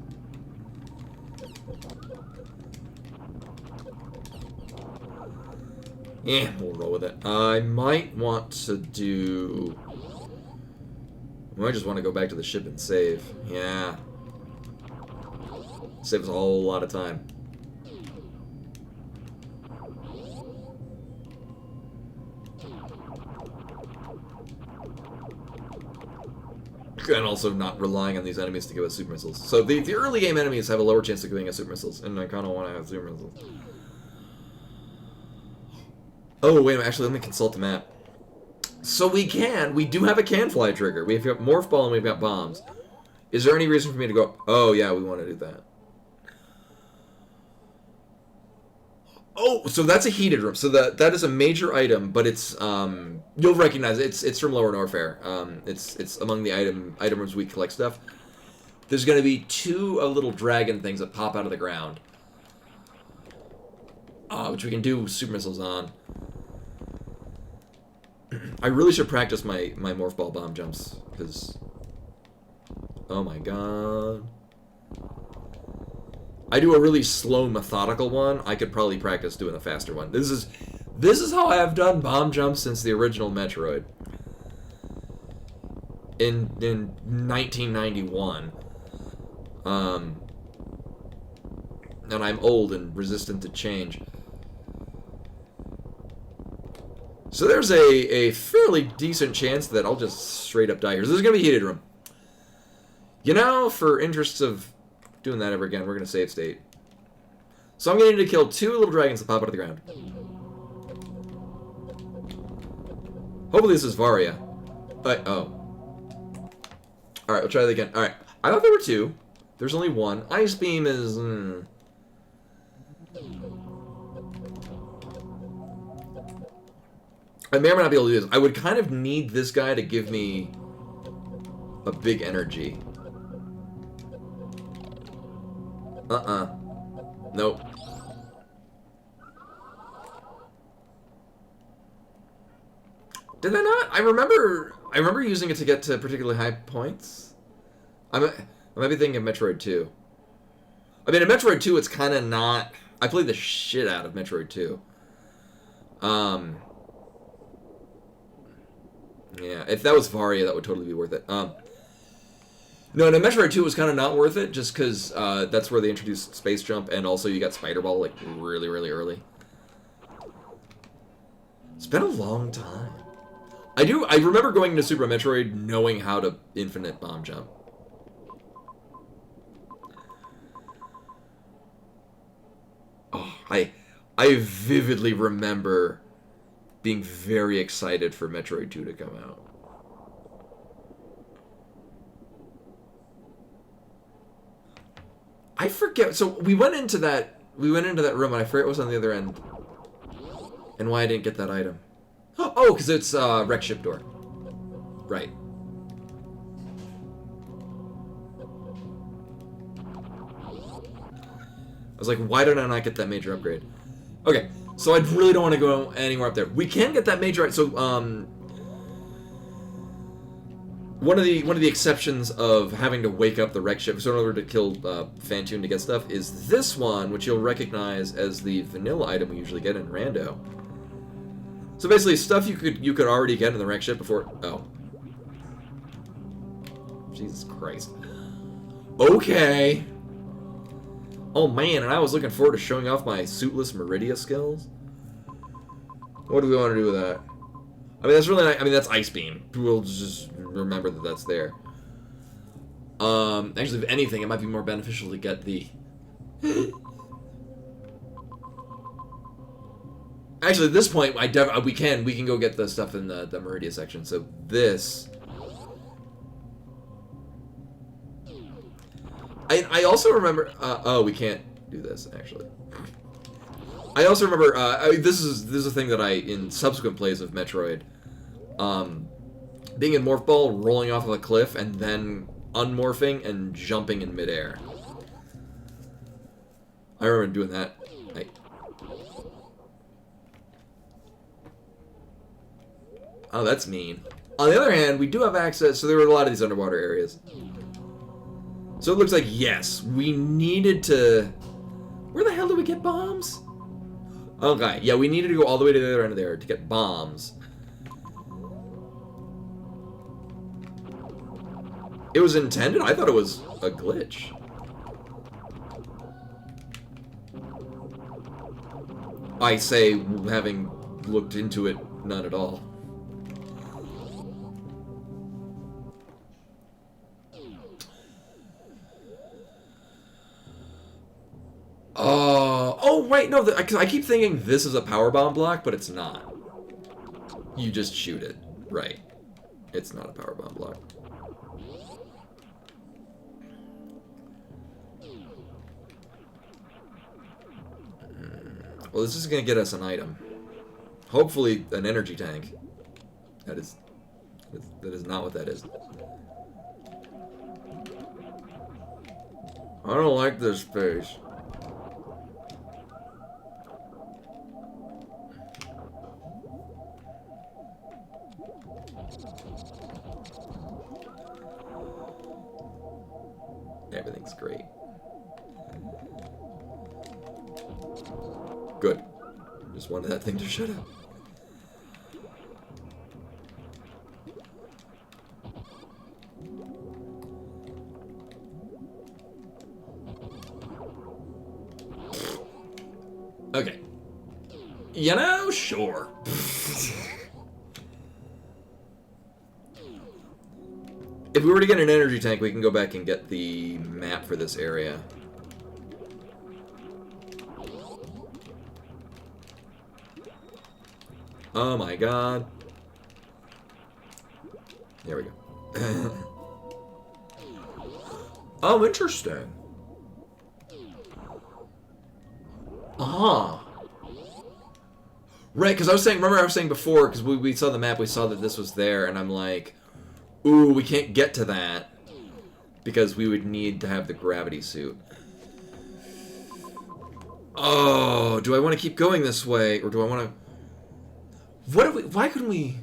Yeah, we'll roll with it. I might want to do... I might just want to go back to the ship and save. Yeah. Saves a whole lot of time. And also not relying on these enemies to give us super missiles. So the early game enemies have a lower chance of giving us super missiles, and I kind of want to have super missiles. Oh, wait a minute. Actually, let me consult the map. So we do have a can fly trigger. We've got Morph Ball and we've got bombs. Is there any reason for me to go, oh yeah, we want to do that? Oh, so that's a heated room. So that is a major item, but it's, you'll recognize it. It's from Lower Norfair. It's among the item rooms we collect stuff. There's going to be 2 little dragon things that pop out of the ground. Which we can do super missiles on. I really should practice my Morph Ball bomb jumps, because... Oh my god. I do a really slow, methodical one. I could probably practice doing a faster one. This is how I have done bomb jumps since the original Metroid. In 1991. and I'm old and resistant to change. So there's a fairly decent chance that I'll just straight up die here. So this is going to be heated room. You know, for interests of doing that ever again, we're going to save state. So I'm going to need to kill 2 little dragons that pop out of the ground. Hopefully this is Varia. Oh. Alright, we'll try that again. Alright, I thought there were 2. There's only 1. Ice Beam is... I may or may not be able to do this. I would kind of need this guy to give me a big energy. Nope. Did I not? I remember using it to get to particularly high points. I might be thinking of Metroid 2. I mean, in Metroid 2, it's kind of not... I played the shit out of Metroid 2. Yeah, if that was Varia, that would totally be worth it. No, Metroid 2 was kind of not worth it, just because that's where they introduced Space Jump, and also you got Spider Ball, like, really, really early. It's been a long time. I remember going into Super Metroid knowing how to infinite bomb jump. Oh, I vividly remember being very excited for Metroid 2 to come out. I forget. So we went into that room, and I forget what was on the other end, and why I didn't get that item. Oh, because it's wreck ship door. Right. I was like, why did I not get that major upgrade? Okay, so I really don't want to go anywhere up there. We can get that major. So one of the exceptions of having to wake up the wreck ship so in order to kill Phantoon to get stuff is this one, which you'll recognize as the vanilla item we usually get in Rando. So basically, stuff you could already get in the wreck ship before. Oh, Jesus Christ. Okay. Oh man, and I was looking forward to showing off my suitless Meridia skills. What do we want to do with that? I mean, that's really nice. I mean, that's Ice Beam. We'll just remember that that's there. Actually, if anything, it might be more beneficial to get the... Actually, at this point, we can go get the stuff in the Meridia section. So this... I also remember... oh, we can't do this, actually. I also remember... this is a thing that in subsequent plays of Metroid... being in Morph Ball, rolling off of a cliff, and then unmorphing and jumping in midair. I remember doing that. Oh, that's mean. On the other hand, we do have access, so there were a lot of these underwater areas. So it looks like, yes, we needed to... Where the hell do we get bombs? Okay, yeah, we needed to go all the way to the other end of there to get bombs. It was intended? I thought it was a glitch. I say, having looked into it, none at all. Oh, wait, no, I keep thinking this is a power bomb block, but it's not. You just shoot it. Right. It's not a power bomb block. Well, this is going to get us an item. Hopefully, an energy tank. That is not what that is. I don't like this space. Everything's great. Good. Just wanted that thing to shut up. Okay. You know, sure. If we were to get an energy tank, we can go back and get the map for this area. Oh my god. There we go. Oh, interesting. Ah. Right, because I was saying, remember I was saying before, because we saw the map, we saw that this was there, and I'm like, ooh, we can't get to that because we would need to have the gravity suit. Oh, do I want to keep going this way, or do I want to... Why couldn't we...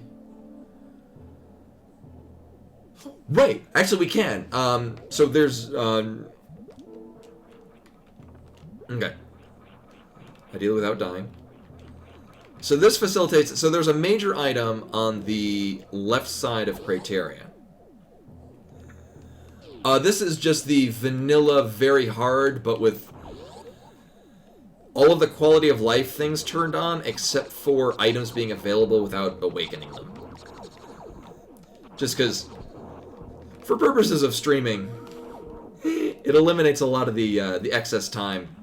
Right, actually we can. So there's... Okay. Ideally without dying. So this facilitates... So there's a major item on the left side of Criteria. This is just the vanilla, very hard, but with all of the quality of life things turned on, except for items being available without awakening them. Just because, for purposes of streaming, it eliminates a lot of the excess time.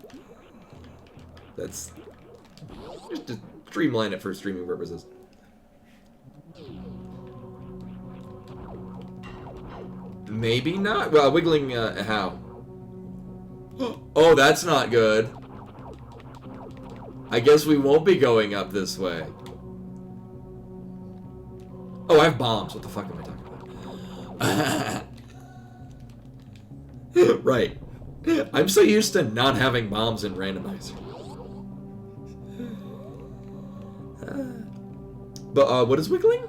That's just to streamline it for streaming purposes. Maybe not. Well, wiggling, how? Oh, that's not good. I guess we won't be going up this way. Oh, I have bombs. What the fuck am I talking about? Right. I'm so used to not having bombs in Randomizer. But, what is wiggling?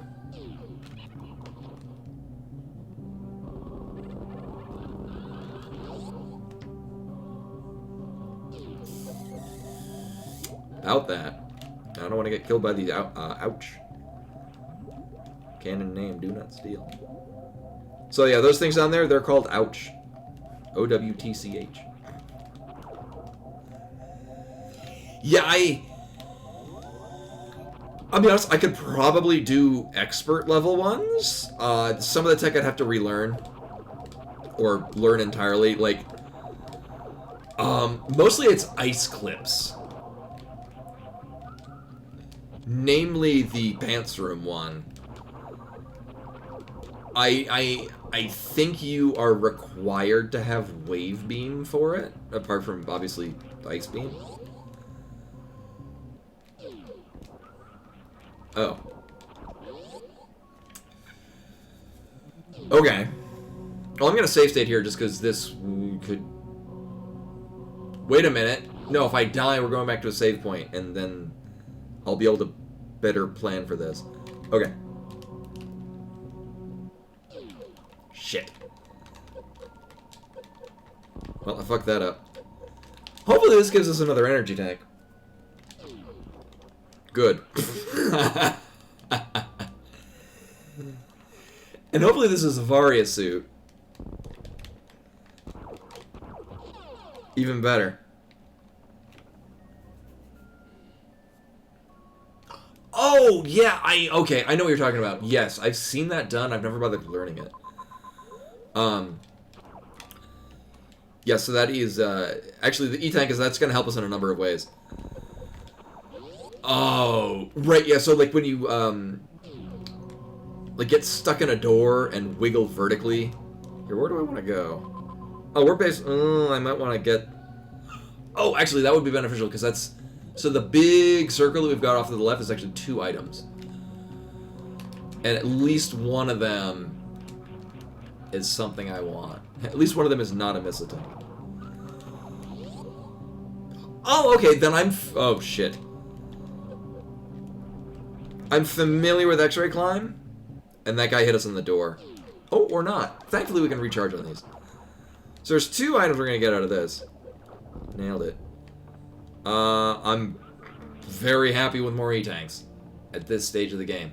About that. I don't want to get killed by these ouch. Canon name, do not steal. So yeah, those things down there, they're called ouch. O-W-T-C-H. Yeah, I'll be honest, I could probably do expert level ones. Some of the tech I'd have to relearn. Or learn entirely. Like, mostly it's ice clips. Namely the pants room one. I think you are required to have wave beam for it, apart from obviously ice beam. Oh. Okay. Well, I'm gonna save state here just because this could... Wait a minute. No, if I die, we're going back to a save point, and then I'll be able to better plan for this. Okay. Shit. Well, I fucked that up. Hopefully this gives us another energy tank. Good. And hopefully this is a Varia suit. Even better. Oh, yeah, okay, I know what you're talking about. Yes, I've seen that done. I've never bothered learning it. Yeah, so that is, actually, the E-Tank that's going to help us in a number of ways. Oh, right, yeah, so, like, when you, like, get stuck in a door and wiggle vertically. Here, where do I want to go? Oh, we're based, I might want to get... Oh, actually, that would be beneficial, because that's... So the big circle that we've got off to the left is actually 2 items. And at least one of them is something I want. At least one of them is not a missile tank. Oh, okay, then oh, shit. I'm familiar with X-Ray Climb, and that guy hit us in the door. Oh, or not. Thankfully, we can recharge on these. So there's 2 items we're going to get out of this. Nailed it. I'm very happy with more E-Tanks at this stage of the game.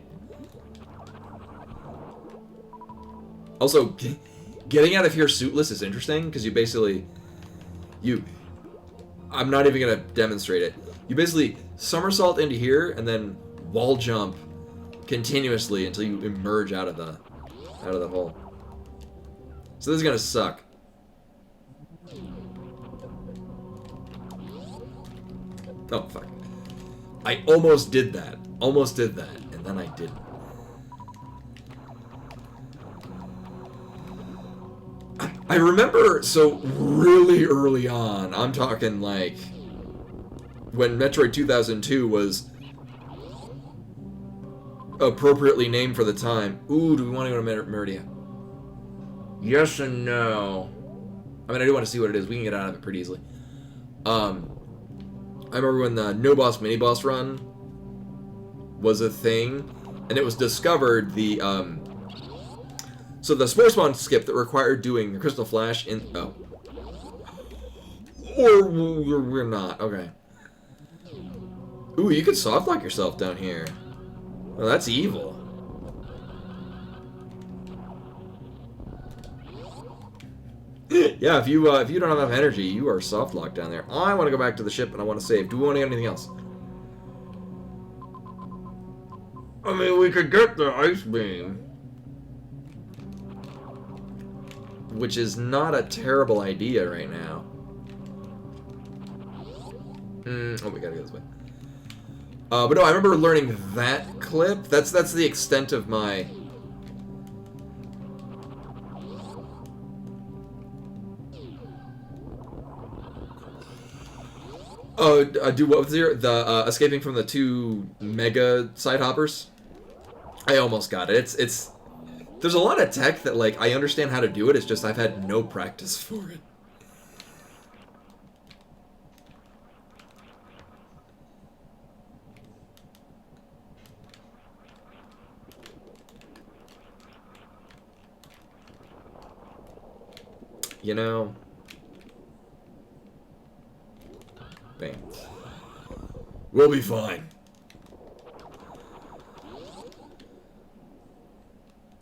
Also, getting out of here suitless is interesting, because you basically... I'm not even going to demonstrate it. You basically somersault into here and then wall jump continuously until you emerge out of the hole. So this is gonna suck. Oh fuck! I almost did that. Almost did that, and then I didn't. I remember, so really early on, I'm talking like when Metroid 2002 was appropriately named for the time. Ooh, do we want to go to Meridia? Yes and no. I mean, I do want to see what it is. We can get out of it pretty easily. I remember when the no boss mini boss run was a thing, and it was discovered so the Spore Spawn skip that required doing the Crystal Flash in or we're not okay. Ooh, you could soft lock yourself down here. Well, that's evil. Yeah, if you don't have enough energy, you are soft locked down there. I want to go back to the ship and I want to save. Do we want to get anything else? I mean, we could get the ice beam, which is not a terrible idea right now. Oh, we gotta go this way. But no, I remember learning that clip. That's the extent of my. Oh, do what was the escaping from the 2 mega side hoppers? I almost got it. It's there's a lot of tech that like I understand how to do it. It's just I've had no practice for it. You know. Bang. We'll be fine.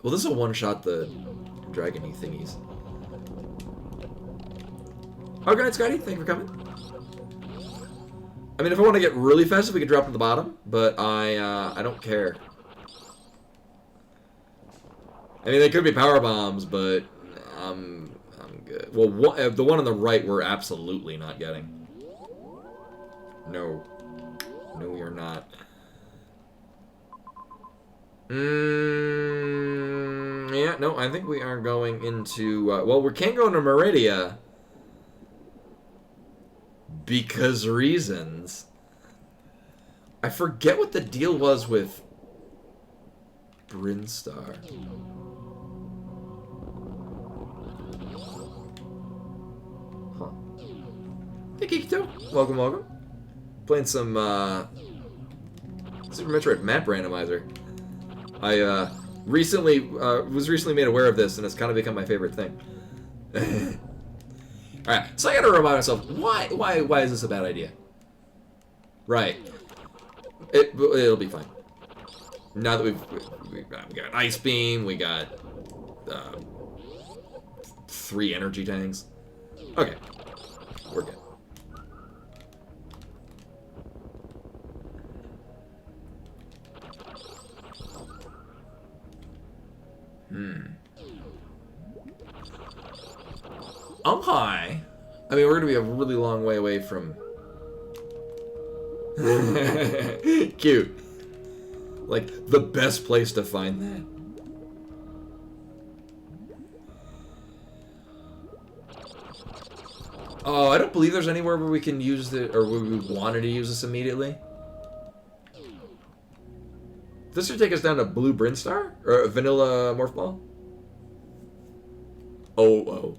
Well, this will one-shot the dragony thingies. Oh, good night, Scotty. Thank you for coming. I mean, if I want to get really fast, we could drop to the bottom, but I don't care. I mean, they could be power bombs, but I'm good. Well, the one on the right we're absolutely not getting. No. No, we are not. Yeah, no, I think we are going into... well, we can't go into Meridia. Because reasons. I forget what the deal was with Brinstar. Huh. Hey, Kikito. Welcome, welcome. Playing some Super Metroid map randomizer. I was recently made aware of this, and it's kind of become my favorite thing. All right, so I gotta remind myself why is this a bad idea? Right, it'll be fine. Now that we got an ice beam, we got 3 energy tanks. Okay, we're good. I'm high. I mean, we're gonna be a really long way away from. Cute. Like the best place to find that. Oh, I don't believe there's anywhere where we can use the, or where we wanted to use this immediately. This should take us down to Blue Brinstar? Or Vanilla Morph Ball? Oh.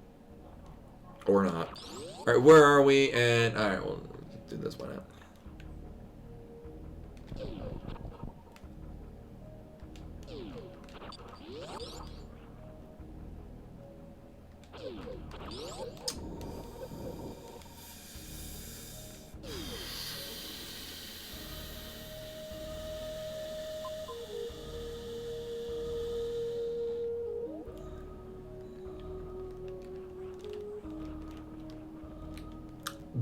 Or not. Alright, where are we? And, alright, we'll do this one out.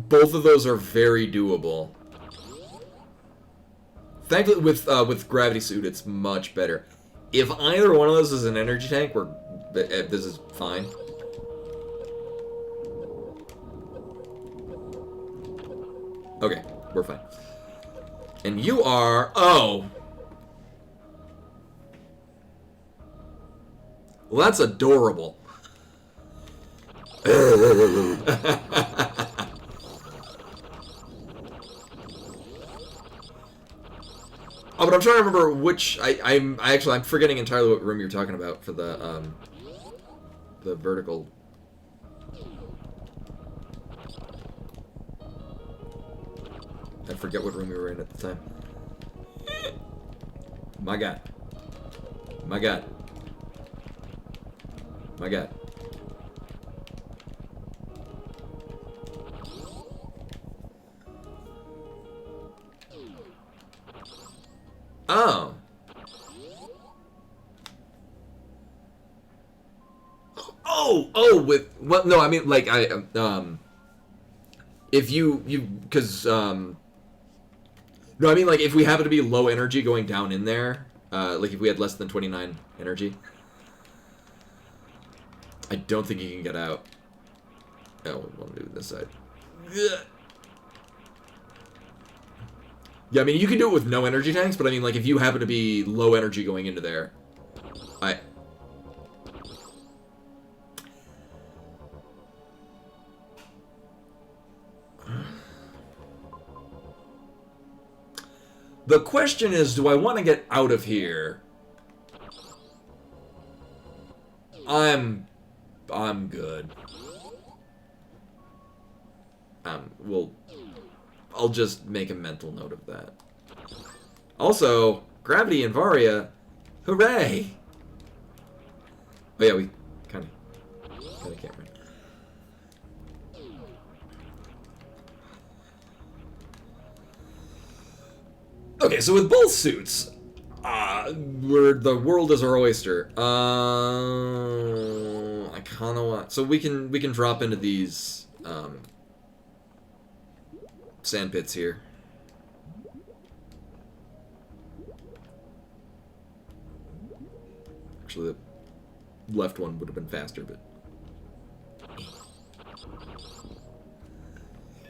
Both of those are very doable. Thankfully, with gravity suit, it's much better. If either one of those is an energy tank, this is fine. Okay, we're fine. And you are... Oh! Well, that's adorable. Oh, but I'm trying to remember which... I'm forgetting entirely what room you're talking about for the vertical... I forget what room we were in at the time. My God. My God. My God. Oh. Oh, with... Well, no, I mean, like, if because, no, I mean, like, if we happen to be low energy going down in there, like, if we had less than 29 energy, I don't think you can get out. Oh, we'll do this side. Yeah, I mean, you can do it with no energy tanks, but I mean, like, if you happen to be low energy going into there, The question is, do I want to get out of here? I'm good. I'll just make a mental note of that. Also, Gravity and Varia, hooray! Oh yeah, we kind of can't remember. Okay, so with both suits, where the world is our oyster. I kind of want, so we can drop into these sand pits here. Actually, the left one would have been faster, but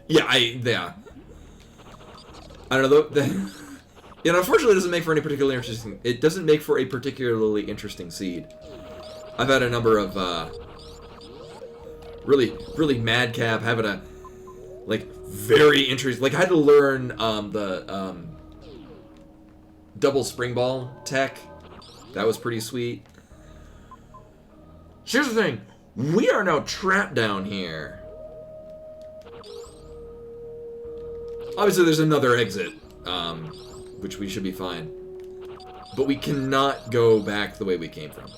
yeah, I don't know. You know, unfortunately, it doesn't make for any particularly interesting. It doesn't make for a particularly interesting seed. I've had a number of really madcap having a very interesting. Like I had to learn the double spring ball tech. That was pretty sweet. Here's the thing: we are now trapped down here. Obviously, there's another exit. Which we should be fine. But we cannot go back the way we came from.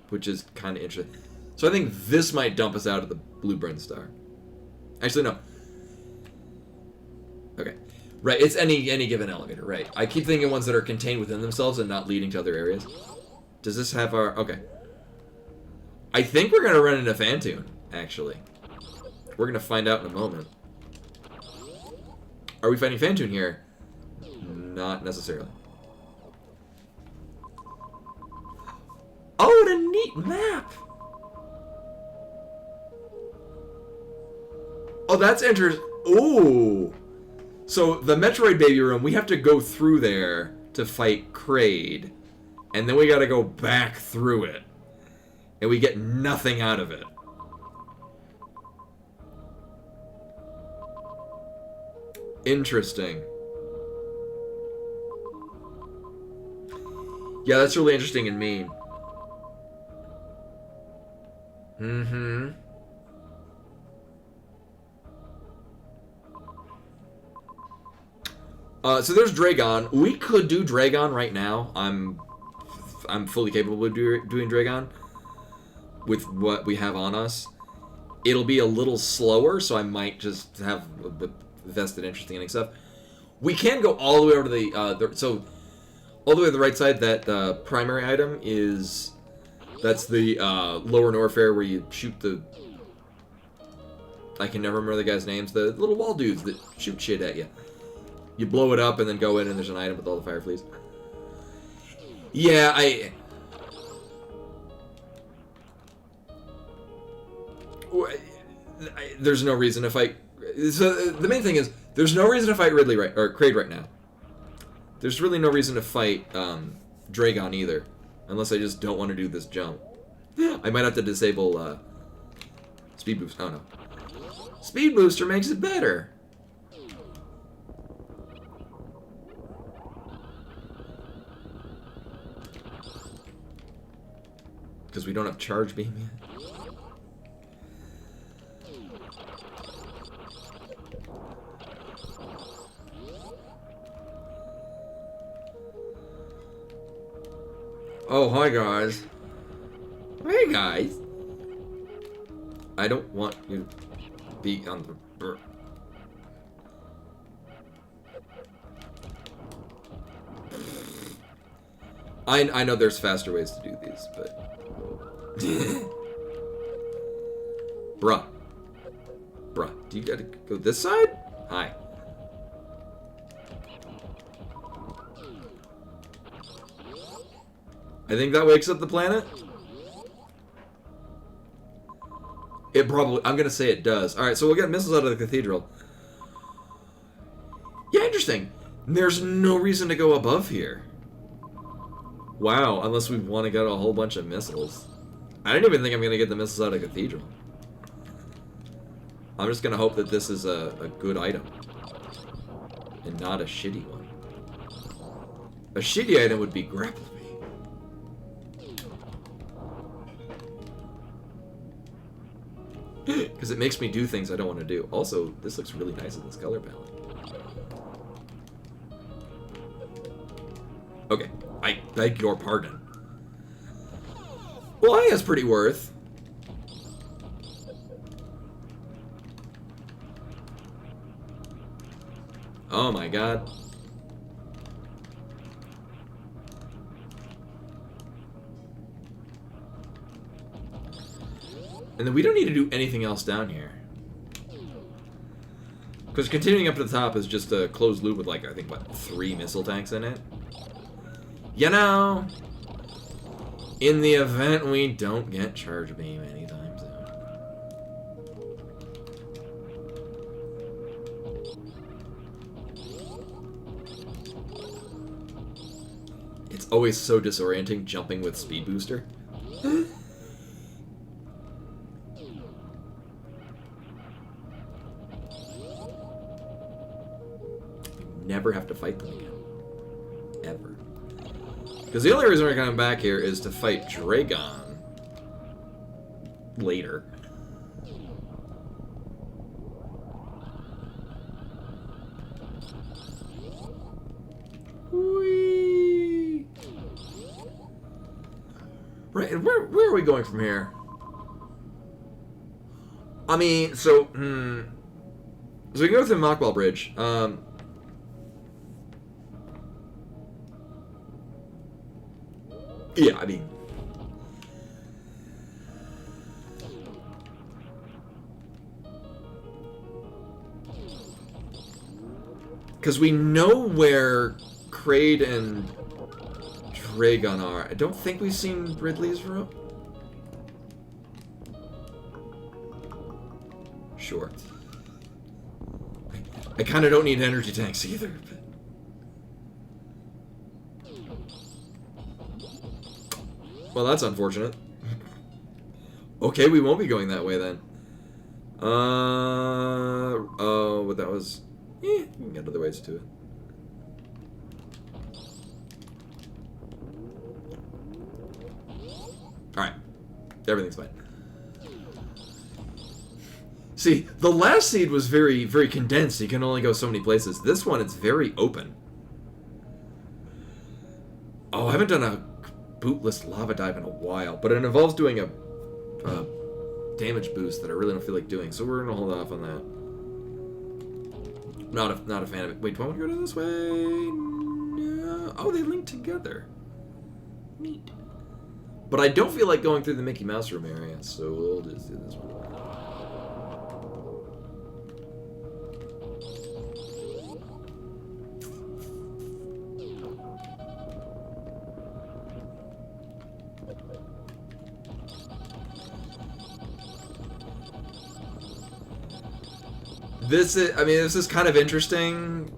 Which is kind of interesting. So I think this might dump us out of the Blue Burn Star. Actually, no. Okay. Right, it's any given elevator, right. I keep thinking ones that are contained within themselves and not leading to other areas. Does this have our... Okay. I think we're going to run into Phantoon, actually. We're going to find out in a moment. Are we fighting Phantoon here? Not necessarily. Oh, what a neat map! Oh, that's interesting. Ooh! So, the Metroid baby room, we have to go through there to fight Kraid. And then we gotta go back through it. And we get nothing out of it. Interesting. Yeah, that's really interesting and mean. Mm-hmm. So there's Dragon. We could do Dragon right now. I'm fully capable of doing Dragon with what we have on us. It'll be a little slower, so I might just have the vested interest in getting stuff. We can go all the way over to the all the way to the right side. That primary item that's the lower Norfair where you shoot the I can never remember the guys' names. The little wall dudes that shoot shit at you. You blow it up and then go in and there's an item with all the fire fleas. Yeah, there's no reason to fight. So the main thing is, there's no reason to fight Ridley or Kraid right now. There's really no reason to fight Dragon either, unless I just don't want to do this jump. I might have to disable speed boost. Oh no, speed booster makes it better. Because we don't have charge beam yet. Oh, hi guys. Hey guys. I don't want you to be on the burp. I know there's faster ways to do these, but Bruh. Do you gotta go this side? Hi. I think that wakes up the planet. It probably, I'm gonna say it does. Alright, so we'll get missiles out of the cathedral. Yeah, interesting. There's no reason to go above here. Wow, unless we want to get a whole bunch of missiles. I don't even think I'm gonna get the missiles out of the cathedral. I'm just gonna hope that this is a good item. And not a shitty one. A shitty item would be grapple me. Because it makes me do things I don't want to do. Also, this looks really nice in this color palette. Okay, I beg your pardon. Well, I think that's pretty worth. Oh my god. And then we don't need to do anything else down here. Because continuing up to the top is just a closed loop with, like, I think, what, 3 missile tanks in it? You know, in the event we don't get charge beam anytime soon. It's always so disorienting jumping with speed booster. Never have to fight them again. Ever. Because the only reason we're coming back here is to fight Dragon later. Whee! Right, and where are we going from here? I mean, so we can go through the Mockball Bridge. Yeah, I mean... Because we know where Kraid and Dragon are. I don't think we've seen Ridley's room. Sure. I kind of don't need energy tanks either. Well, that's unfortunate. Okay, we won't be going that way then. Oh, but that was... we can get other ways to it. Alright. Everything's fine. See, the last seed was very, very condensed. You can only go so many places. This one, it's very open. Oh, I haven't done a bootless lava dive in a while, but it involves doing a damage boost that I really don't feel like doing, so we're gonna hold off on that. Not a fan of it. Wait, do I want to go this way? No. Oh, they link together. Neat. But I don't feel like going through the Mickey Mouse room area, so we'll just do this one. This is kind of interesting.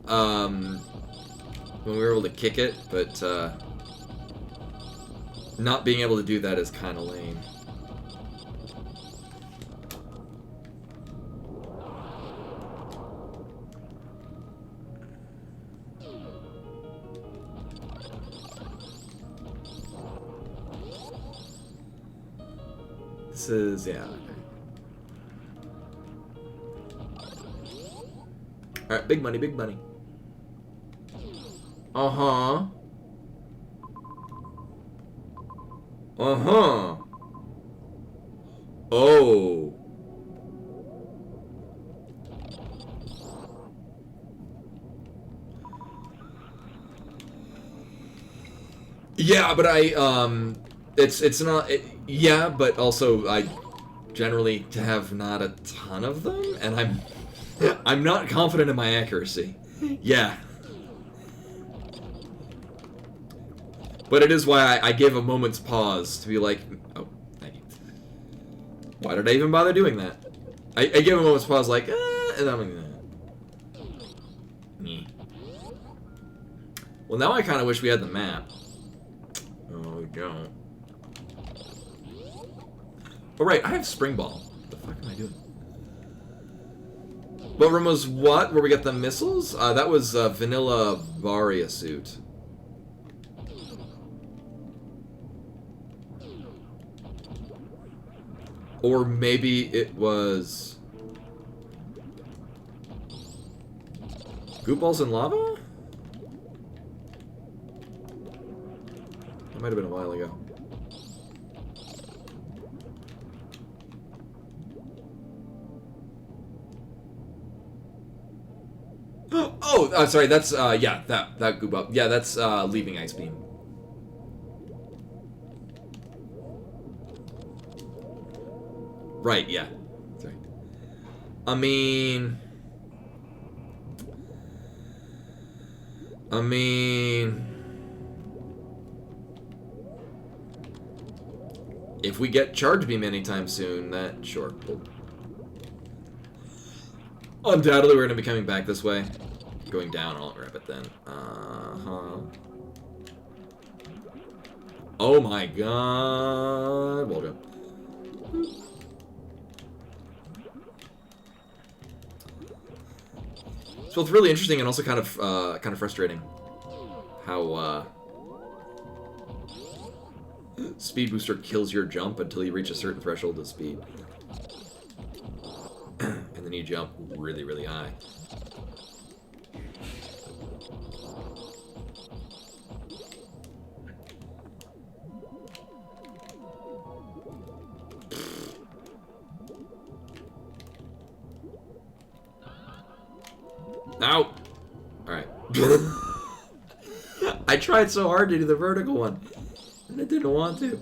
When we were able to kick it, but not being able to do that is kind of lame. This is, yeah. Alright, big money, big money. Uh-huh. Uh-huh. Oh. Yeah, but it's not, yeah, but also I generally have not a ton of them, and I'm not confident in my accuracy. Yeah. But it is why I gave a moment's pause to be like, oh, thank you. Why did I even bother doing that? I gave a moment's pause like, and I'm like, well, now I kind of wish we had the map. Oh, we don't. Oh, right, I have Spring Ball. What the fuck am I doing? What room was what? Where we got the missiles? That was Vanilla Varia suit. Or maybe it was Goop Balls in Lava? That might have been a while ago. Oh, sorry, that's, yeah, that Goop Up. Yeah, that's, Leaving Ice Beam. Right, yeah. Sorry. I mean... If we get Charge Beam anytime soon, that, sure. Undoubtedly, we're going to be coming back this way. Going down, I'll grab it then. Uh-huh. Oh my god. Well done. So it's really interesting and also kind of frustrating how Speed Booster kills your jump until you reach a certain threshold of speed. And then you jump really, really high. Ow! Alright. I tried so hard to do the vertical one, and I didn't want to.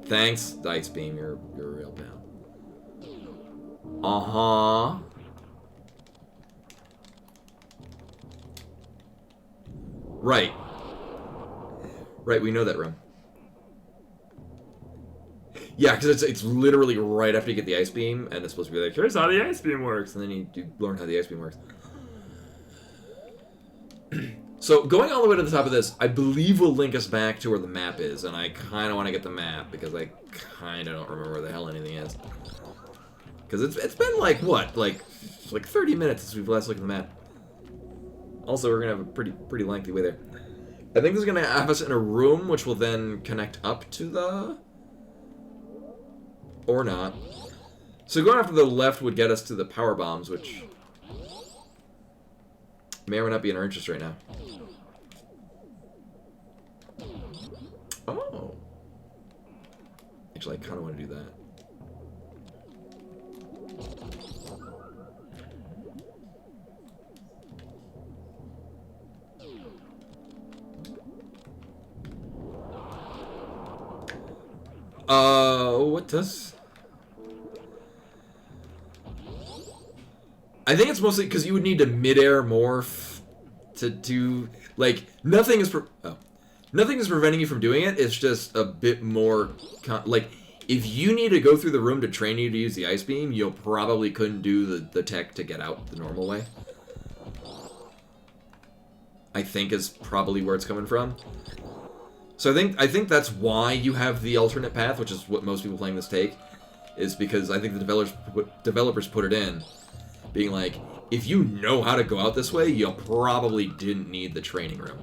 Thanks, Dice Beam, you're a real pal. Uh-huh. Right. Right, we know that room. Yeah, because it's literally right after you get the Ice Beam, and it's supposed to be like, here's how the Ice Beam works, and then you learn how the Ice Beam works. So, going all the way to the top of this, I believe will link us back to where the map is, and I kind of want to get the map, because I kind of don't remember where the hell anything is. Because it's been like, what, like 30 minutes since we've last looked at the map. Also, we're going to have a pretty lengthy way there. I think this is going to have us in a room, which will then connect up to the... Or not. So going off to the left would get us to the power bombs, which may or may not be in our interest right now. Oh. Actually, I kind of want to do that. What does... I think it's mostly because you would need to mid-air morph to do... Like, nothing is preventing you from doing it. It's just a bit more... like, if you need to go through the room to train you to use the ice beam, you probably couldn't do the tech to get out the normal way. I think is probably where it's coming from. So I think that's why you have the alternate path, which is what most people playing this take, is because I think the developers put it in, being like, if you know how to go out this way, you probably didn't need the training room.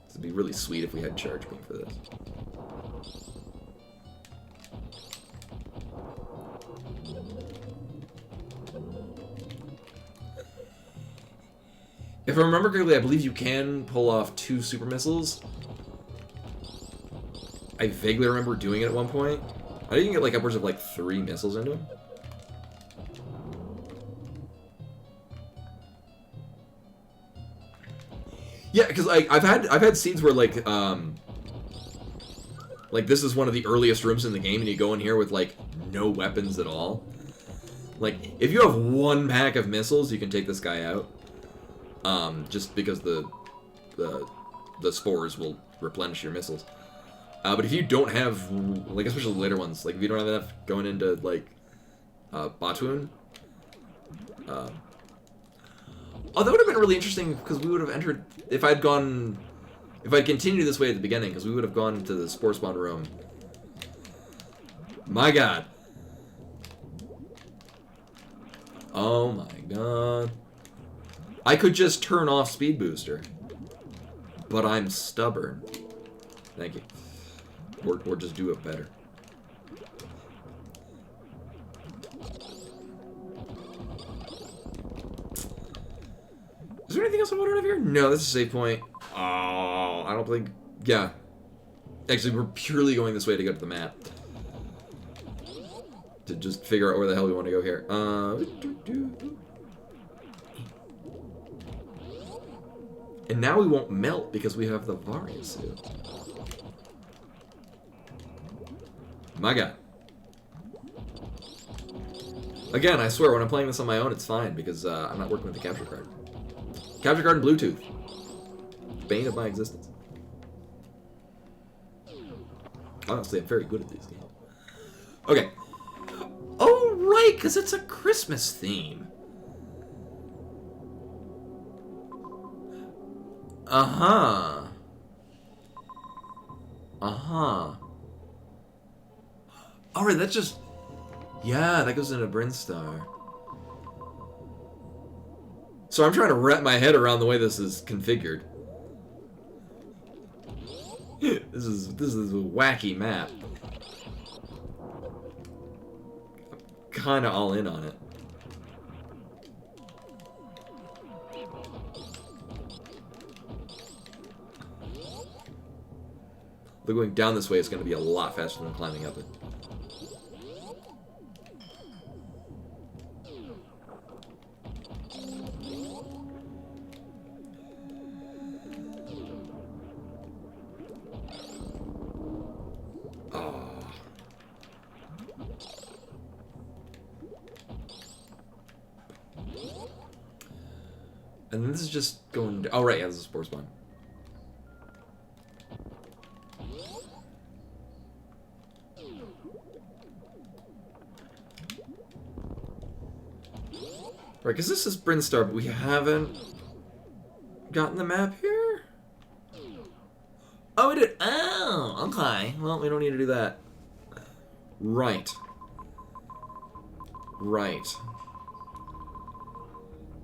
This would be really sweet if we had charge beam for this. If I remember correctly, I believe you can pull off 2 super missiles. I vaguely remember doing it at one point. I think you can get like upwards of like 3 missiles into him. Yeah, because I've had scenes where like this is one of the earliest rooms in the game, and you go in here with like no weapons at all. Like if you have 1 pack of missiles, you can take this guy out. Just because the spores will replenish your missiles. But if you don't have, like, especially later ones, like if you don't have enough going into like Batuun, oh, that would have been really interesting because we would have entered if I'd continued this way at the beginning, because we would have gone to the spore spawn room. My God. Oh my God. I could just turn off Speed Booster. But I'm stubborn. Thank you. Or just do it better. Is there anything else I want out of here? No, this is a save point. Oh, I don't think... Yeah. Actually, we're purely going this way to get to the map. To just figure out where the hell we want to go here. And now we won't melt because we have the Varia suit. My God. Again, I swear, when I'm playing this on my own, it's fine because I'm not working with the capture card. Capture card and Bluetooth. Bane of my existence. Honestly, I'm very good at these games. Okay. Oh, right, because it's a Christmas theme. Uh-huh. Uh-huh. Alright, that's just... Yeah, that goes into Brinstar. So I'm trying to wrap my head around the way this is configured. This is a wacky map. I'm kinda all in on it. But going down this way is going to be a lot faster than climbing up it. Oh. And then this is just going... Oh, right, yeah, this is a sports spawn. Right, because this is Brinstar, but we haven't gotten the map here? Oh, we did. Oh, okay. Well, we don't need to do that. Right. Right.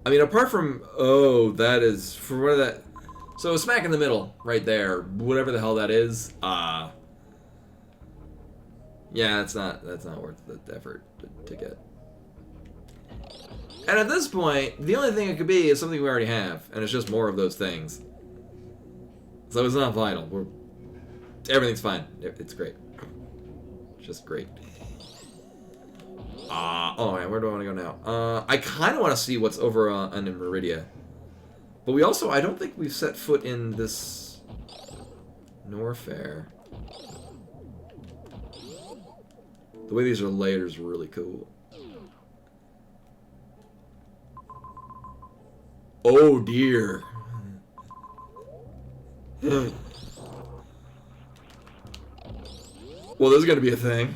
I mean, apart from... Oh, that is... For what that... So, smack in the middle, right there. Whatever the hell that is. Yeah, that's not worth the effort to get. And at this point, the only thing it could be is something we already have, and it's just more of those things. So it's not vital. Everything's fine. It's great. It's just great. Oh man, where do I want to go now? I kind of want to see what's over on Meridia. But we also, I don't think we've set foot in this Norfair. The way these are layered is really cool. Oh dear. Well, this is gonna be a thing.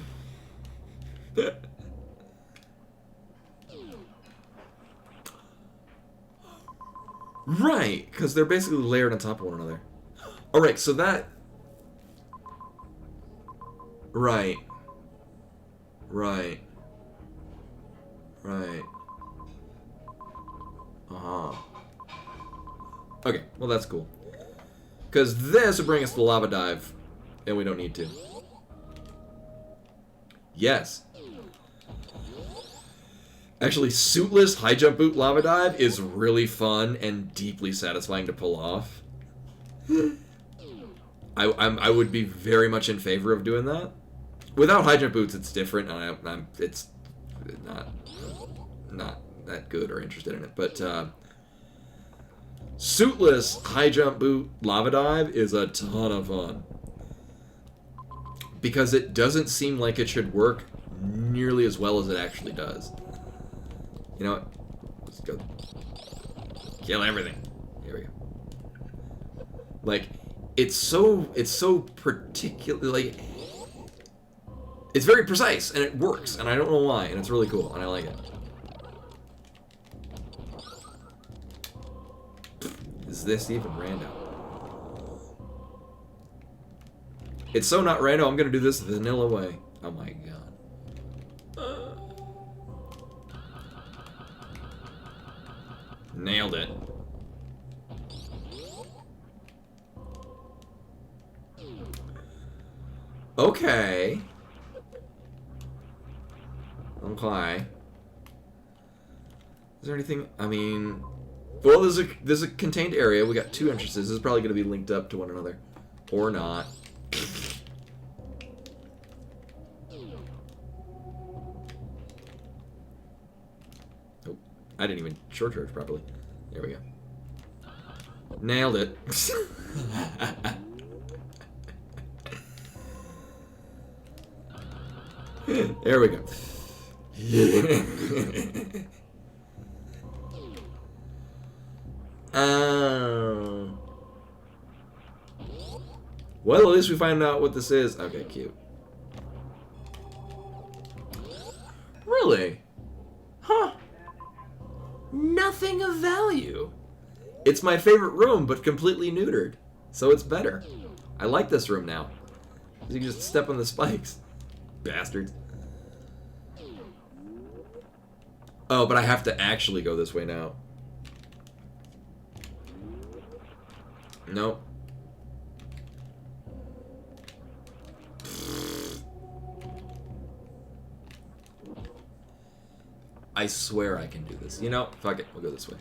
Right, because they're basically layered on top of one another. Alright, so that... Right. Right. Right. Uh-huh. Okay, well that's cool. Because this would bring us to the lava dive, and we don't need to. Yes. Actually, suitless high jump boot lava dive is really fun and deeply satisfying to pull off. I would be very much in favor of doing that. Without high jump boots, it's different, and it's not that good or interested in it. But suitless high jump boot lava dive is a ton of fun because it doesn't seem like it should work nearly as well as it actually does. You know what? Let's go. Kill everything. Here we go. Like, it's so particular. Like, it's very precise and it works, and I don't know why, and it's really cool, and I like it. Is this even random? It's so not random. I'm gonna do this the vanilla way. Oh my god. Nailed it. Okay. Okay. Is there anything? I mean, well, there's a contained area. We got two entrances. This is probably going to be linked up to one another, or not. Oh, I didn't even short charge properly. There we go. Nailed it. There we go. Well, at least we find out what this is. Okay, cute. Really? Huh. Nothing of value. It's my favorite room, but completely neutered. So it's better. I like this room now. You can just step on the spikes. Bastards. Oh, but I have to actually go this way now. Nope. I swear I can do this. You know, fuck it. We'll go this way.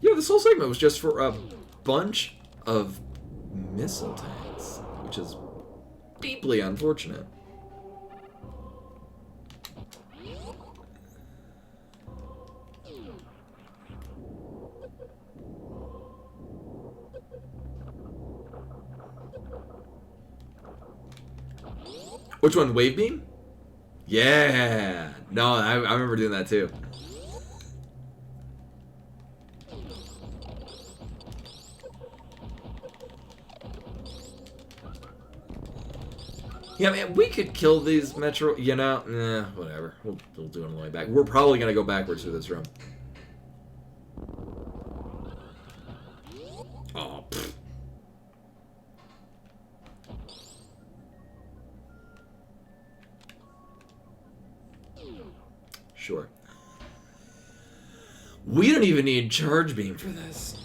Yeah, this whole segment was just for a bunch of missile tanks, which is deeply unfortunate. Which one? Wave beam? Yeah. No, I remember doing that too. Yeah, man, we could kill these Metro... You know? Nah, whatever. We'll do it on the way back. We're probably going to go backwards through this room. Oh, pfft. Sure. We don't even need charge beam for this.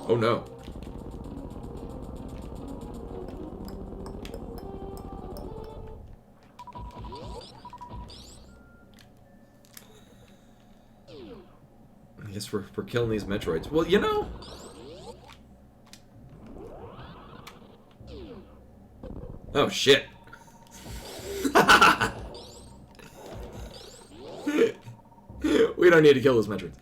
Oh no. I guess we're killing these Metroids. Well, you know... Oh, shit. We We don't need to kill those Metroids.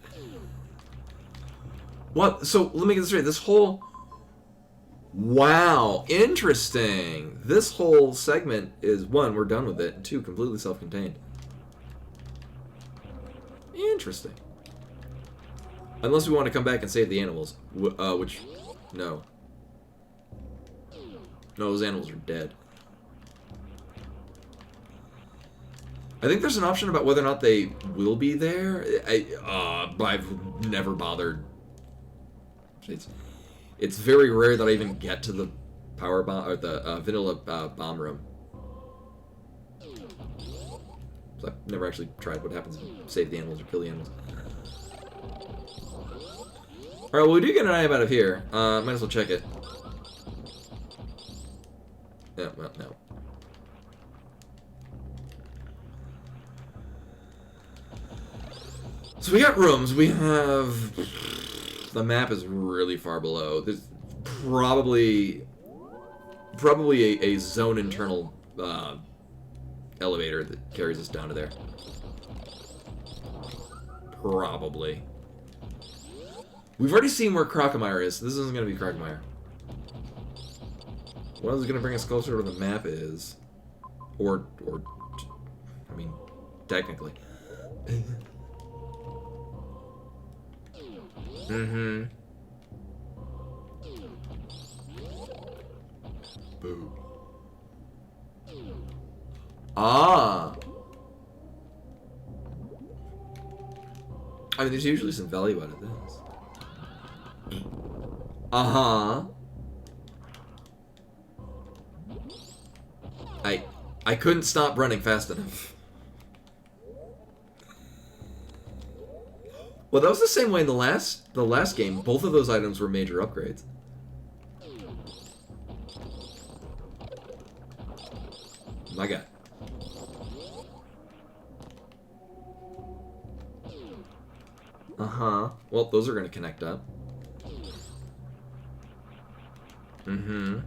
What? So, let me get this straight. This whole... Wow, interesting. This whole segment is, one, we're done with it, and two, completely self-contained. Interesting. Unless we want to come back and save the animals, which, no. No, those animals are dead. I think there's an option about whether or not they will be there. I've never bothered. It's very rare that I even get to the power bomb or the vanilla bomb room. So I've never actually tried what happens if you save the animals or kill the animals. Alright, well, we do get an item out of here. Might as well check it. No, well, no. So we got rooms. We have... The map is really far below. There's probably a zone internal elevator that carries us down to there. Probably. We've already seen where Crocomire is. This isn't going to be Crocomire. What is going to bring us closer to where the map is? Or, I mean, technically. Mm-hmm. Boo. Ah. I mean, there's usually some value out of this. Uh-huh. I couldn't stop running fast enough. Well, that was the same way in the last game. Both of those items were major upgrades. My God. Uh-huh. Well, those are going to connect up. Mm-hmm.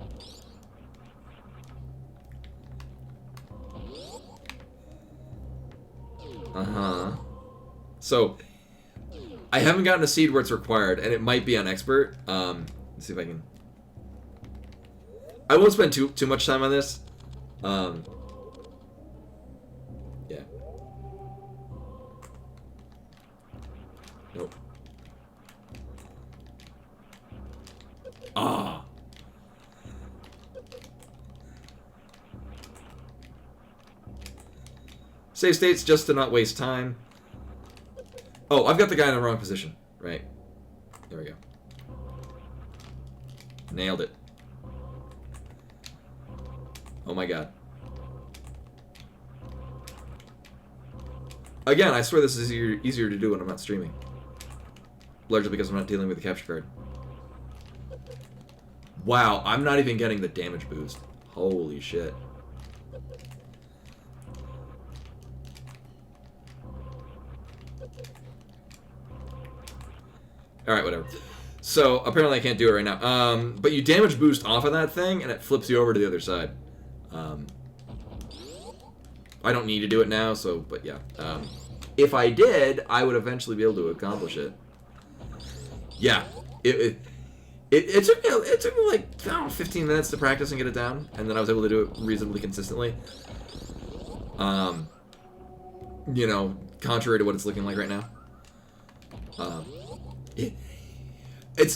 Uh-huh. So, I haven't gotten a seed where it's required, and it might be on expert. Let's see if I can... I won't spend too much time on this. Yeah. Nope. Ah. Save states just to not waste time. Oh, I've got the guy in the wrong position. Right. There we go. Nailed it. Oh my God. Again, I swear this is easier to do when I'm not streaming. Largely because I'm not dealing with the capture card. Wow, I'm not even getting the damage boost. Holy shit. Alright, whatever. So, apparently I can't do it right now. But you damage boost off of that thing, and it flips you over to the other side. I don't need to do it now, so, but yeah. If I did, I would eventually be able to accomplish it. Yeah. It took me like, I don't know, 15 minutes to practice and get it down, and then I was able to do it reasonably consistently. You know, contrary to what it's looking like right now. It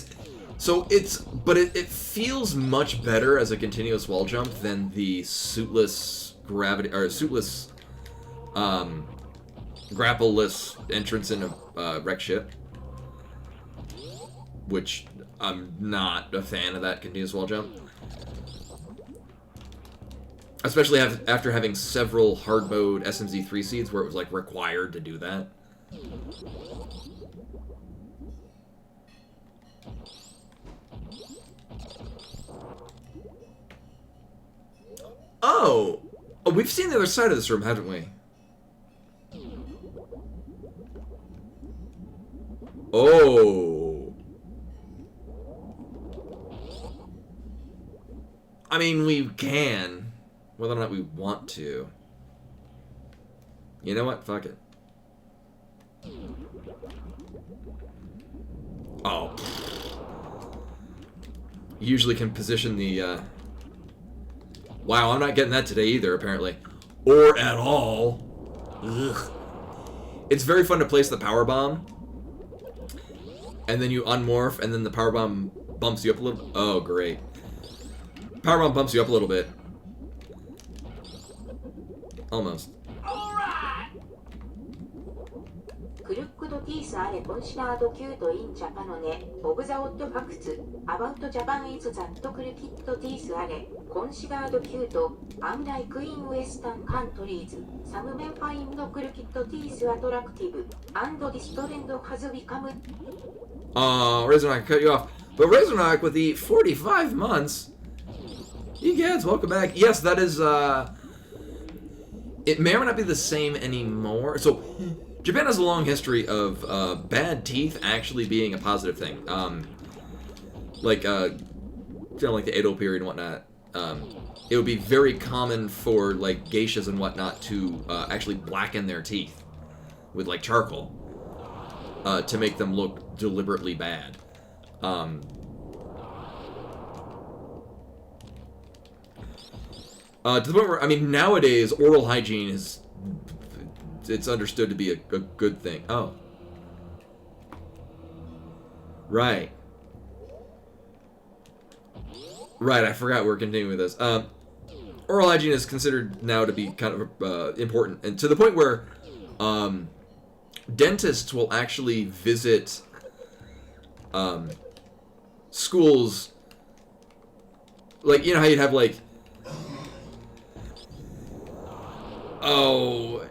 feels much better as a continuous wall jump than the suitless gravity or suitless grapple-less entrance in a wrecked ship, which I'm not a fan of that continuous wall jump, especially after having several hard mode SMZ3 seeds where it was like required to do that. Oh, we've seen the other side of this room, haven't we? Oh. I mean, we can. Whether or not we want to. You know what? Fuck it. Oh. Usually can position the, Wow, I'm not getting that today either, apparently. Or at all. Ugh. It's very fun to place the power bomb. And then you unmorph, and then the power bomb bumps you up a little. Oh, great. Power bomb bumps you up a little bit. Almost. クルックドティースアレコンシダードキュートインジャパノネオブザオッドファクツアバウトジャパンイズザットクルキッドティースアレコンシダードキュートアンライクインウエスタンカントリーズサムメンファインドクルキッドティースアトラクティブアンドディストレンドハズビカム Razorknock, cut you off. But Razorknock with the 45 months. Egads, welcome back. Yes, that is, it may or may not be the same anymore. So, Japan has a long history of bad teeth actually being a positive thing. Like the Edo period and whatnot. It would be very common for like geishas and whatnot to actually blacken their teeth with like charcoal to make them look deliberately bad. To the point where, I mean, nowadays oral hygiene is it's understood to be a good thing. Oh. Right. Right, I forgot we're continuing with this. Oral hygiene is considered now to be kind of important, and to the point where dentists will actually visit schools. Like, you know how you'd have, like... Oh...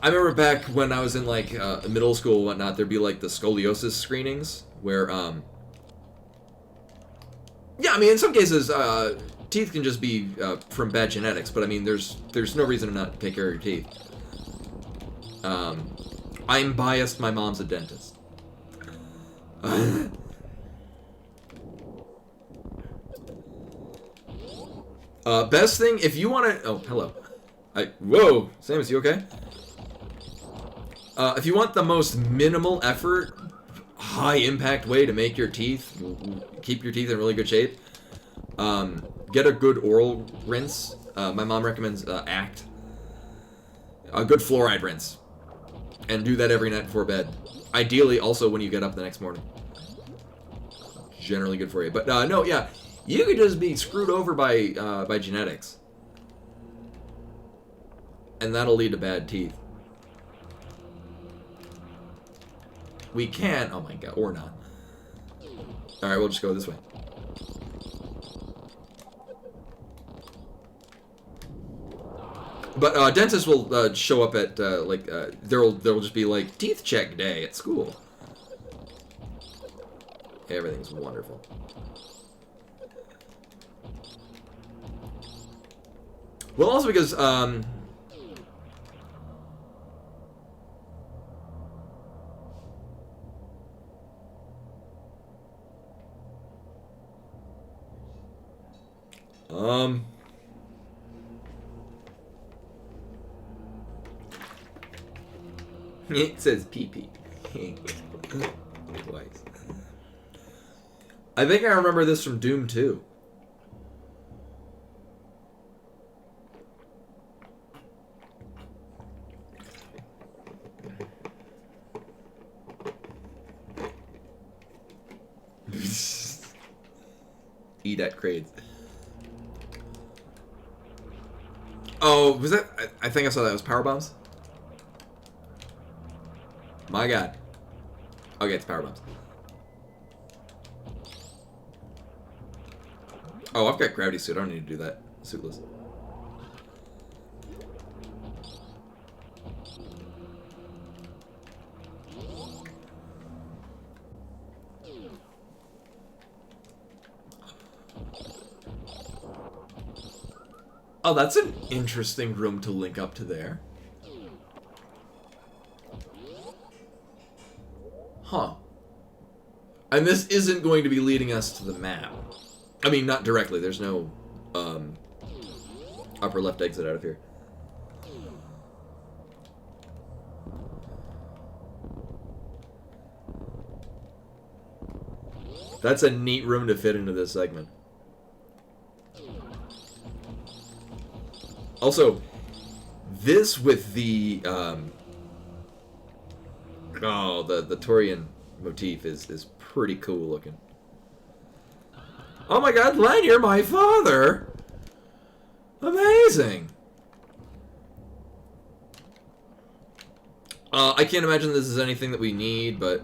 I remember back when I was in, like, middle school and whatnot, there'd be, like, the scoliosis screenings, where, yeah, I mean, in some cases, teeth can just be from bad genetics, but, I mean, there's no reason to not take care of your teeth. I'm biased, my mom's a dentist. Best thing, if you want to... Oh, hello. Whoa, Samus, you okay? If you want the most minimal effort, high impact way to make your teeth, keep your teeth in really good shape, get a good oral rinse. My mom recommends ACT. A good fluoride rinse. And do that every night before bed. Ideally, also when you get up the next morning. Generally good for you. But no, yeah, you could just be screwed over by genetics. And that'll lead to bad teeth. We can, oh my god, or not. Alright, we'll just go this way. But dentists will show up at like there'll just be like teeth check day at school. Everything's wonderful. Well, also because it says pee-pee. Twice. I think I remember this from Doom 2. Eat at crates. Oh, was that? I think I saw that was power bombs. My god. Okay, it's power bombs. Oh, I've got gravity suit. I don't need to do that. Suitless. Oh, that's an interesting room to link up to there. Huh. And this isn't going to be leading us to the map. I mean, not directly. There's no upper left exit out of here. That's a neat room to fit into this segment. Also, this with the the Torian motif is pretty cool looking. Oh my God, Len, you're my father! Amazing! I can't imagine this is anything that we need, but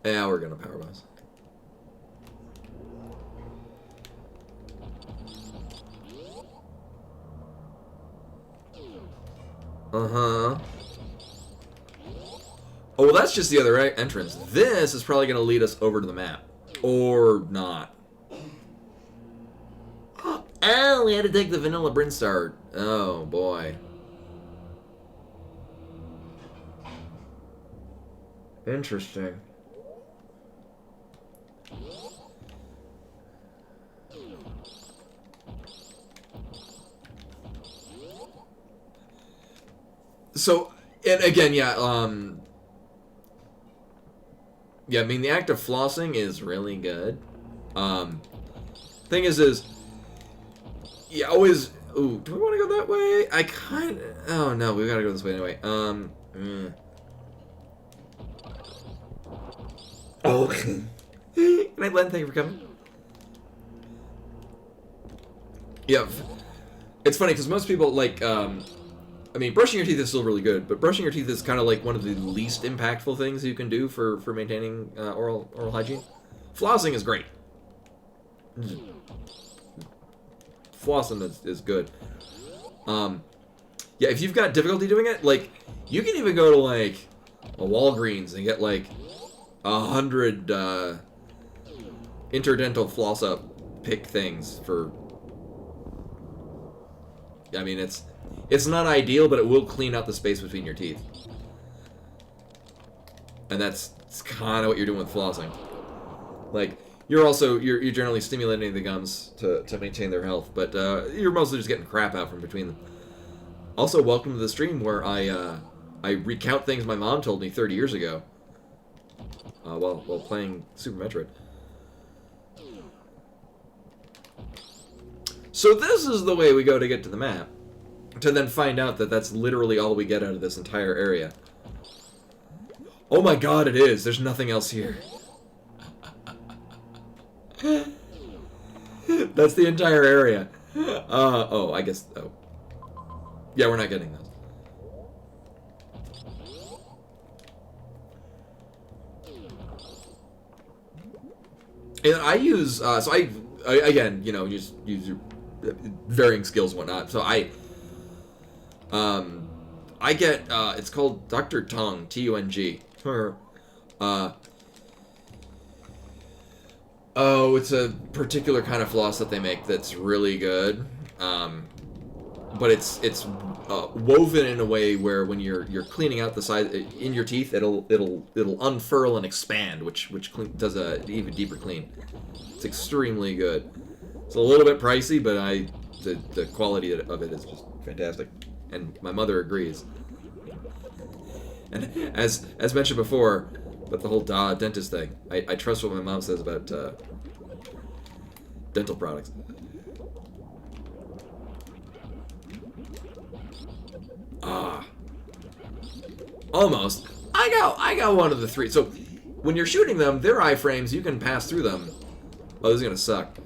yeah, we're gonna power boss. Uh-huh. Oh, well, that's just the other entrance. This is probably going to lead us over to the map. Or not. Oh, we had to take the vanilla Brinstar. Oh, boy. Interesting. So, and again, yeah, yeah, I mean, the act of flossing is really good. Thing is, yeah, always, ooh, do we want to go that way? I kind of, oh no, we gotta go this way anyway. Oh, good night, Len, thank you for coming. Yeah, it's funny, because most people, like, I mean, brushing your teeth is still really good, but brushing your teeth is kind of like one of the least impactful things you can do for maintaining oral hygiene. Flossing is great. Flossing is good. Yeah, if you've got difficulty doing it, like, you can even go to, like, a Walgreens and get, like, 100 interdental floss-up pick things for... I mean, it's not ideal, but it will clean out the space between your teeth. And that's kind of what you're doing with flossing. Like, you're generally stimulating the gums to maintain their health, but you're mostly just getting crap out from between them. Also, welcome to the stream where I recount things my mom told me 30 years ago while playing Super Metroid. So this is the way we go to get to the map. To then find out that that's literally all we get out of this entire area. Oh my God, it is. There's nothing else here. That's the entire area. Oh, I guess, oh. Yeah, we're not getting those. And I use, so I again, you know, use your varying skills and whatnot. So I get, it's called Dr. Tung, T-U-N-G. Oh, it's a particular kind of floss that they make that's really good. But it's woven in a way where when you're cleaning out the side in your teeth, it'll unfurl and expand, which does a even deeper clean. It's extremely good. It's a little bit pricey, but the quality of it is just fantastic. And my mother agrees. And as mentioned before, but the whole dentist thing, I trust what my mom says about dental products. Almost. I got one of the three. So when you're shooting them, they're iframes. You can pass through them. Oh, this is gonna suck.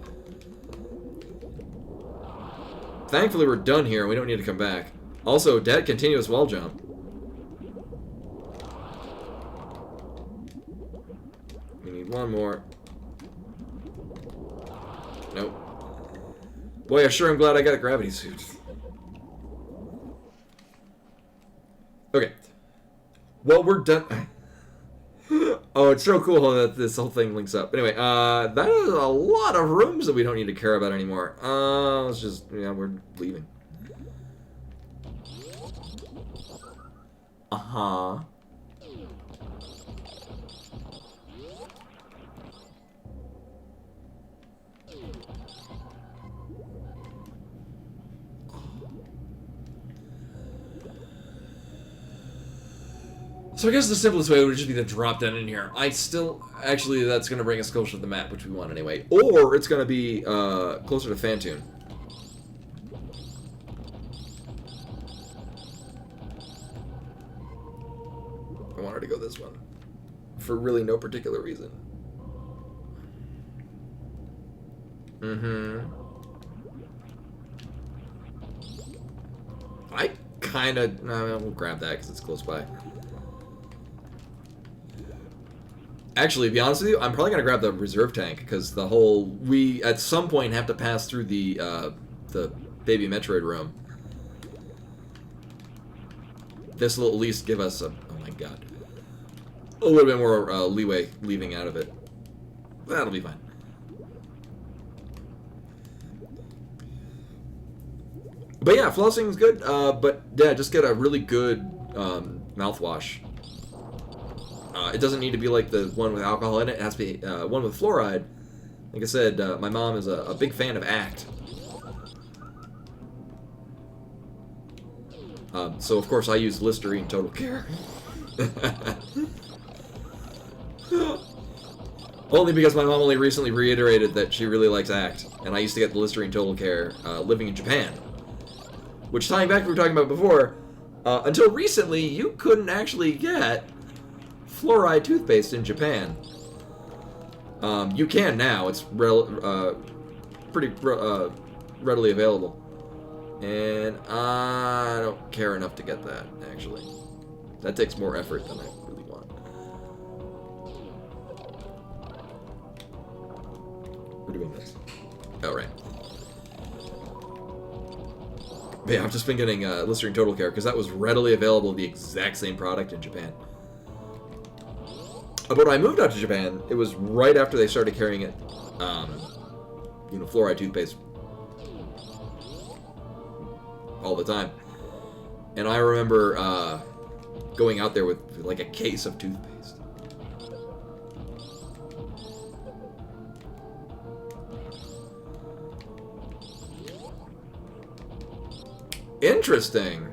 Thankfully, we're done here. We don't need to come back. Also, dead continuous wall jump. We need one more. Nope. Boy, I sure am glad I got a gravity suit. Okay. Well, we're done. Oh, it's so cool that this whole thing links up. Anyway, that is a lot of rooms that we don't need to care about anymore. Let's just, yeah, we're leaving. Uh-huh. So I guess the simplest way would just be to drop that in here. Actually, that's going to bring us closer to the map, which we want anyway. Or it's going to be closer to Phantoon. I want her to go this one. For really no particular reason. I kind of... No, we'll grab that because it's close by. Actually, to be honest with you, I'm probably going to grab the reserve tank because we at some point have to pass through the baby Metroid room. This will at least give us oh my god, a little bit more leeway leaving out of it. That'll be fine. But yeah, flossing's good, but yeah, just get a really good mouthwash. It doesn't need to be like the one with alcohol in it. It has to be one with fluoride. Like I said, my mom is a big fan of ACT. So of course I use Listerine Total Care. Only because my mom only recently reiterated that she really likes ACT, and I used to get the Listerine Total Care living in Japan. Which, tying back to what we were talking about before, until recently you couldn't actually get fluoride toothpaste in Japan. You can now. It's pretty readily available. And I don't care enough to get that, actually. That takes more effort than I really want. We're doing this. Oh, right. But yeah, I've just been getting Listerine Total Care because that was readily available, the exact same product in Japan. But when I moved out to Japan, it was right after they started carrying it, fluoride toothpaste all the time. And I remember going out there with like a case of toothpaste. Interesting.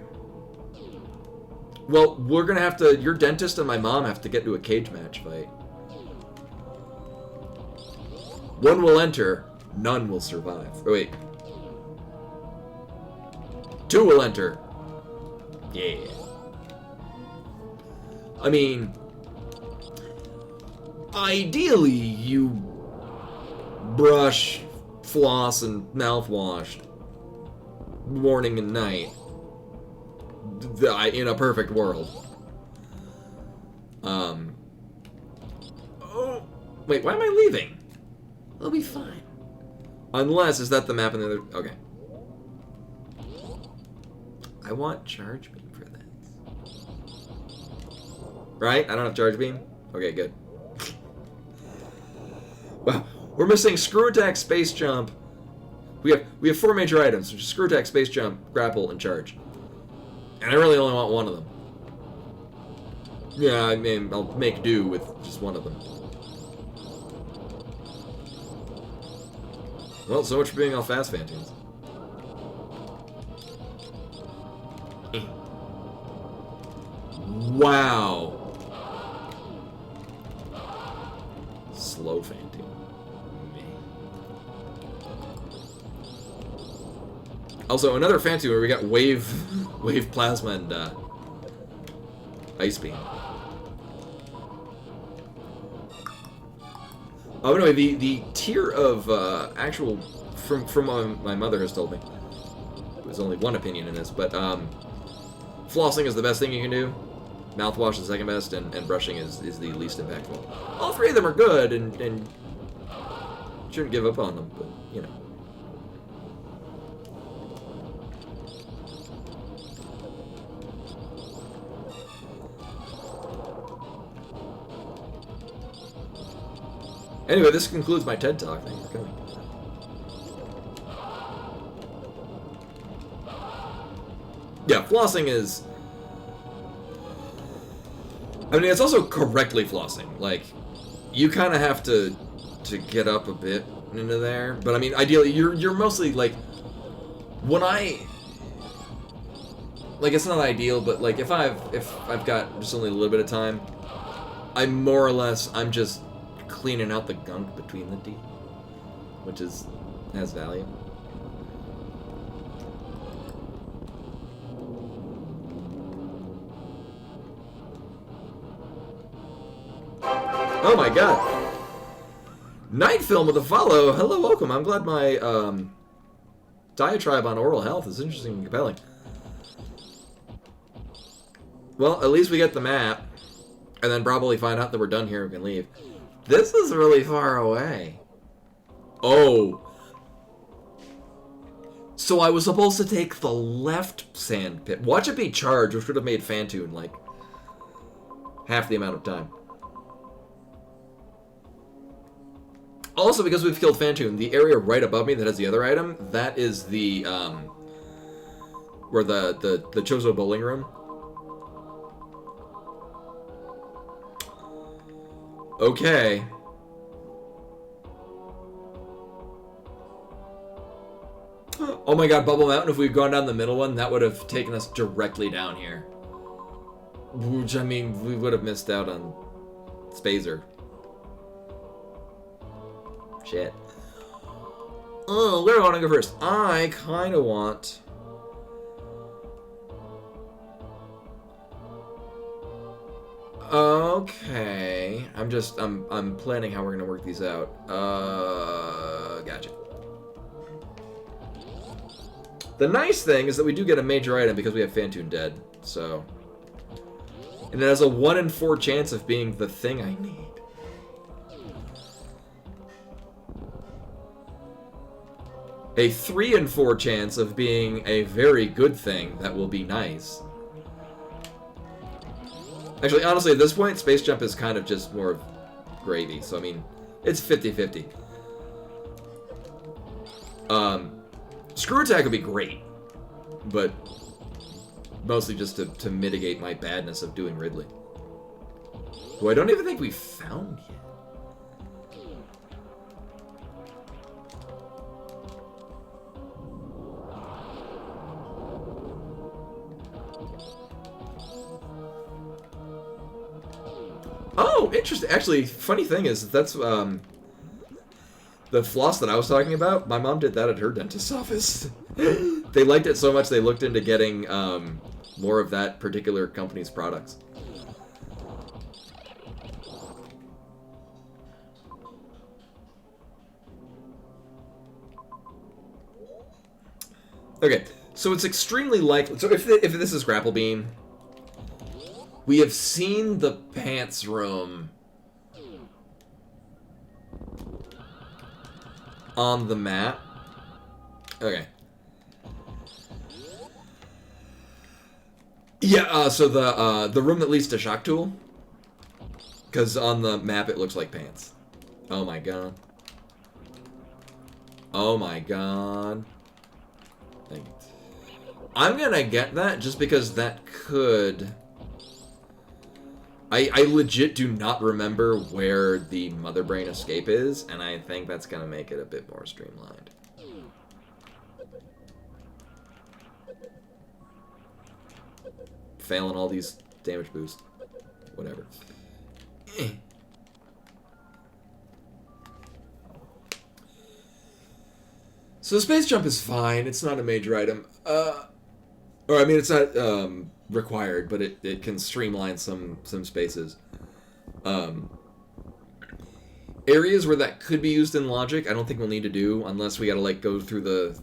Well, we're gonna have to... Your dentist and my mom have to get to a cage match fight. One will enter, none will survive. Oh, wait. Two will enter. Yeah. I mean... Ideally, you... brush, floss, and mouthwash morning and night. In a perfect world. Oh, wait, why am I leaving? We'll be fine. Unless, is that the map in the other... Okay. I want charge beam for this. Right? I don't have charge beam? Okay, good. Well, we're missing screw attack, space jump. We have 4 major items, which is screw attack, space jump, grapple, and charge. And I really only want one of them. Yeah, I mean, I'll make do with just one of them. Well, so much for being all fast, Phantoons. Wow. Slow Phantoon. Also, another Phantoon where we got wave plasma and ice beam. Oh, anyway, the tier of actual from my mother has told me. There's only one opinion in this, but flossing is the best thing you can do. Mouthwash is the second best, and brushing is the least impactful. All 3 of them are good, and shouldn't give up on them, but you know. Anyway, this concludes my TED Talk. Thanks for coming. Yeah, flossing is... I mean, it's also correctly flossing. Like, you kind of have to get up a bit into there. But I mean, ideally, you're mostly like... When I like, it's not ideal, but like if I've got just only a little bit of time, I'm just cleaning out the gunk between the teeth, which has value. Oh my god. Night Film with a follow. Hello, welcome. I'm glad my diatribe on oral health is interesting and compelling. Well, at least we get the map, and then probably find out that we're done here and we can leave. This is really far away. Oh. So I was supposed to take the left sand pit. Watch it be charged, which would have made Phantoon, like, half the amount of time. Also, because we've killed Phantoon, the area right above me that has the other item, that is the, where the Chozo bowling room. Okay. Oh my god, Bubble Mountain, if we'd gone down the middle one, that would have taken us directly down here. Which, I mean, we would have missed out on Spazer. Shit. Oh, where do I want to go first? I kind of want... Okay. I'm planning how we're going to work these out. Gotcha. The nice thing is that we do get a major item because we have Phantoon dead, so... And it has a 1 in 4 chance of being the thing I need. A 3 in 4 chance of being a very good thing that will be nice. Actually, honestly, at this point, Space Jump is kind of just more of gravy. So, I mean, it's 50-50. Screw Attack would be great. But mostly just to mitigate my badness of doing Ridley. Who I don't even think we found yet. Oh, interesting. Actually, funny thing is, that's, the floss that I was talking about, my mom did that at her dentist's office. They liked it so much they looked into getting, more of that particular company's products. Okay, so it's extremely likely... So if this is Grapple Beam... We have seen the pants room on the map. Okay. Yeah, so the room that leads to Shock Tool, because on the map it looks like pants. Oh my god. Oh my god. I'm gonna get that just because that could... I legit do not remember where the Mother Brain escape is, and I think that's gonna make it a bit more streamlined. Failing all these damage boosts. Whatever. So Space Jump is fine. It's not a major item. Or, I mean, it's not required, but it can streamline some spaces. Areas where that could be used in logic, I don't think we'll need to do, unless we gotta, like, go through the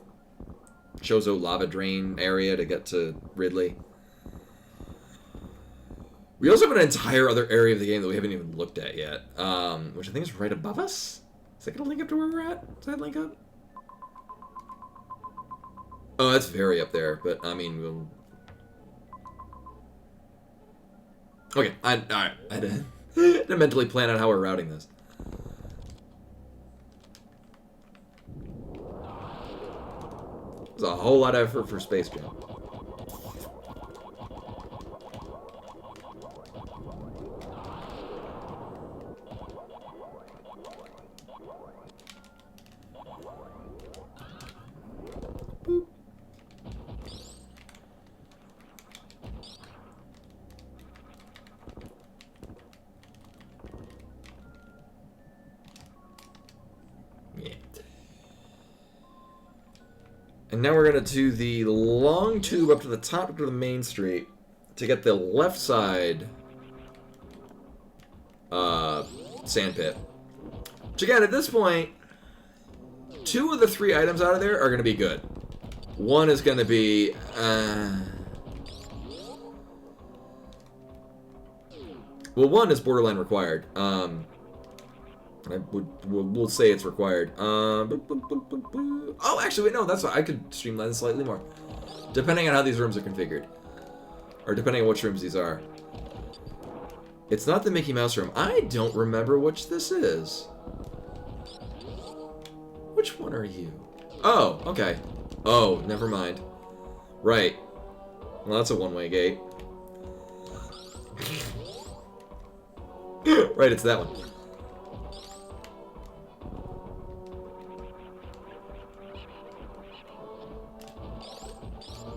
Chozo lava drain area to get to Ridley. We also have an entire other area of the game that we haven't even looked at yet, which I think is right above us? Is that gonna link up to where we're at? Does that link up? Oh, that's very up there, but, I mean, we'll... Okay, alright, I had to mentally plan out how we're routing this. There's a whole lot of effort for Space Jump. And now we're going to do the long tube up to the top of the main street to get the left side sand pit. Which again, at this point, 2 of the 3 items out of there are going to be good. One is going to be... well, one is borderline required. We'll say it's required. Oh, actually, wait, no, that's what I could streamline this slightly more. Depending on how these rooms are configured. Or depending on which rooms these are. It's not the Mickey Mouse room. I don't remember which this is. Which one are you? Oh, okay. Oh, never mind. Right. Well, that's a one-way gate. Right, it's that one.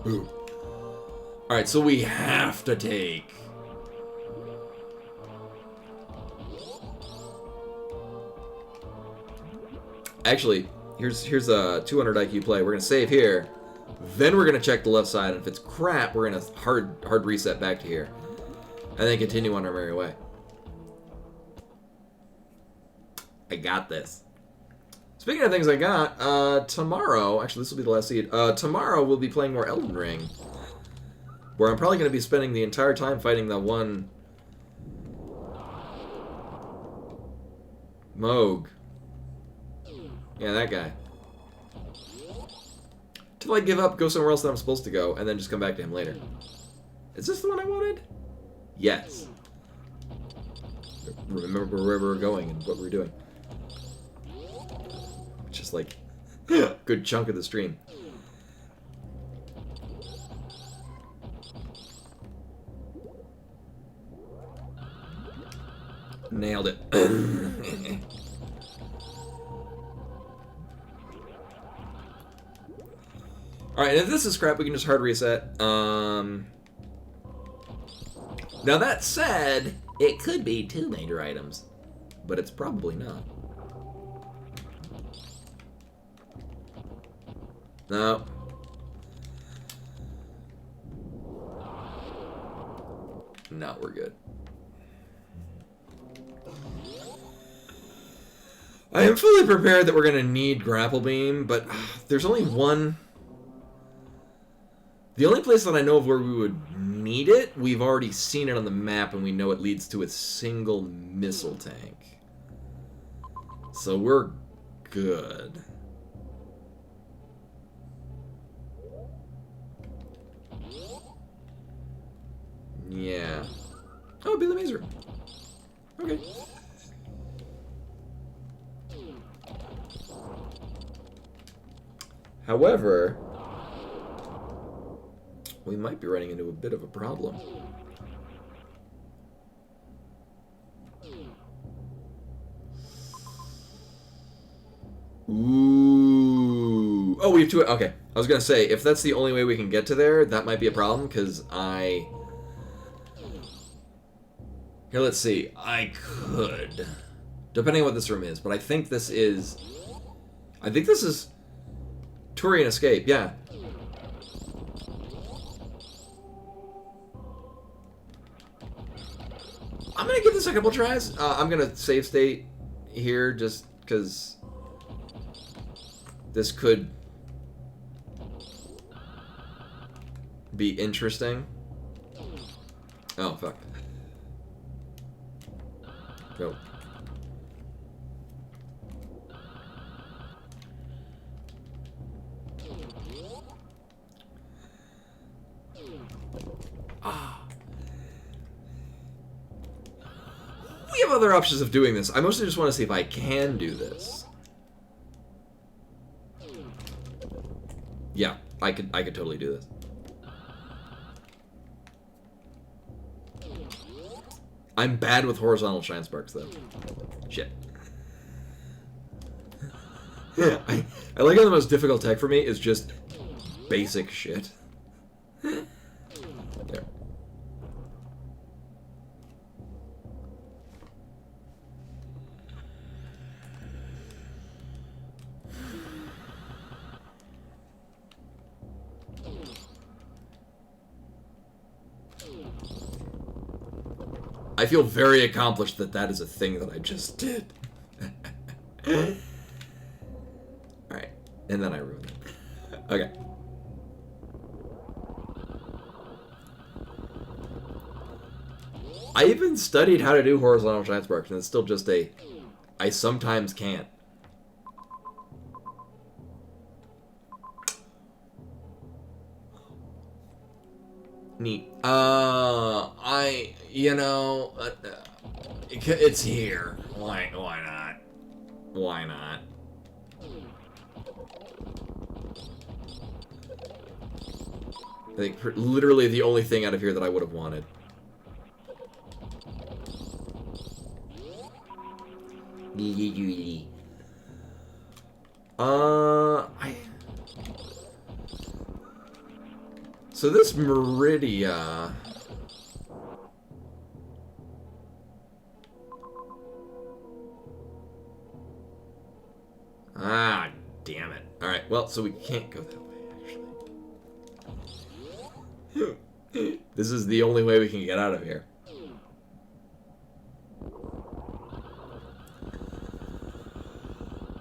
Ooh. Alright, so we have to take... Actually, here's a 200 IQ play. We're going to save here. Then we're going to check the left side. And if it's crap, we're going to hard reset back to here. And then continue on our merry way. I got this. Speaking of things I got, tomorrow, actually this will be the last seed, tomorrow we'll be playing more Elden Ring. Where I'm probably going to be spending the entire time fighting that one... Moog. Yeah, that guy. Till I give up, go somewhere else that I'm supposed to go, and then just come back to him later. Is this the one I wanted? Yes. Remember where we were going and what we were doing. Just like good chunk of the stream. Nailed it. Alright, and if this is crap, we can just hard reset. Now that said, it could be 2 major items, but it's probably not. No. No, we're good. I am fully prepared that we're going to need Grapple Beam, but there's only one... The only place that I know of where we would need it, we've already seen it on the map, and we know it leads to a single missile tank. So we're good. Yeah. Oh, Billy Mazer. Okay. However, we might be running into a bit of a problem. Ooh. Oh, we have 2. Okay. I was going to say, if that's the only way we can get to there, that might be a problem, because I... Here, let's see. I could. Depending on what this room is, but I think this is... I think this is... Turian Escape, yeah. I'm gonna give this a couple tries. I'm gonna save state here just because this could be interesting. Oh, fuck. Go. We have other options of doing this. I mostly just want to see if I can do this. Yeah, I could totally do this. I'm bad with horizontal shine sparks though. Shit. I like how the most difficult tech for me is just basic shit. There. I feel very accomplished that that is a thing that I just did. Alright, and then I ruined it. Okay. I even studied how to do horizontal transport, and it's still just a... I sometimes can't. Neat. It's here. Why not? Why not? I think literally the only thing out of here that I would have wanted. So this Meridia... Ah, damn it. Alright, well, so we can't go that way, actually. This is the only way we can get out of here.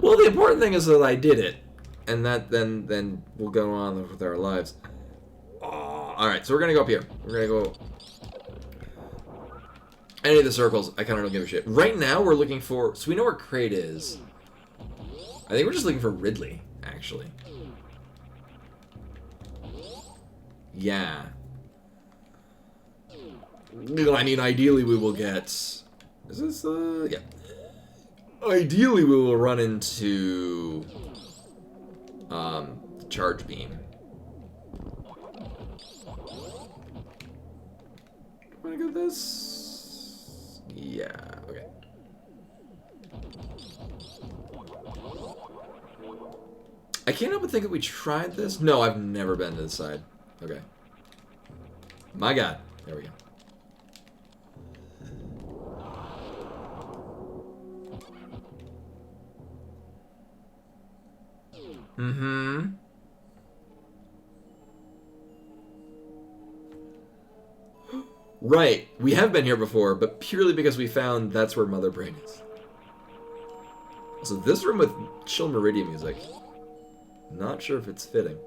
Well, the important thing is that I did it. And that then we'll go on with our lives. Alright, so we're gonna go up here. We're gonna go... Any of the circles, I kinda don't give a shit. Right now, we're looking for... So we know where Crate is. I think we're just looking for Ridley, actually. Yeah. I mean, ideally we will get... Is this, yeah. Ideally we will run into... the charge beam. Wanna go this? Yeah, okay. I can't help but think that we tried this. No, I've never been to this side. Okay. My god. There we go. Mm-hmm. Right. We have been here before, but purely because we found that's where Mother Brain is. So this room with chill Meridia music. Not sure if it's fitting.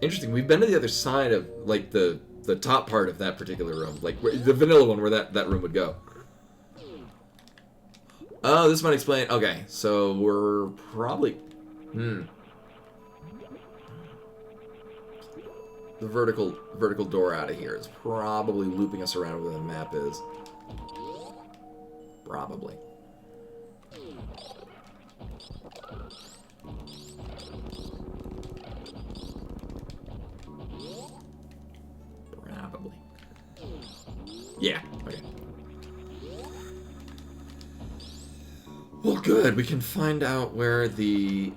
Interesting. We've been to the other side of, like, the top part of that particular room. Like, the vanilla one where that room would go. Oh, this might explain... Okay, so we're probably... The vertical door out of here is probably looping us around where the map is. Probably. Probably. Yeah, okay. Well, good. We can find out where the...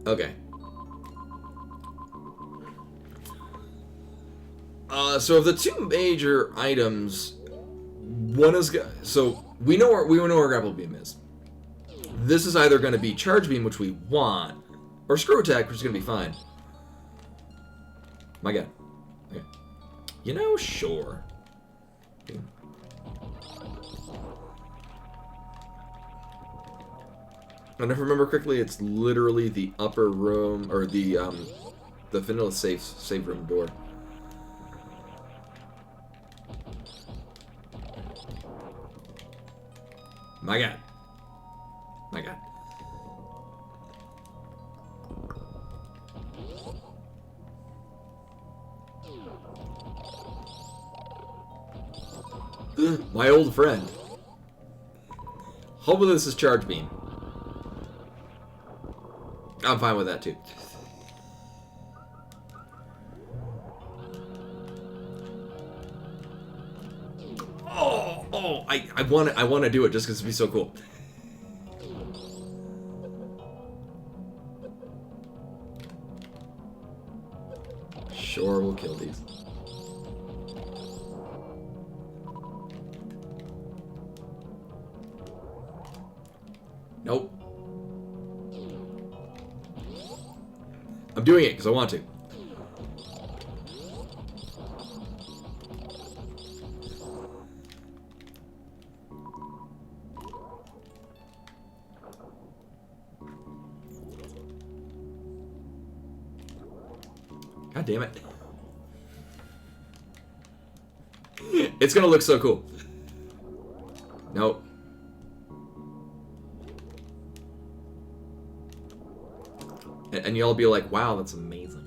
Okay. So of the two major items, one is... So, we know where Grapple Beam is. This is either going to be Charge Beam, which we want, or Screw Attack, which is going to be fine. My god. Okay. You know, sure. And if I remember correctly, it's literally the upper room, or the vanilla save room door. My god. My god. My old friend. Hopefully this is Charge Beam. I'm fine with that too. Oh! I want to do it just because it'd be so cool. Sure, we'll kill these. Nope. I'm doing it because I want to. God damn it. It's gonna look so cool. Nope. And y'all be like, wow, that's amazing.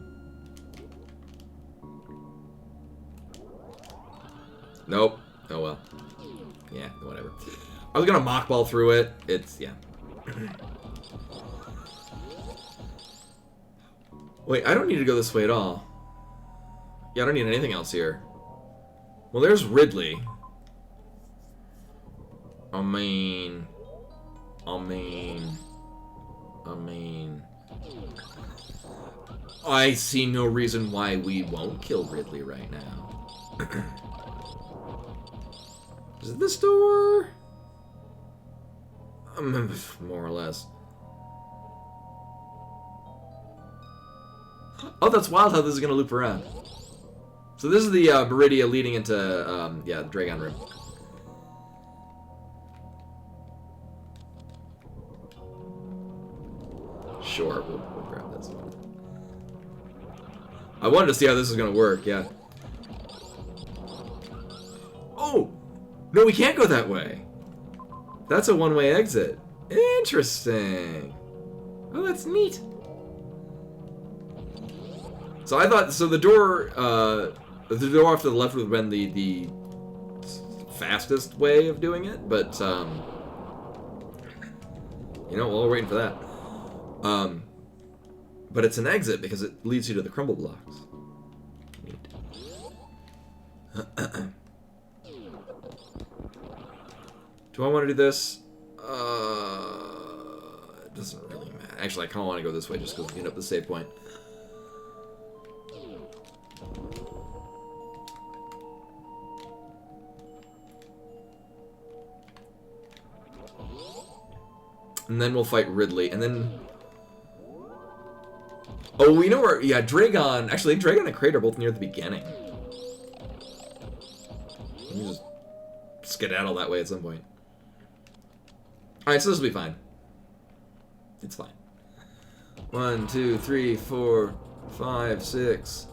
Nope. Oh well. Yeah, whatever. I was gonna mock ball through it. It's, yeah. Wait, I don't need to go this way at all. Yeah, I don't need anything else here. Well, there's Ridley. I mean... I see no reason why we won't kill Ridley right now. Is it this door? More or less. Oh, that's wild how this is gonna loop around. So this is the Meridia leading into, yeah, the Dragon Room. Sure, we'll grab this one. I wanted to see how this is gonna work, yeah. Oh! No, we can't go that way. That's a one-way exit. Interesting. Oh, that's neat. So I thought, so the door off to the left would have been the fastest way of doing it, but, you know, while we're waiting for that. But it's an exit because it leads you to the crumble blocks. Neat. Do I want to do this? It doesn't really matter. Actually, I kind of want to go this way just because we end up the save point. And then we'll fight Ridley, and then... Oh, we know where... Yeah, Dragon... Actually, Dragon and Kraid are both near the beginning. Let me just skedaddle that way at some point. Alright, so this will be fine. It's fine. 1, 2, 3, 4, 5, 6,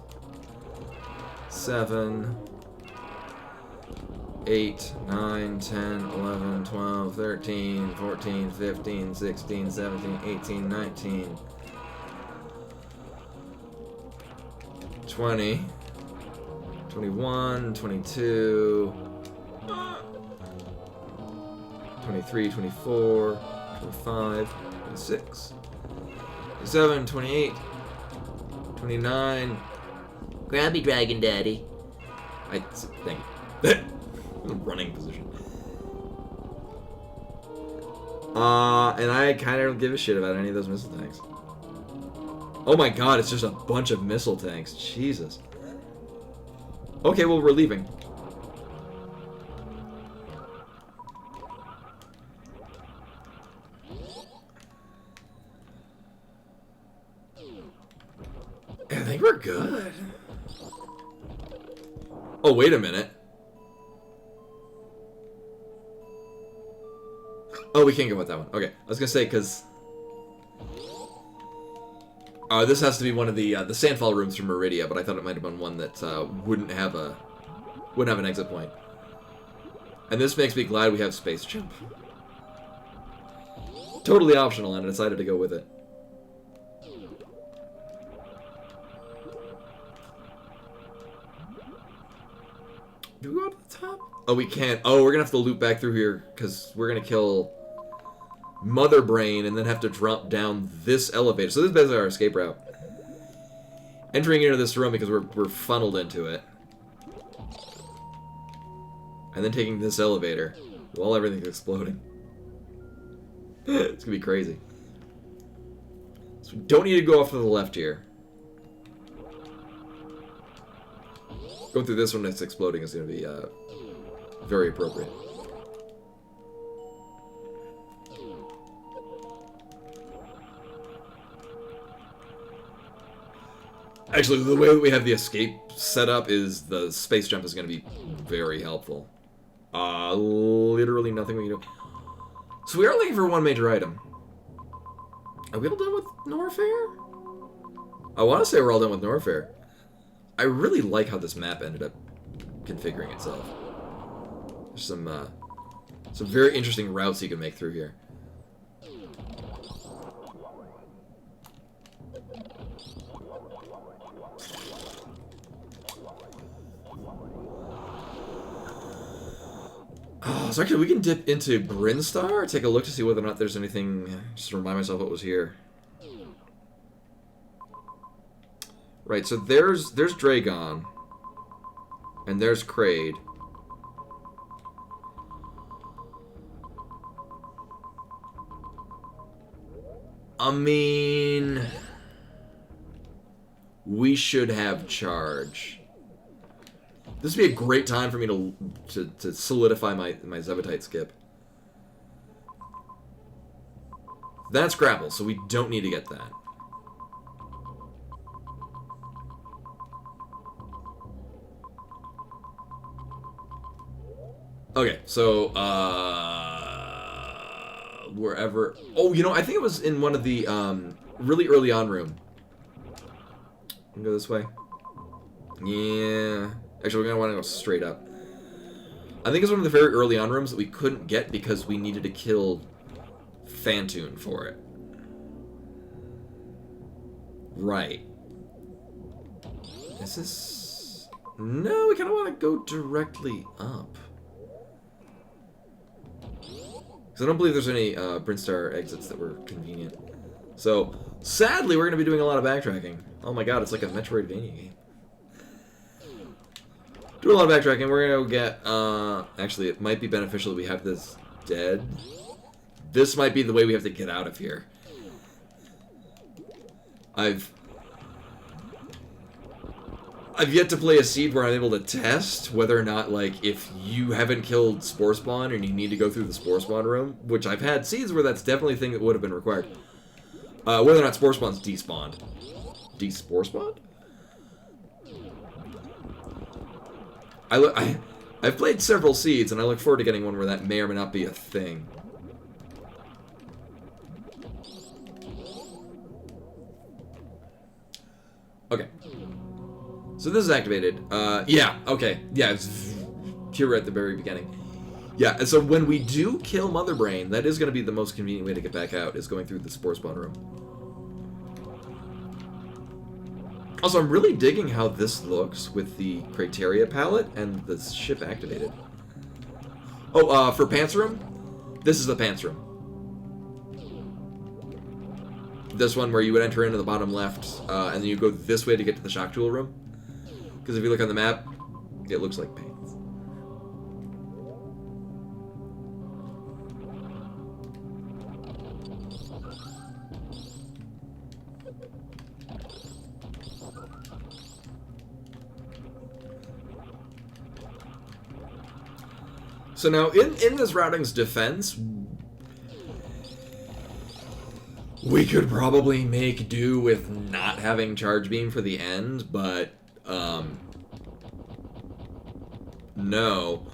7... 8, 9, 10, 11, 12, 13, 14, 15, 16, 17, 18, 19, 20, 21, 22, 23, 24, 25, 26, 27, 28, 29. Grab me, Dragon Daddy. Thank you. Running position. And I kind of don't give a shit about any of those missile tanks. Oh my god, it's just a bunch of missile tanks. Jesus. Okay, well, we're leaving. I think we're good. Oh, wait a minute. Oh, we can't go with that one. Okay, I was gonna say because this has to be one of the Sandfall rooms from Meridia, but I thought it might have been one that wouldn't have an exit point. And this makes me glad we have space jump. Totally optional, and I decided to go with it. Do we go to the top? Oh, we can't. Oh, we're gonna have to loop back through here because we're gonna kill Mother Brain and then have to drop down this elevator. So this is basically our escape route. Entering into this room because we're funneled into it. And then taking this elevator while everything's exploding. It's gonna be crazy. So we don't need to go off to the left here. Going through this one that's exploding is gonna be very appropriate. Actually, the way that we have the escape set up is the space jump is going to be very helpful. Literally nothing we can do. So we are looking for one major item. Are we all done with Norfair? I want to say we're all done with Norfair. I really like how this map ended up configuring itself. There's some very interesting routes you can make through here. Oh, so actually we can dip into Brinstar, take a look to see whether or not there's anything, just to remind myself what was here. Right, so there's Dragon, and there's Kraid. I mean, we should have charge. This would be a great time for me to solidify my Zevitite skip. That's grapple, so we don't need to get that. Okay, so wherever. Oh, you know, I think it was in one of the really early on room. We can go this way. Yeah. Actually, we're gonna want to go straight up. I think it's one of the very early on rooms that we couldn't get because we needed to kill Phantoon for it. Right. Is this... No, we kind of want to go directly up. Because I don't believe there's any Brinstar exits that were convenient. So, sadly, we're going to be doing a lot of backtracking. Oh my god, it's like a Metroidvania game. Doing a lot of backtracking. We're going to get... actually, it might be beneficial that we have this dead. This might be the way we have to get out of here. I've yet to play a seed where I'm able to test whether or not, like, if you haven't killed Spore Spawn and you need to go through the Spore Spawn room, which I've had seeds where that's definitely a thing that would have been required. Whether or not Spore Spawn's despawned. Spore Spawned? I've played several seeds, and I look forward to getting one where that may or may not be a thing. Okay. So this is activated. Yeah, okay. Yeah, it's here at the very beginning. Yeah, and so when we do kill Mother Brain, that is going to be the most convenient way to get back out, is going through the Spore Spawn room. Also, I'm really digging how this looks with the Criteria palette and the ship activated. Oh, for Pants Room? This is the Pants Room. This one where you would enter into the bottom left, and then you go this way to get to the Shock Tool room. Because if you look on the map, it looks like pants. So now, in this routing's defense, we could probably make do with not having Charge Beam for the end, but, no.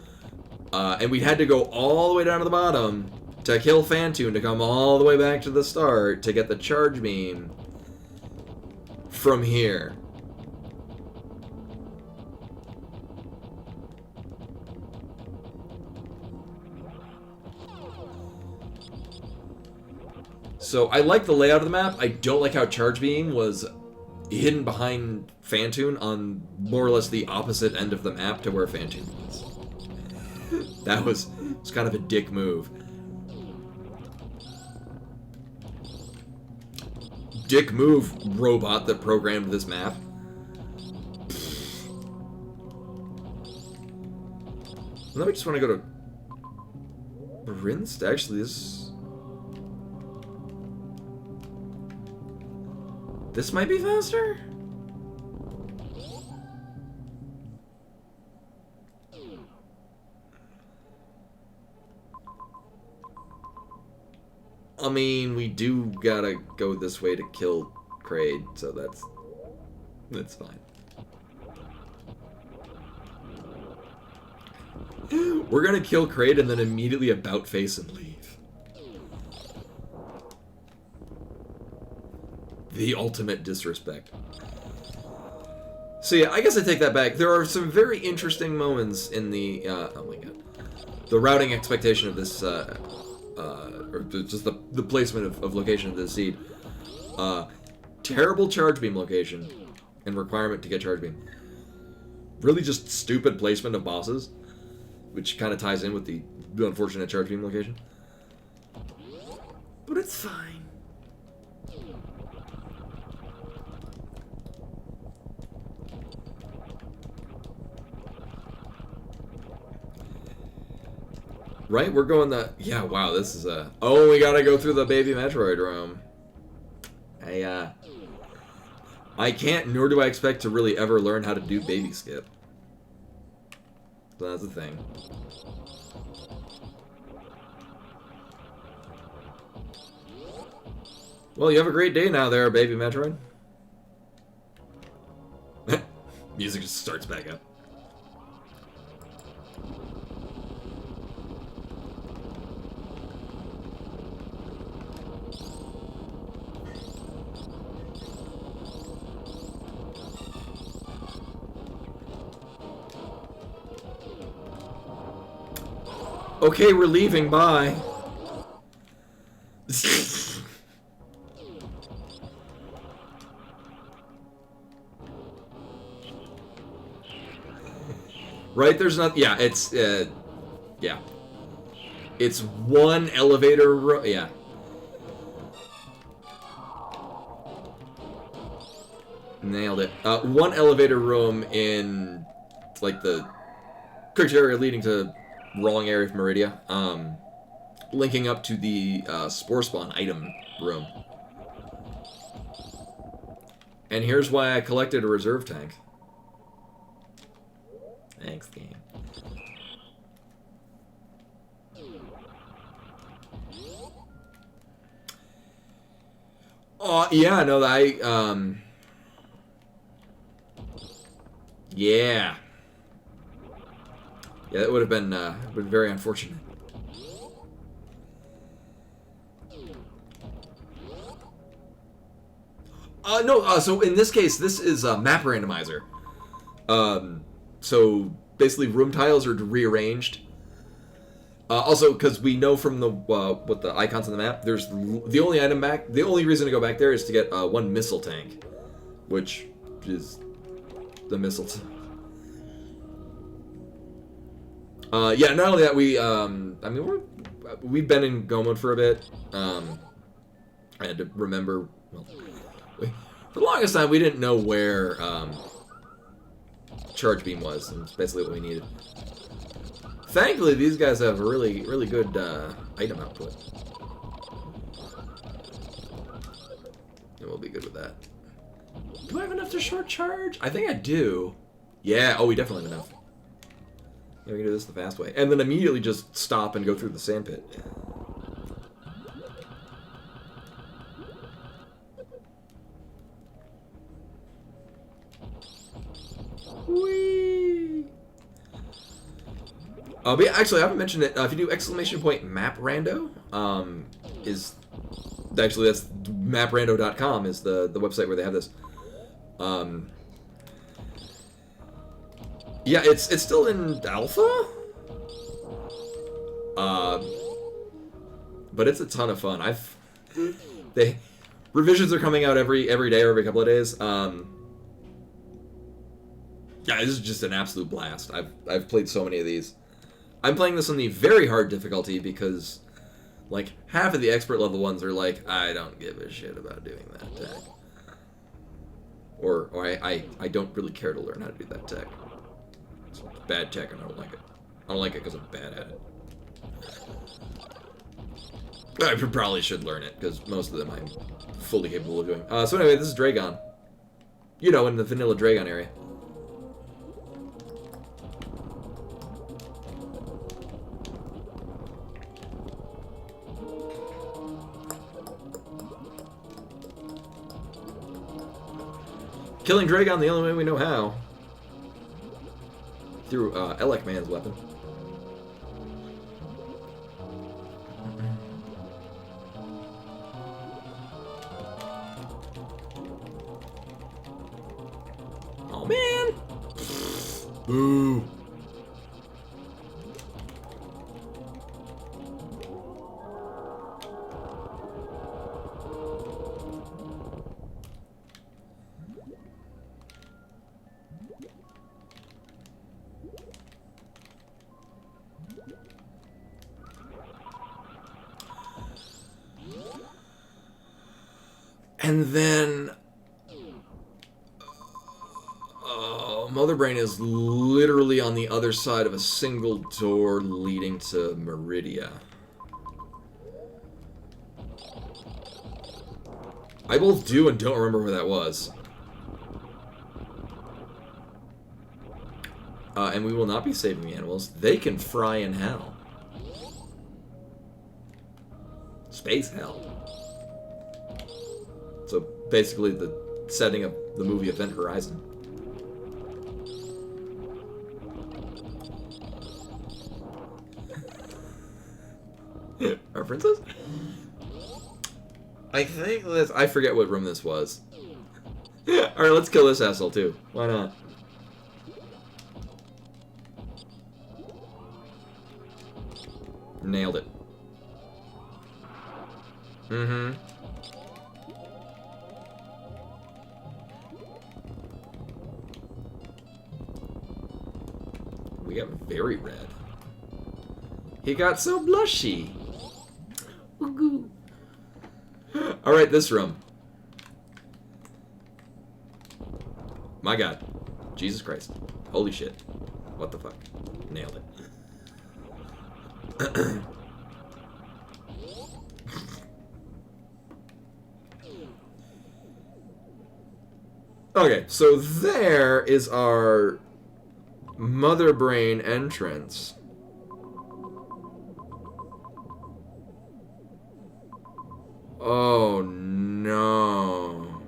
And we had to go all the way down to the bottom to kill Phantoon to come all the way back to the start to get the Charge Beam from here. So I like the layout of the map. I don't like how Charge Beam was hidden behind Phantoon on more or less the opposite end of the map to where Phantoon was. That was kind of a dick move. Dick move, robot that programmed this map. Now we just want to go to Brinst. Actually, this might be faster? I mean, we do gotta go this way to kill Kraid, so that's That's fine. We're gonna kill Kraid and then immediately about face and leave. The ultimate disrespect. So yeah, I guess I take that back. There are some very interesting moments in the oh my god, the routing expectation of this, or just the placement of location of this seed. Terrible charge beam location and requirement to get charge beam. Really just stupid placement of bosses, which kind of ties in with the unfortunate charge beam location. But it's fine. Right? We're going the... Yeah, wow, this is a... Oh, we gotta go through the baby Metroid room. I can't, nor do I expect to really ever learn how to do baby skip. So that's the thing. Well, you have a great day now there, baby Metroid. Music just starts back up. Okay, we're leaving, bye. Right, there's not... Yeah, it's... yeah. It's one elevator... Yeah. Nailed it. One elevator room in, like, the criteria leading to wrong area of Meridia, linking up to the Spore Spawn item room. And here's why I collected a reserve tank. Thanks, game. Oh, yeah, no, yeah. Yeah, that would have been very unfortunate. No, so in this case, this is a map randomizer. So basically room tiles are rearranged. Also, because we know from the what the icons on the map, there's the only item back. The only reason to go back there is to get one missile tank, which is the missile. Yeah. Not only that, I mean, we've been in go mode for a bit. I had to remember. Well, for the longest time, we didn't know where charge beam was, and it's basically what we needed. Thankfully, these guys have a really, really good item output. And we'll be good with that. Do I have enough to short charge? I think I do. Yeah, oh, we definitely have enough. Yeah, we can do this the fast way. And then immediately just stop and go through the sandpit. Whee! But yeah, actually, I haven't mentioned it. If you do exclamation point map rando, is actually that's maprando.com is the website where they have this. Yeah, it's still in alpha. But it's a ton of fun. Revisions are coming out every day or every couple of days. Yeah, this is just an absolute blast. I've played so many of these. I'm playing this on the very hard difficulty because, like, half of the expert level ones are like, I don't give a shit about doing that tech. Or I don't really care to learn how to do that tech. It's bad tech and I don't like it. I don't like it because I'm bad at it. I probably should learn it because most of them I'm fully capable of doing. So anyway, this is Dragon. You know, in the vanilla Dragon area. Killing Dragon the only way we know how. Through Elec Man's weapon. Oh man! Boo! And then, Mother Brain is literally on the other side of a single door leading to Meridia. I both do and don't remember where that was. And we will not be saving the animals. They can fry in hell. Space hell. So basically the setting of the movie Event Horizon. References? I think this... I forget what room this was. Alright, let's kill this asshole too. Why not? Nailed it. Mm-hmm. We got very red. He got so blushy. Alright, this room. My god. Jesus Christ. Holy shit. What the fuck? Nailed it. Okay, so there is our Mother Brain entrance. Oh no.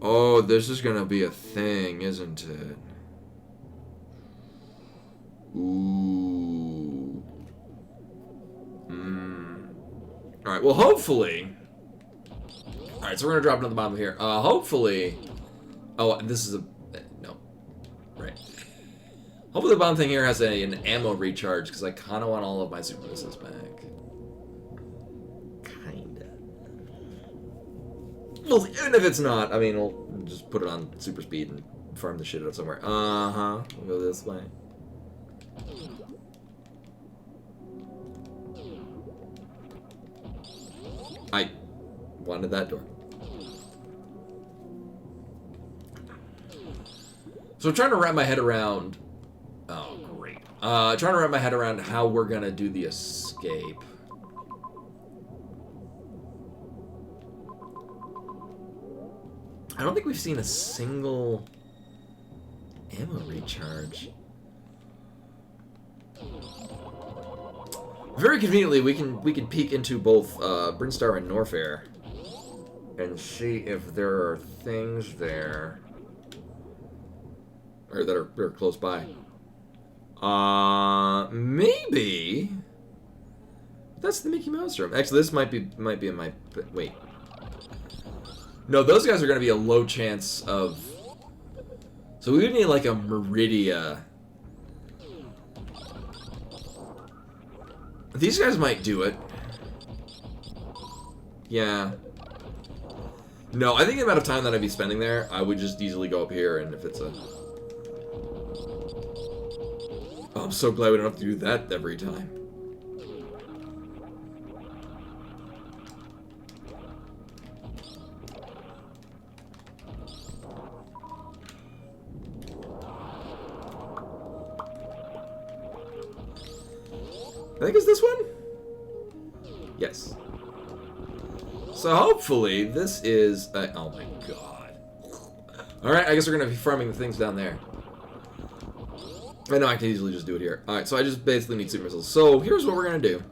Oh, this is gonna be a thing, isn't it? Ooh. Alright, well hopefully... Alright, so we're gonna drop it on the bottom here. Hopefully... Oh, this is a... No. Right. Hopefully the bottom thing here has an ammo recharge, because I kind of want all of my super missiles back. Kinda. Well, even if it's not, I mean, we'll just put it on super speed and farm the shit out somewhere. Uh-huh. We'll go this way. I wanted that door. So I'm trying to wrap my head around... Oh, great. Trying to wrap my head around how we're gonna do the escape. I don't think we've seen a single ammo recharge. Very conveniently, we can peek into both Brinstar and Norfair and see if there are things there, or that are close by. Maybe that's the Mickey Mouse room. Actually, this might be in my... Wait. No, those guys are going to be a low chance of... So we would need like a Meridia. These guys might do it. Yeah. No, I think the amount of time that I'd be spending there, I would just easily go up here, and if it's a... Oh, I'm so glad we don't have to do that every time. I think it's this one? Yes. So hopefully this is... oh my god. Alright, I guess we're going to be farming the things down there. I know I can easily just do it here. Alright, so I just basically need super missiles. So here's what we're going to do.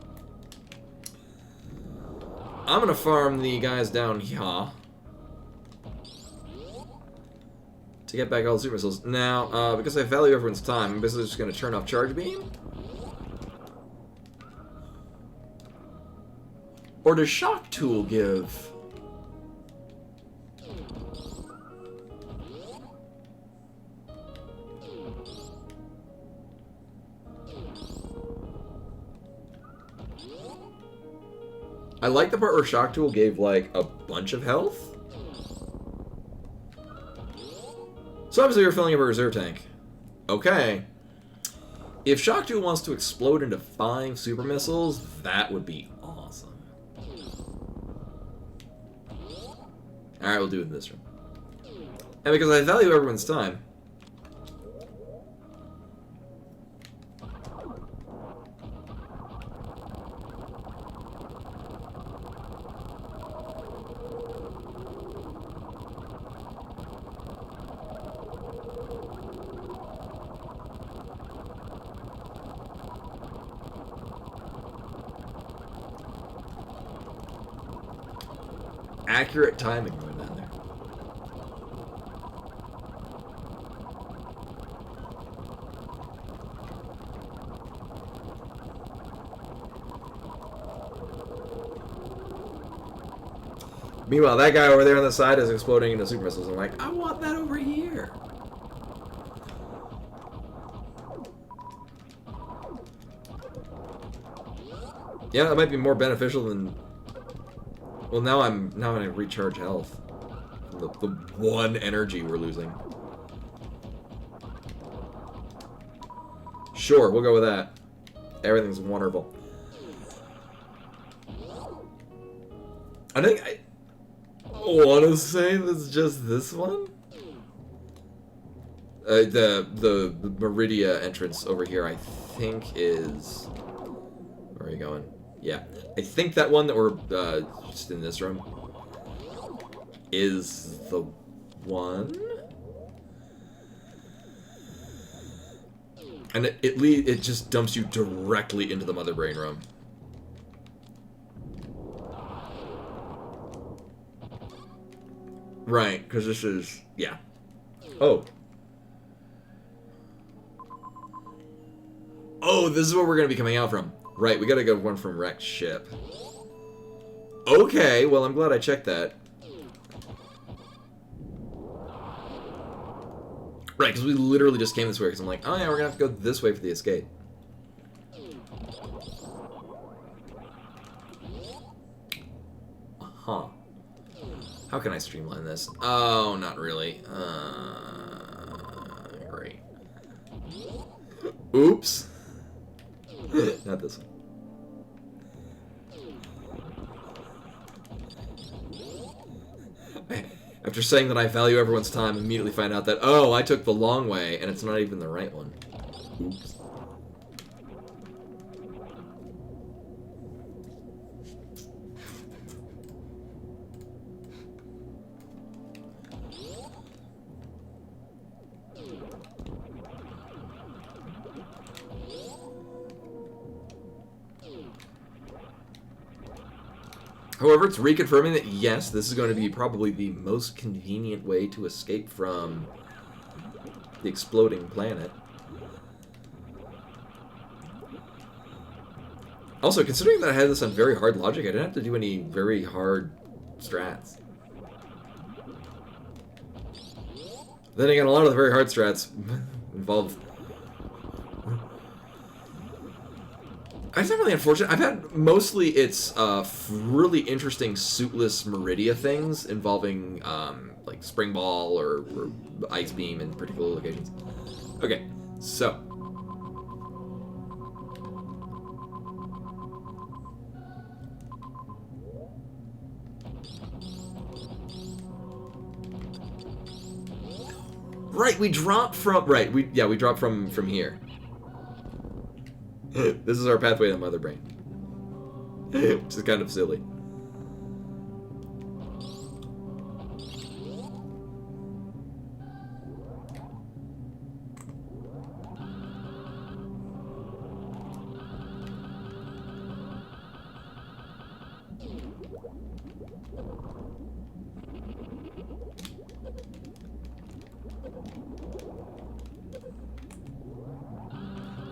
I'm gonna farm the guys down here to get back all the super missiles. Now, because I value everyone's time, I'm basically just gonna turn off charge beam. Or does shock tool give? I like the part where shock tool gave like a bunch of health. So obviously you're filling up a reserve tank. Okay. If shock tool wants to explode into 5 super missiles, that would be awesome. Alright, we'll do it in this room. And because I value everyone's time. Accurate timing going down there. Meanwhile, that guy over there on the side is exploding into super missiles. I'm like, I want that over here. Yeah, that might be more beneficial than. Well, now I'm gonna recharge health. The 1 energy we're losing. Sure, we'll go with that. Everything's wonderful. I think I want to say it's just this one. The Meridia entrance over here, I think is. Where are you going? Yeah, I think that one that we're just in this room is the one, and it just dumps you directly into the mother brain room. Right, because this is yeah. Oh, this is where we're gonna be coming out from. Right, we gotta go one from wrecked ship. Okay, well, I'm glad I checked that. Right, because we literally just came this way, because I'm like, oh yeah, we're gonna have to go this way for the escape. Huh. How can I streamline this? Oh, not really. Great. Oops. Not this one. After saying that I value everyone's time, immediately find out that, oh, I took the long way, and it's not even the right one. Oops. However, it's reconfirming that, yes, this is going to be probably the most convenient way to escape from the exploding planet. Also, considering that I had this on very hard logic, I didn't have to do any very hard strats. Then again, a lot of the very hard strats involve... It's not really unfortunate. I've had mostly it's really interesting suitless Meridia things involving like Spring Ball or Ice Beam in particular locations. Okay, so right, we drop from we drop from here. This is our pathway to the mother brain. Which is kind of silly.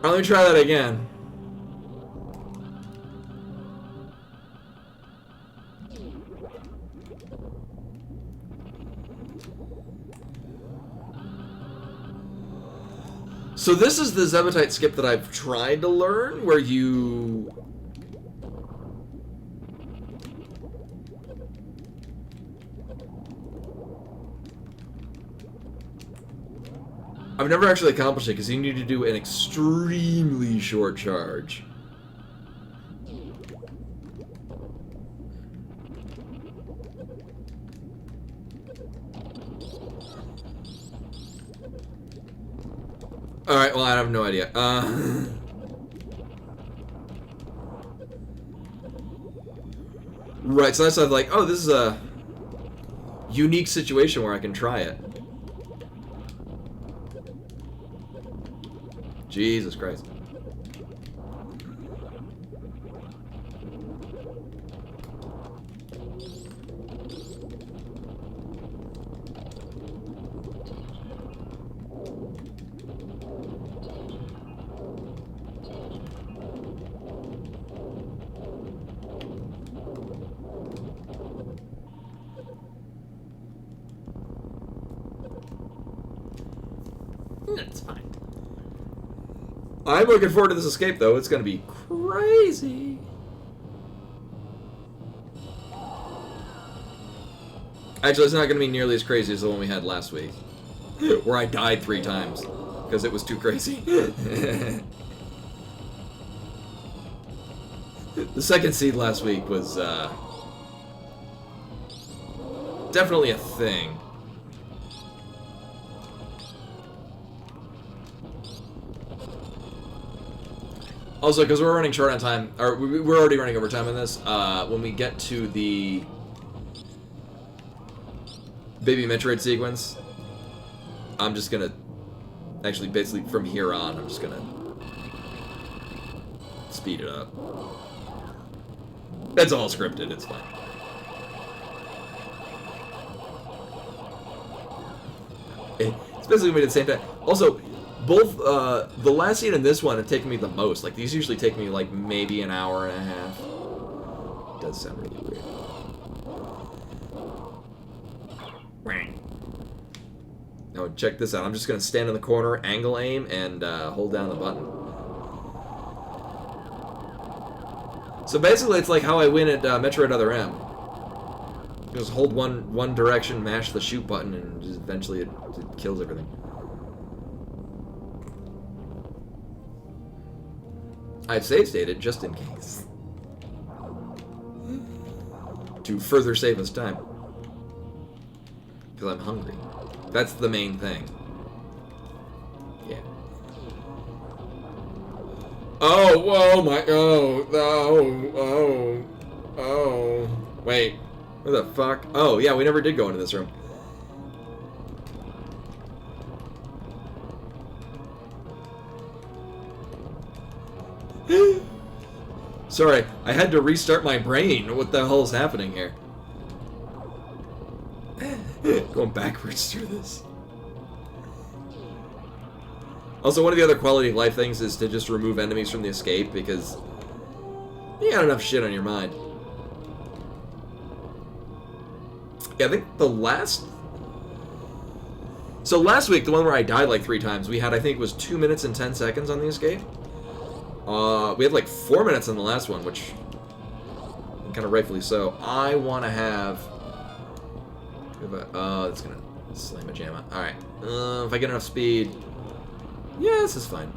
Let me try that again. So this is the Zebutite skip that I've tried to learn, where you... I've never actually accomplished it, because you need to do an extremely short charge. Alright, well, I have no idea. Right, so that's like, oh, this is a unique situation where I can try it. Jesus Christ. That's fine. I'm looking forward to this escape, though. It's going to be crazy. Actually, it's not going to be nearly as crazy as the one we had last week, where I died 3 times because it was too crazy. The second seed last week was definitely a thing. Also, because we're running short on time, or we're already running over time on this, when we get to the Baby Metroid sequence, I'm just gonna, actually, basically from here on, I'm just gonna speed it up. It's all scripted, it's fine. It's basically made at the same time. Also, both the last scene and this one have taken me the most. Like, these usually take me like maybe an hour and a half. It does sound really weird. Now check this out. I'm just gonna stand in the corner, angle aim, and hold down the button. So basically, it's like how I win at Metroid Other M. Just hold one direction, mash the shoot button, and just eventually it kills everything. I've save stated just in case. To further save us time. Because I'm hungry. That's the main thing. Yeah. Oh, whoa, my, oh. Wait, where the fuck? Oh, yeah, we never did go into this room. Sorry, I had to restart my brain. What the hell is happening here? Going backwards through this. Also, one of the other quality of life things is to just remove enemies from the escape, because you got enough shit on your mind. Yeah, I think the last... So last week, the one where I died like 3 times, we had, I think it was 2 minutes and 10 seconds on the escape. We had like 4 minutes on the last one, which kind of rightfully so. I want to have... it's gonna slam a jam on. Alright. If I get enough speed... Yeah, this is fine.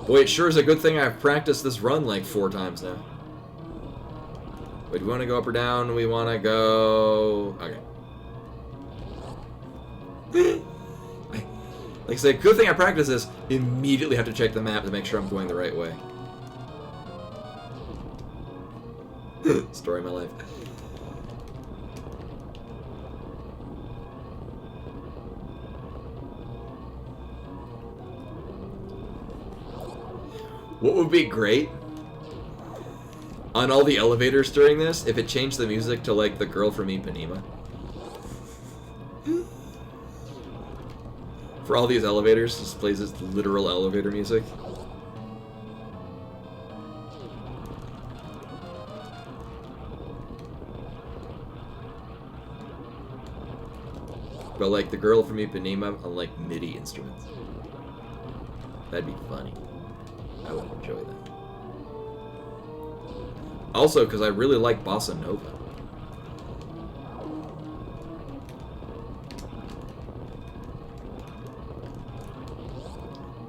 Boy, it sure is a good thing I've practiced this run like 4 times now. Wait, do we want to go up or down? We want to go... Okay. Like I said, good thing I practice this. Immediately have to check the map to make sure I'm going the right way. Story of my life. What would be great on all the elevators during this if it changed the music to like the girl from Ipanema? For all these elevators, just plays this literal elevator music. But like the girl from Ipanema on like MIDI instruments. That'd be funny. I would enjoy that. Also, because I really like Bossa Nova.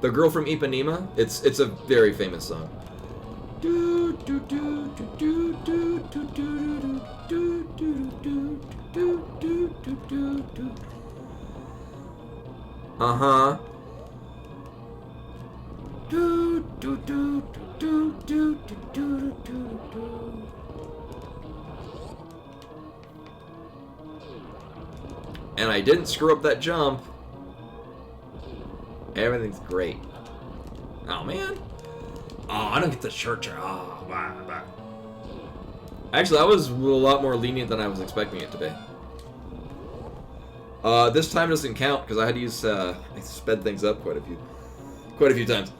The Girl from Ipanema, it's a very famous song. Uh-huh. And I didn't screw up that jump. Everything's great. Oh, man. Oh, I don't get the shirt. Oh, blah, blah. Actually, that was a lot more lenient than I was expecting it to be. This time doesn't count because I had to use, I sped things up quite a few times.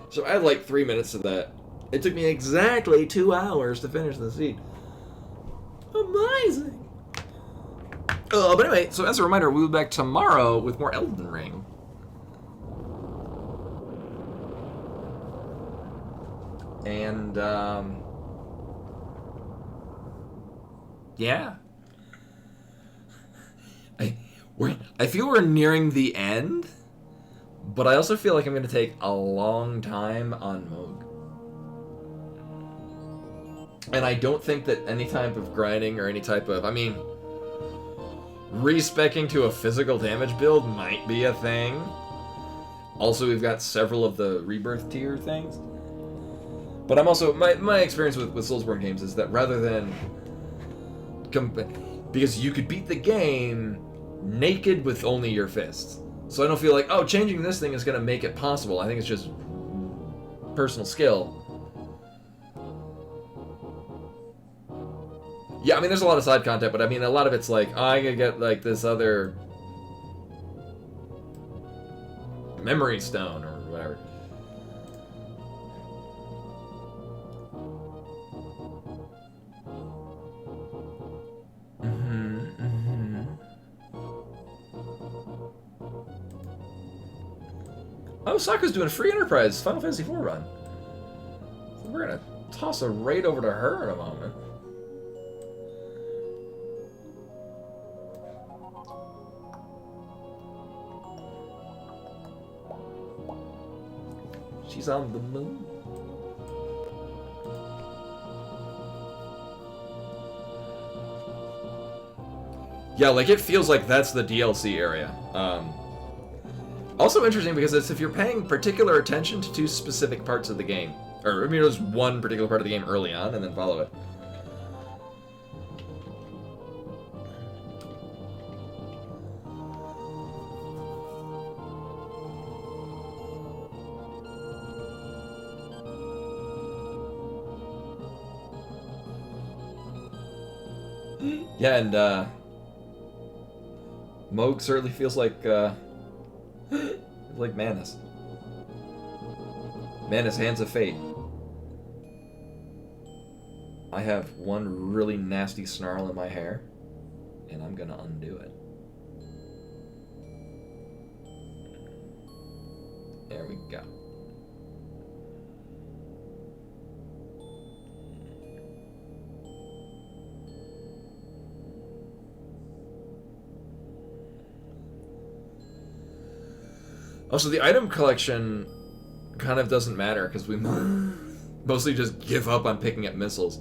So I had like 3 minutes of that. It took me exactly 2 hours to finish the seed. Amazing. But anyway, so as a reminder, we'll be back tomorrow with more Elden Ring. And, yeah. I feel we're nearing the end, but I also feel like I'm going to take a long time on Moog. And I don't think that any type of grinding or any type of, I mean, respecing to a physical damage build might be a thing. Also, we've got several of the rebirth tier things. But I'm also, my experience with Soulsborne games is that rather than, because you could beat the game naked with only your fists. So I don't feel like, oh, changing this thing is going to make it possible. I think it's just personal skill. Yeah, I mean, there's a lot of side content, but I mean, a lot of it's like, oh, I gotta get, like, this other memory stone or whatever. Oh, Saka's doing a free Enterprise Final Fantasy IV run. So we're gonna toss a raid over to her in a moment. She's on the moon. Yeah, like it feels like that's the DLC area. Also interesting because it's if you're paying particular attention to two specific parts of the game. Or, I mean, there's one particular part of the game early on and then follow it. Yeah, and, Moog certainly feels like, like Manus. Manus, Hands of Fate. I have one really nasty snarl in my hair, and I'm gonna undo it. There we go. Also, the item collection kind of doesn't matter because we mostly just give up on picking up missiles.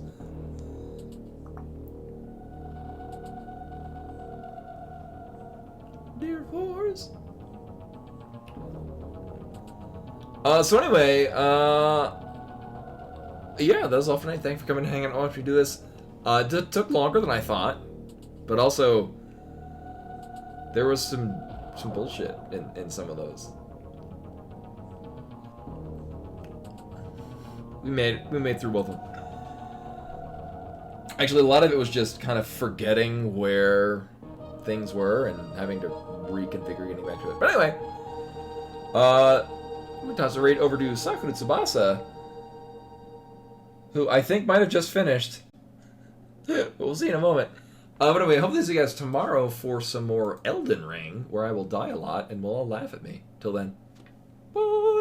Dear Force. So anyway, yeah, that was all for tonight. Thanks for coming and hanging out and watching me do this. It took longer than I thought, but also there was some bullshit in some of those. We made through both of them. Actually, a lot of it was just kind of forgetting where things were and having to reconfigure getting back to it. But anyway, I'm gonna toss a raid over to Sakura Tsubasa, who I think might have just finished. We'll see in a moment. But anyway, hopefully see you guys tomorrow for some more Elden Ring, where I will die a lot and will all laugh at me. Till then, bye!